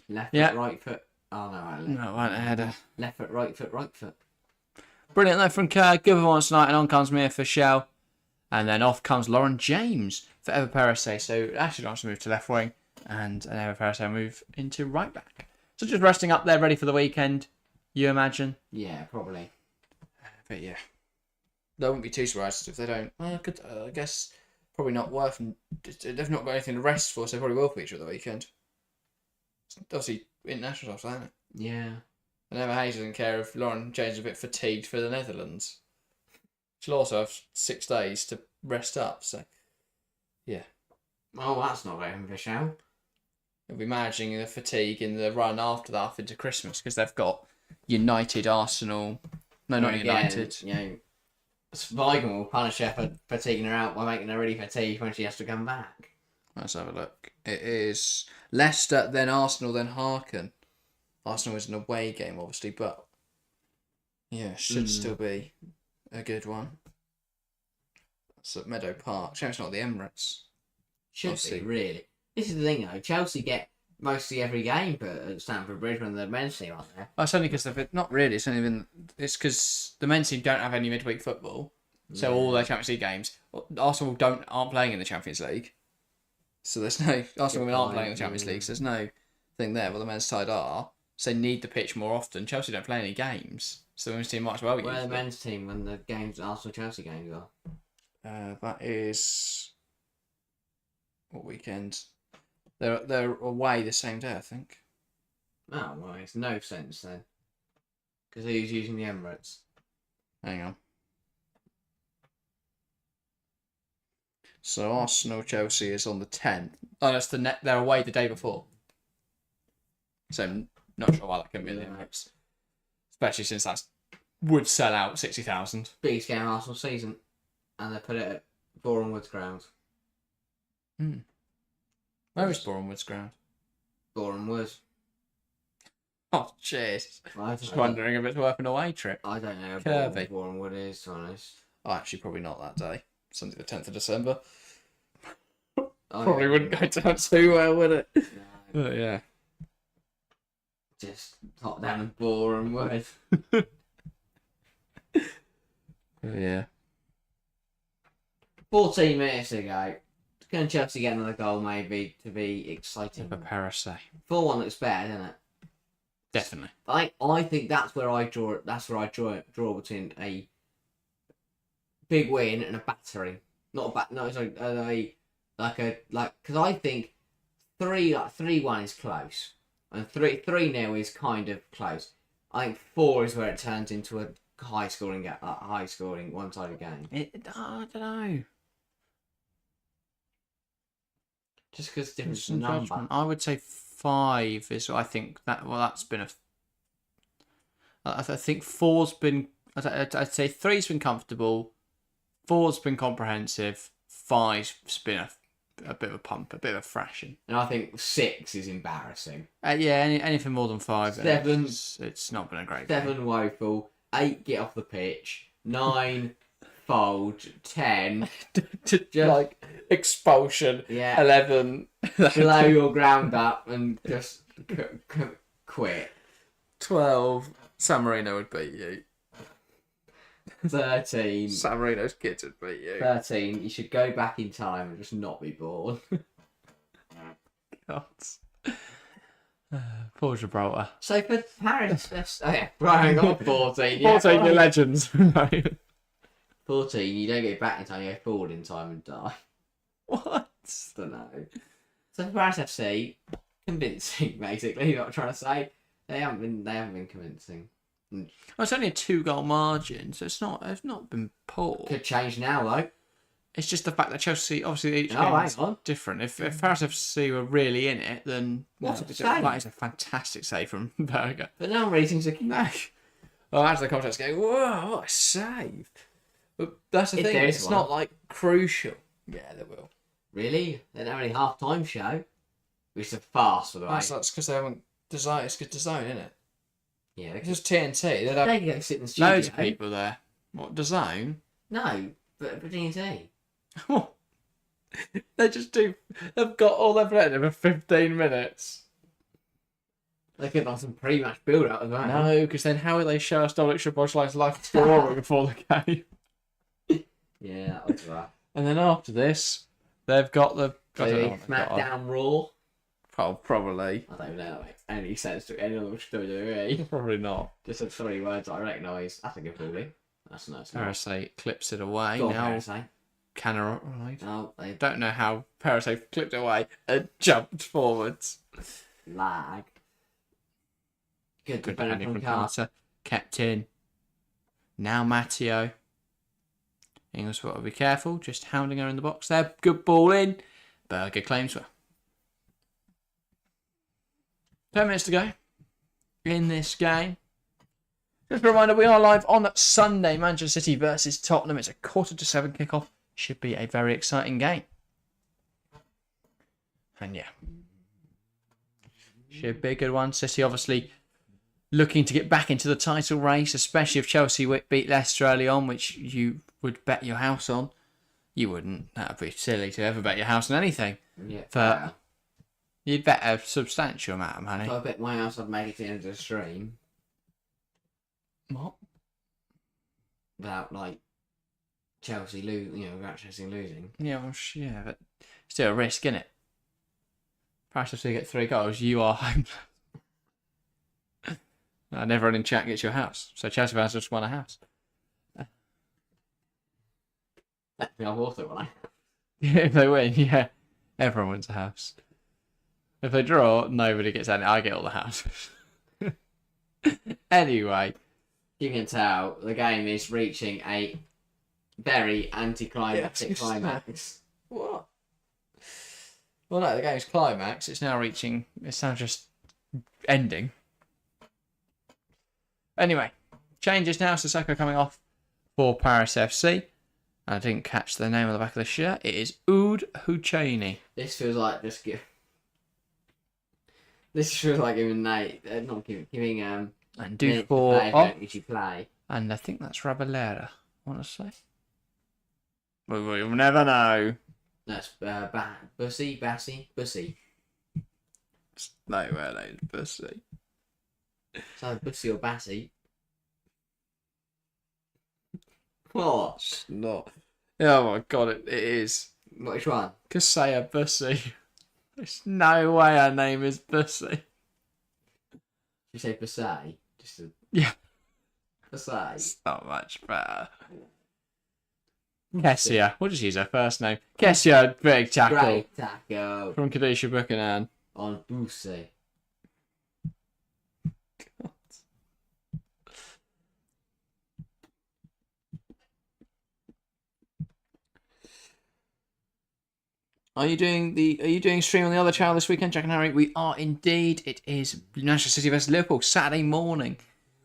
Left foot, right foot. Oh no, right. No, right header. Left foot, right foot, right foot. Brilliant though from Kerr. Good performance tonight, and on comes Mia Fischel. And then off comes Lauren James for Eva Parasay. So Ashley wants to move to left wing, and Eva Parasay will move into right back. So just resting up there, ready for the weekend, you imagine? Yeah, probably. But yeah. They wouldn't be too surprised if they don't. Well, I guess probably not worth. They've not got anything to rest for, so they probably will feature at the weekend. It's obviously international stuff, isn't it? Yeah. And Emma Hayes doesn't care if Lauren James is a bit fatigued for the Netherlands. She'll also have 6 days to rest up, so yeah. Oh, that's not very official. They'll be managing the fatigue in the run after that into Christmas because they've got United, Arsenal. No, not United. You know, Weigand will punish her for fatiguing her out by making her really fatigued when she has to come back. Let's have a look. It is Leicester, then Arsenal, then Harken. Arsenal is an away game, obviously, but yeah, should still be a good one. That's at Meadow Park. Shame it's not the Emirates. Should be, really. This is the thing, though. Chelsea get mostly every game at Stamford Bridge when the men's team aren't there. Well, it's only because not really. It's only been. It's because the men's team don't have any midweek football, so all their Champions League games. Arsenal aren't playing in the Champions League, so there's no Arsenal women aren't playing in the Champions League. So there's no thing there. Well, the men's side are, so they need the pitch more often. Chelsea don't play any games, so the men's team might as well use Where it. the men's team when the games Arsenal Chelsea games are? That is what weekend? They're away the same day, I think. Oh, well, it's no sense then. Because who's using the Emirates? Hang on. So Arsenal Chelsea is on the 10th. Oh, that's they're away the day before. So I'm not sure why that can be the Emirates. Especially since that would sell out 60,000. Biggest game of Arsenal season. And they put it at Boreham Woods ground. Where is Boreham Woods ground? Boreham Woods. Oh, jeez. Just wondering if it's worth an away trip. I don't know Kirby. what Boreham Wood is, to be honest. Oh, actually, probably not that day. Sunday the 10th of December. Oh, Probably wouldn't go down too well, would it? No, But yeah. just hot down in Boreham Wood. Yeah. 14 minutes to go. Can Chelsea get another goal, maybe, to be exciting? For Parasay. 4-1 looks better, doesn't it? Definitely. I think that's where I draw. That's where I draw between a big win and a battering. Not a because I think 3-1 is close, and 3-0 is kind of close. I think 4 is where it turns into a high scoring one-sided game. I don't know. Just because different Some number. judgment. I would say 5 is. I think that. Well, that's been a. I think 4's been. I'd say 3's been comfortable. 4's been comprehensive. 5's been a bit of a pump, a bit of a thrashing. And I think 6 is embarrassing. Yeah, anything more than 5. 7. It's not been a great 7 game. woeful. 8 get off the pitch. 9 fold. 10 Just like expulsion. yeah. 11. Blow your ground up and just quit. 12. San Marino would beat you. 13. San Marino's kids would beat you. 13. You should go back in time and just not be born. God. Poor Gibraltar. So for Paris, Brian got 14. 14, your legends. 14, you don't go back in time, you go forward in time and die. What? Don't know. So for Paris FC, convincing basically. You know what I'm trying to say? They haven't been convincing. Well, it's only a 2-goal margin, so it's not been poor. Could change now though. It's just the fact that Chelsea, obviously, each Oh, game hang is on. different. If Paris FC were really in it, then What a that save. is a fantastic save from Berger. But now I'm reading to No. Well, after the contract's going, whoa, what a save. But that's the If thing, there is it's one. not like crucial. Yeah, they will. Really? They're not really half-time show. Which is a farce, by the way. That's because they haven't designed. It's good design, isn't it? Yeah, It's just TNT. They'd have they can go sit in the studio. loads of people there. What, design? No, but for D&T. They just do. They've got all their players for 15 minutes. They could have some pre-match build-up as well. No, because then how will they show us Dominic Szoboszlai's life story before the game? Yeah, that was right. And then after this, they've got the. I don't know Maybe what they've got on. SmackDown Raw. Probably. I don't know that makes any sense to any other WWE. Probably not. Just said 3 words I recognise. That's a good ruling. That's nice. Parasite clips it away. Go on, Now, Parasite. Right. No, they Don't know how Parasite clipped it away and jumped forwards. lag. Good Good defender defending from from Carter. Carter. Kept in. Now Matteo. Ingles will be careful. Just hounding her in the box there. Good ball in. Berger claims her. 10 minutes to go in this game. Just a reminder, we are live on Sunday. Manchester City versus Tottenham. It's a 6:45 kickoff. Should be a very exciting game. And yeah. Should be a good one. City obviously looking to get back into the title race, especially if Chelsea beat Leicester early on, which you would bet your house on. You wouldn't. That would be silly to ever bet your house on anything. Yeah. But you'd bet a substantial amount of money. So I bet my house I'd make it to the end of the stream What? without like Chelsea without Chelsea losing. Yeah, well, yeah, but still a risk, innit? Perhaps if you get 3 goals, you are home. And everyone in chat gets your house. So Chelsea fans just won a house. Technically, I've also won. If they win, yeah, everyone wins a house. If they draw, nobody gets any. I get all the houses. Anyway. You can tell the game is reaching a very anticlimactic Yeah, climax. What? Well, no, the game's climax. It's now just ending. Anyway, changes now. Sissoko coming off for Paris FC. I didn't catch the name on the back of the shirt. It is Oud Houchaney. This feels like This feels like giving Nate, not giving And minutes to Dufour play, off. don't usually play. And I think that's Rabelera, I want to say. We'll never know. That's Bussy. Nowhere named Bussy. So Bussy or Bassy. What? It's not. Oh my god, it is. Which one? Kasaya Bussy. There's no way her name is Bussy. You say Bussy? Yeah. Bussy. It's not much better. Kessia. We'll just use her first name. Kessia, big tackle. Great tackle From Kadisha Buchanan. on Bussy. Are you doing stream on the other channel this weekend, Jack and Harry? We are indeed. It is Manchester City versus Liverpool Saturday morning.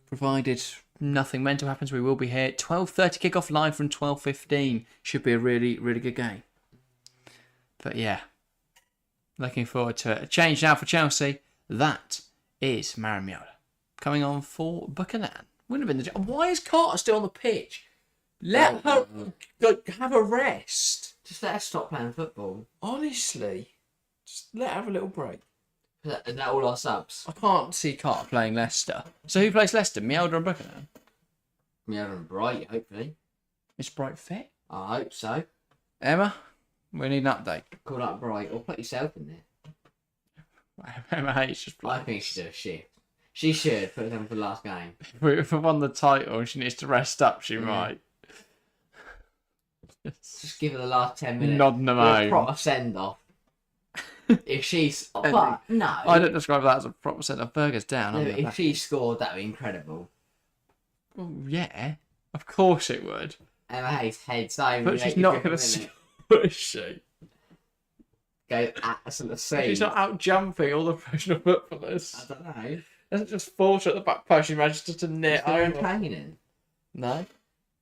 Provided nothing mental happens, we will be here. 12:30 kickoff live from 12:15. Should be a really, really good game. But yeah, looking forward to it. A change now for Chelsea. That is Maramiola coming on for Buchanan. Wouldn't have been the. Why is Carter still on the pitch? Let her have a rest. Just let us stop playing football. Honestly, just let her have a little break. Is that all our subs? I can't see Carter playing Leicester. So who plays Leicester? Mielder and Buchanan? Mielder and Bright, hopefully. Is Bright fit? I hope so. Emma, we need an update. Call up Bright or put yourself in there. Emma hates just I playing. think she should do a shift. She should put it on for the last game. If we won the title and she needs to rest up, she might. Just give her the last 10 minutes. Nodding them With a home. proper send off. If she's. But no. I don't describe that as a proper set of burgers down. No, I'll be if back. she scored, that would be incredible. Well, yeah, of course it would. Emma Hayes heads over. But she's not going to score, is she? Go absolute sea. She's not out jumping all the professional footballers. I don't know. Doesn't just force her at the back post. She manages just to knit They're over. training. No,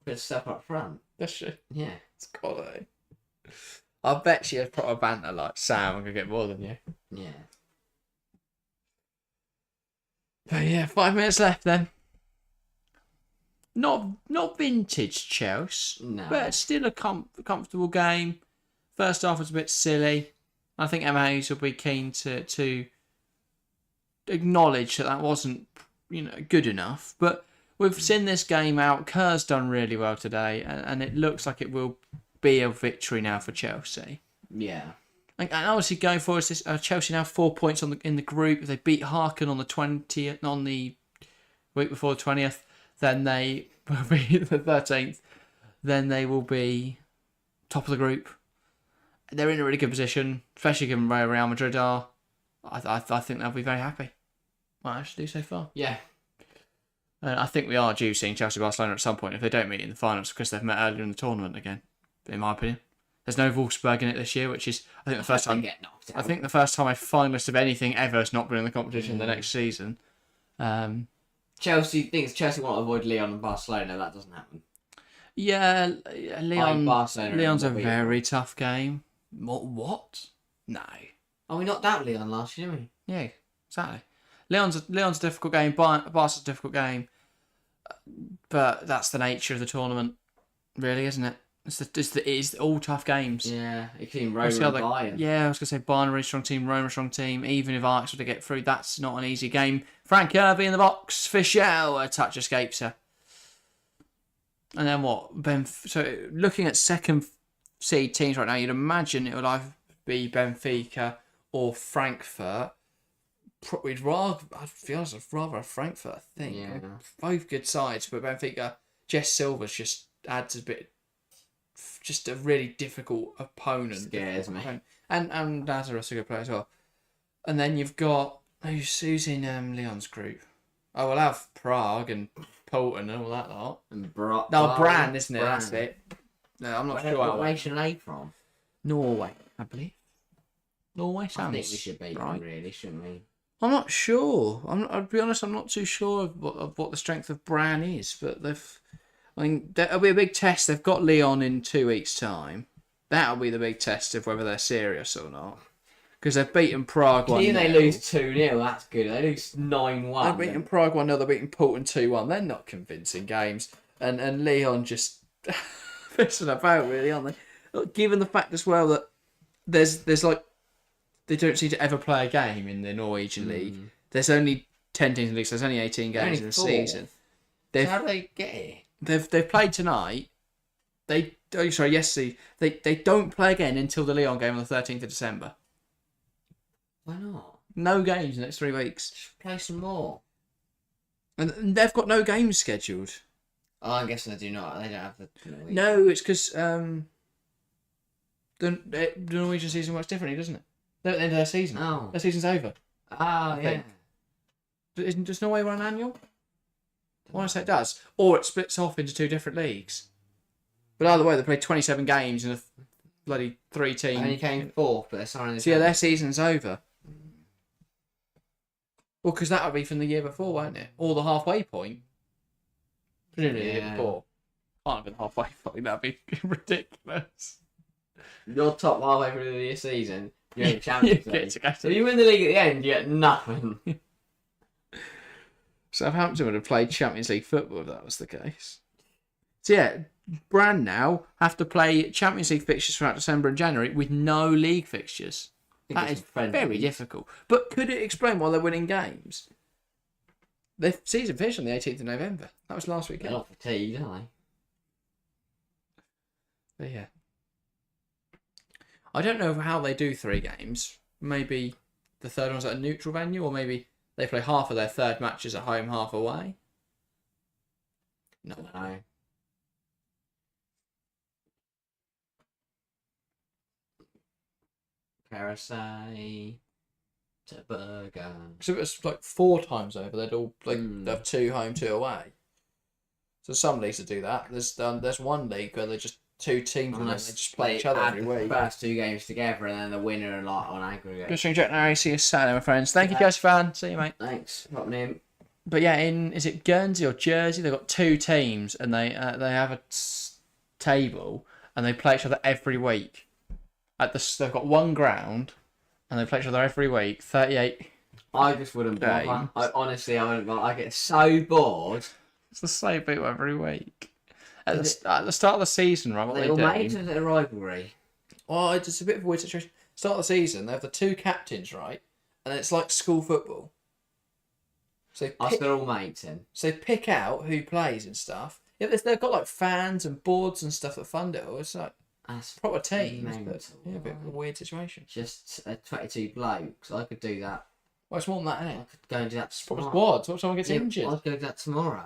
Put stuff up front. does she? Yeah. It's quality. I bet she has proper banter like Sam. I'm gonna get more than you. Yeah. But yeah, 5 minutes left then. Not vintage Chelsea, No. but still a comfortable game. First half was a bit silly. I think Emma Hayes will be keen to acknowledge that wasn't good enough. But we've seen this game out. Kerr's done really well today, and it looks like it will be a victory now for Chelsea. Yeah. And obviously going forward, Chelsea now 4 points in the group. If they beat Harkin on the 20th, on the week before the 20th, then they will be the 13th. Then they will be top of the group. They're in a really good position, especially given where Real Madrid are. I think they'll be very happy. Well, I should do so far. Yeah. And I think we are due seeing Chelsea Barcelona at some point if they don't meet in the finals because they've met earlier in the tournament again. In my opinion, there's no Wolfsburg in it this year, which is I think the first time. Get knocked out. I think the first time a finalist of anything ever has not been in the competition the next season. Chelsea thinks Chelsea want to avoid Leon and Barcelona. That doesn't happen. Yeah, Barcelona Leon's a will be- very tough game. What? No. Oh, we knocked out Leon last year, didn't we? Yeah, exactly. Leon's a difficult game. Barca's a difficult game. But that's the nature of the tournament, really, isn't it? It's all tough games. Yeah, including Roma and Bayern. Yeah, I was going to say Bayern a really strong team, Roma a strong team. Even if Ajax were to get through, that's not an easy game. Frank Irving in the box. Fischel, a touch escapes her. And then what? So looking at second seed teams right now, you'd imagine it would either be Benfica or Frankfurt. I'd rather have Frankfurt, I think. Yeah. Both good sides, but Benfica, Jess Silvers just adds a bit, just a really difficult opponent. Scares me. And Lazarus a good player as well. And then you've got, who's in Leon's group? Oh, we'll have Prague and Polton and all that lot. And Brand, isn't it? Brand. That's it. No, I'm not Where sure. what nation are they from? Norway, I believe. Norway sounds I think we should beat right. them, really, shouldn't we? I'm not sure. I'll be honest. I'm not too sure of what the strength of Bran is, but that'll be a big test. They've got Leon in 2 weeks' time. That'll be the big test of whether they're serious or not. Because they've beaten Prague 1-0. Even they lose 2-0, that's good. They lose 9-1. They've beaten Prague 1-0. They're beating Portland 2-1. They're not convincing games. And Leon just pissing about, really, aren't they? Look, given the fact as well that there's like they don't seem to ever play a game in the Norwegian league. There's only 10 teams in the league, so there's only 18 games Only in a 4. season. So how do they get it? They've played tonight. Yesterday. They don't play again until the Leon game on the 13th of December. Why not? No games in the next 3 weeks. Just play some more. And they've got no games scheduled. Oh, I guess they do not. They don't have the... No, it's because the Norwegian season works differently, doesn't it? They're at the end of their season. Oh. Their season's over. Oh, yeah. Does Norway run annual? I want to say it does. Or it splits off into 2 different leagues. But either way, they played 27 games in a bloody 3 team. Only came 4th, but they're signing So yeah, their season's over. Well, because that would be from the year before, won't it? Or the halfway point. Presumably the year before. Can't have been halfway point. That'd be ridiculous. You're top halfway through the season. You're in Champions League. So If you win the league at the end, you get nothing. Southampton would have played Champions League football if that was the case. So yeah, Brand now have to play Champions League fixtures throughout December and January with no league fixtures. That is very difficult. But could it explain why they're winning games? Their season finished on the 18th of November. That was last weekend. They're not fatigued, are they? But yeah. I don't know how they do 3 games. Maybe the third one's at a neutral venue, or maybe they play half of their third matches at home, half away. No. No. Parasite to Burger. So it's like 4 times over. They'd all have 2 home, 2 away. So some leagues that do that. There's one league where they're just 2 teams and they Unless just play each other add every the week. first 2 games together and then the winner like on aggregate. Good string, Jack. Now, see you Saturday, my friends. Thank you, Chelsea fan. See you, mate. Thanks. Popping in. But yeah, is it Guernsey or Jersey? They've got 2 teams and they have a table and they play each other every week. They've got 1 ground and they play each other every week. 38. I just wouldn't bother. Honestly, I wouldn't bother. I get so bored. It's the same people every week. At the start of the season, right? What they all do? mates, or is it a rivalry? Well, it's a bit of a weird situation. Start of the season, they have the 2 captains, right? And it's like school football. So They're all mates in. So they pick out who plays and stuff. Yeah, they've got like fans and boards and stuff that fund it all. It's like That's proper teams, mental, but yeah, a bit of a weird situation. Just 22 blokes. I could do that. Well, it's more than that, isn't I it? could go and do that It's proper tomorrow. squads. What if someone gets injured? I'd go do that tomorrow.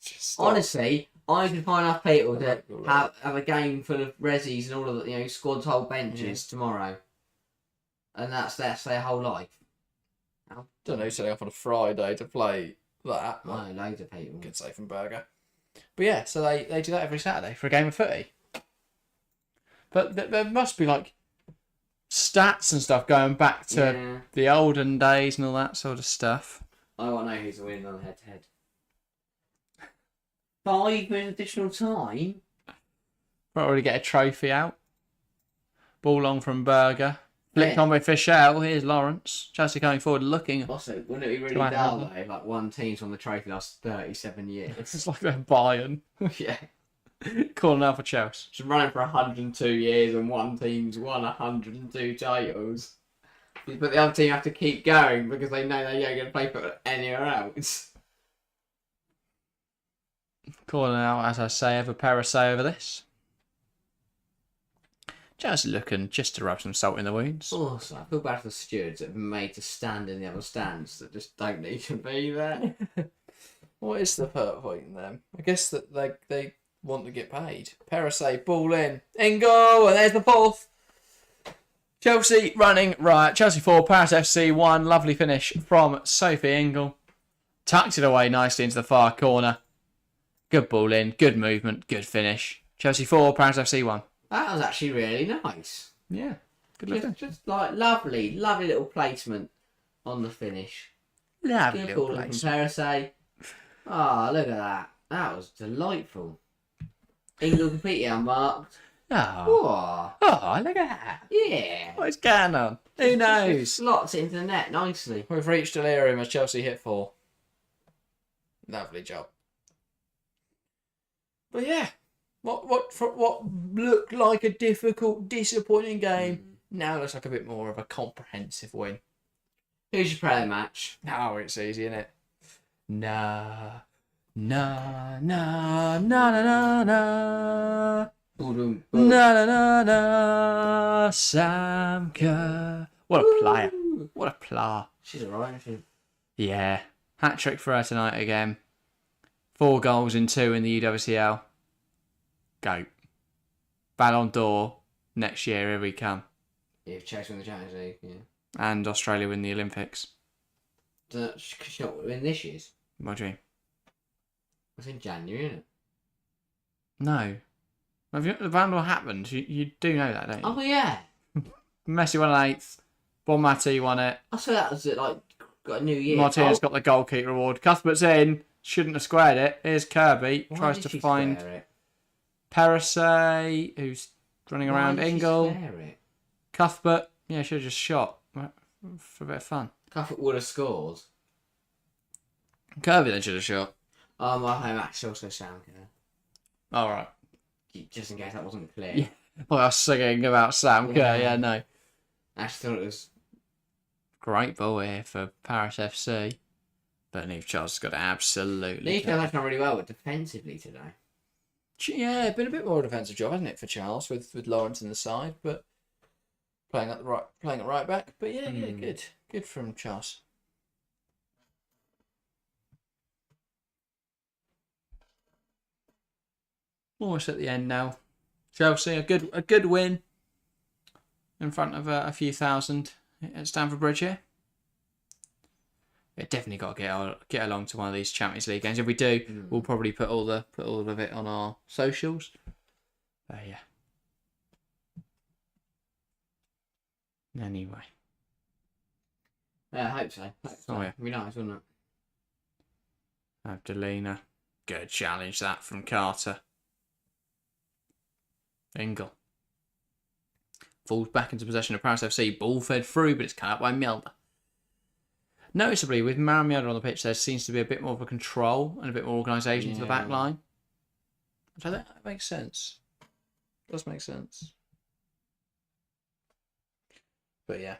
Just stop. Honestly, I could find enough people to have a game full of resis and all of the squads whole benches tomorrow, and that's their whole life. Don't know, setting up on a Friday to play that. I know loads of people. Good safe and burger. But yeah, so they do that every Saturday for a game of footy. But there must be like stats and stuff going back to the olden days and all that sort of stuff. I want to know who's winning on head-to-head. 5 minutes additional time? Might already get a trophy out. Ball on from Berger. Flicked on by Fischel. Here's Lawrence. Chelsea coming forward looking. Also, wouldn't it be really dull though? Like one team's won the trophy last 37 years. It's like they're Bayern. Yeah. Calling out for Chelsea. Just running for 102 years and one team's won 102 titles. But the other team have to keep going because they know they ain't going to play for anywhere else. Calling out, as I say, over Parasay over this. Chelsea looking just to rub some salt in the wounds. Also, I feel bad for the stewards that have been made to stand in the other stands that just don't need to be there. What is the point in them? I guess that they want to get paid. Parasay, ball in. Ingle, and there's the 4th. Chelsea running right. Chelsea 4, Paris FC 1. Lovely finish from Sophie Ingle. Tucked it away nicely into the far corner. Good ball in, good movement, good finish. Chelsea 4, Paris FC 1. That was actually really nice. Yeah, good looking. Just like lovely little placement on the finish. Lovely Good little ball place. from Parasay. Oh, look at that. That was delightful. England completely unmarked. Oh, look at that. Yeah. What's going on? Who knows? Slots it into the net nicely. We've reached delirium as Chelsea hit 4. Lovely job. But yeah, what looked like a difficult, disappointing game now looks like a bit more of a comprehensive win. Who's your player of the match? Oh, it's easy, isn't it? Na na na na na na na na na na na Sam Kerr. What a player. What a player. She's alright, isn't Yeah. Hat trick for her tonight again. 4 goals in 2 in the UWCL. Go. Ballon d'Or next year, here we come. she? If Chelsea win the Champions League, yeah. And Australia win the Olympics. She not win this year's. What do you mean? It's in January, isn't it? No. The Ballon d'Or happened. You do know that, don't you? Oh yeah. Messi won an 8th. Bonmati won it. I saw that was like got a new year. Martinez got the goalkeeper award. Cuthbert's in. Shouldn't have squared it. Here's Kirby. Why Tries did to she find square it? Parasay, who's running Why around did she Ingle. square it? Cuthbert. Yeah, should have just shot. For a bit of fun. Cuthbert would have scored. Kirby then should have shot. Oh, my home match also Sam Kerr. Alright. Just in case that wasn't clear. Yeah. Well, I was singing about Sam Kerr. Yeah, no. I actually thought it was. Great ball here for Paris FC. But Neve Charles has got to absolutely. Leeds have done really well, but defensively today. Yeah, been a bit more defensive job, hasn't it, for Charles with Lawrence in the side, but playing at right back. But yeah, good from Charles. Almost at the end now. Chelsea, a good win in front of a few thousand at Stamford Bridge here. Yeah, definitely got to get along to one of these Champions League games. If we do, we'll probably put all of it on our socials. Yeah. Anyway. Yeah, I hope so. Oh, yeah. It'd be nice, wouldn't it? Abdelina. Good challenge that from Carter. Engel. Falls back into possession of Paris FC. Ball fed through, but it's cut out by Mjelde. Noticeably, with Mara Mjelde on the pitch, there seems to be a bit more of a control and a bit more organisation to the back line. So that makes sense. Does make sense. But yeah.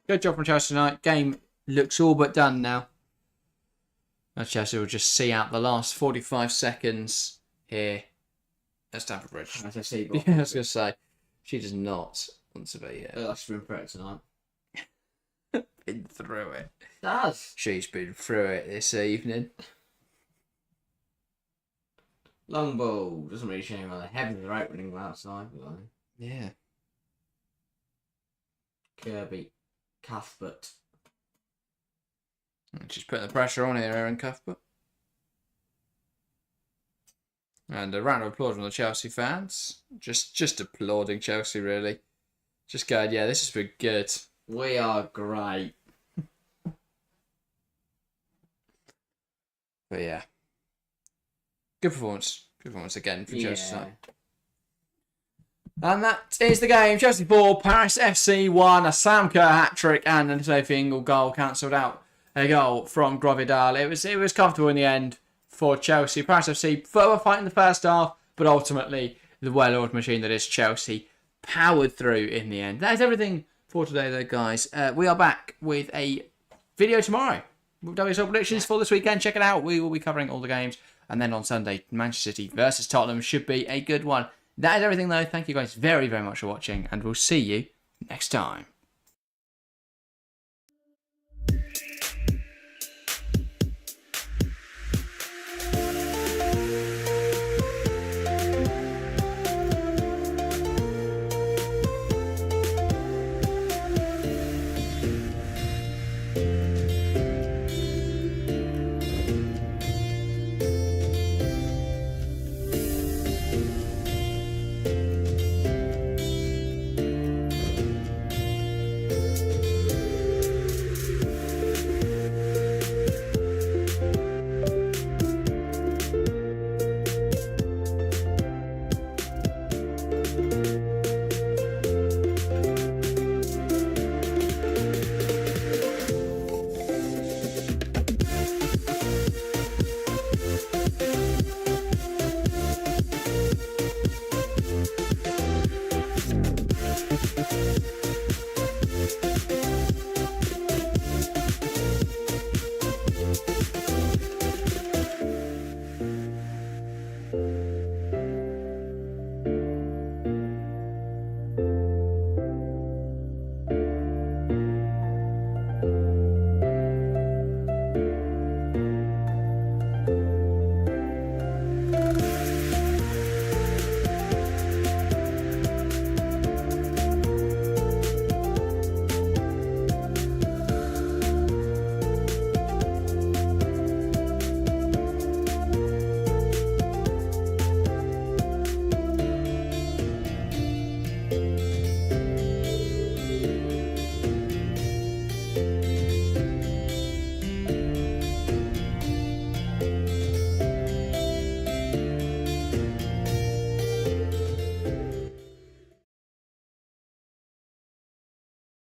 Good job from Chelsea tonight. Game looks all but done now. Now Chelsea will just see out the last 45 seconds here at Stamford Bridge. As I see, Yeah, I was going to say, she does not want to be that's been for it tonight. been through it. Does. She's been through it this evening. Long ball. Doesn't really show you where the heavens are opening outside. Yeah. Kirby. Cuthbert. And she's putting the pressure on here, Erin Cuthbert. And a round of applause from the Chelsea fans. Just applauding Chelsea, really. Just going, yeah, this has been good. We are great. But yeah. Good performance. Good performance again from Chelsea tonight. And that is the game. Chelsea 4, Paris FC 1. A Sam Kerr hat-trick and an Sophie Ingle goal cancelled out. A goal from Grovidal. It was comfortable in the end for Chelsea. Paris FC further fight in the first half, but ultimately the well-oiled machine that is Chelsea powered through in the end. That is everything for today, though, guys. We are back with a video tomorrow with WSL predictions for this weekend. Check it out. We will be covering all the games. And then on Sunday, Manchester City versus Tottenham should be a good one. That is everything, though. Thank you guys very, very much for watching, and we'll see you next time.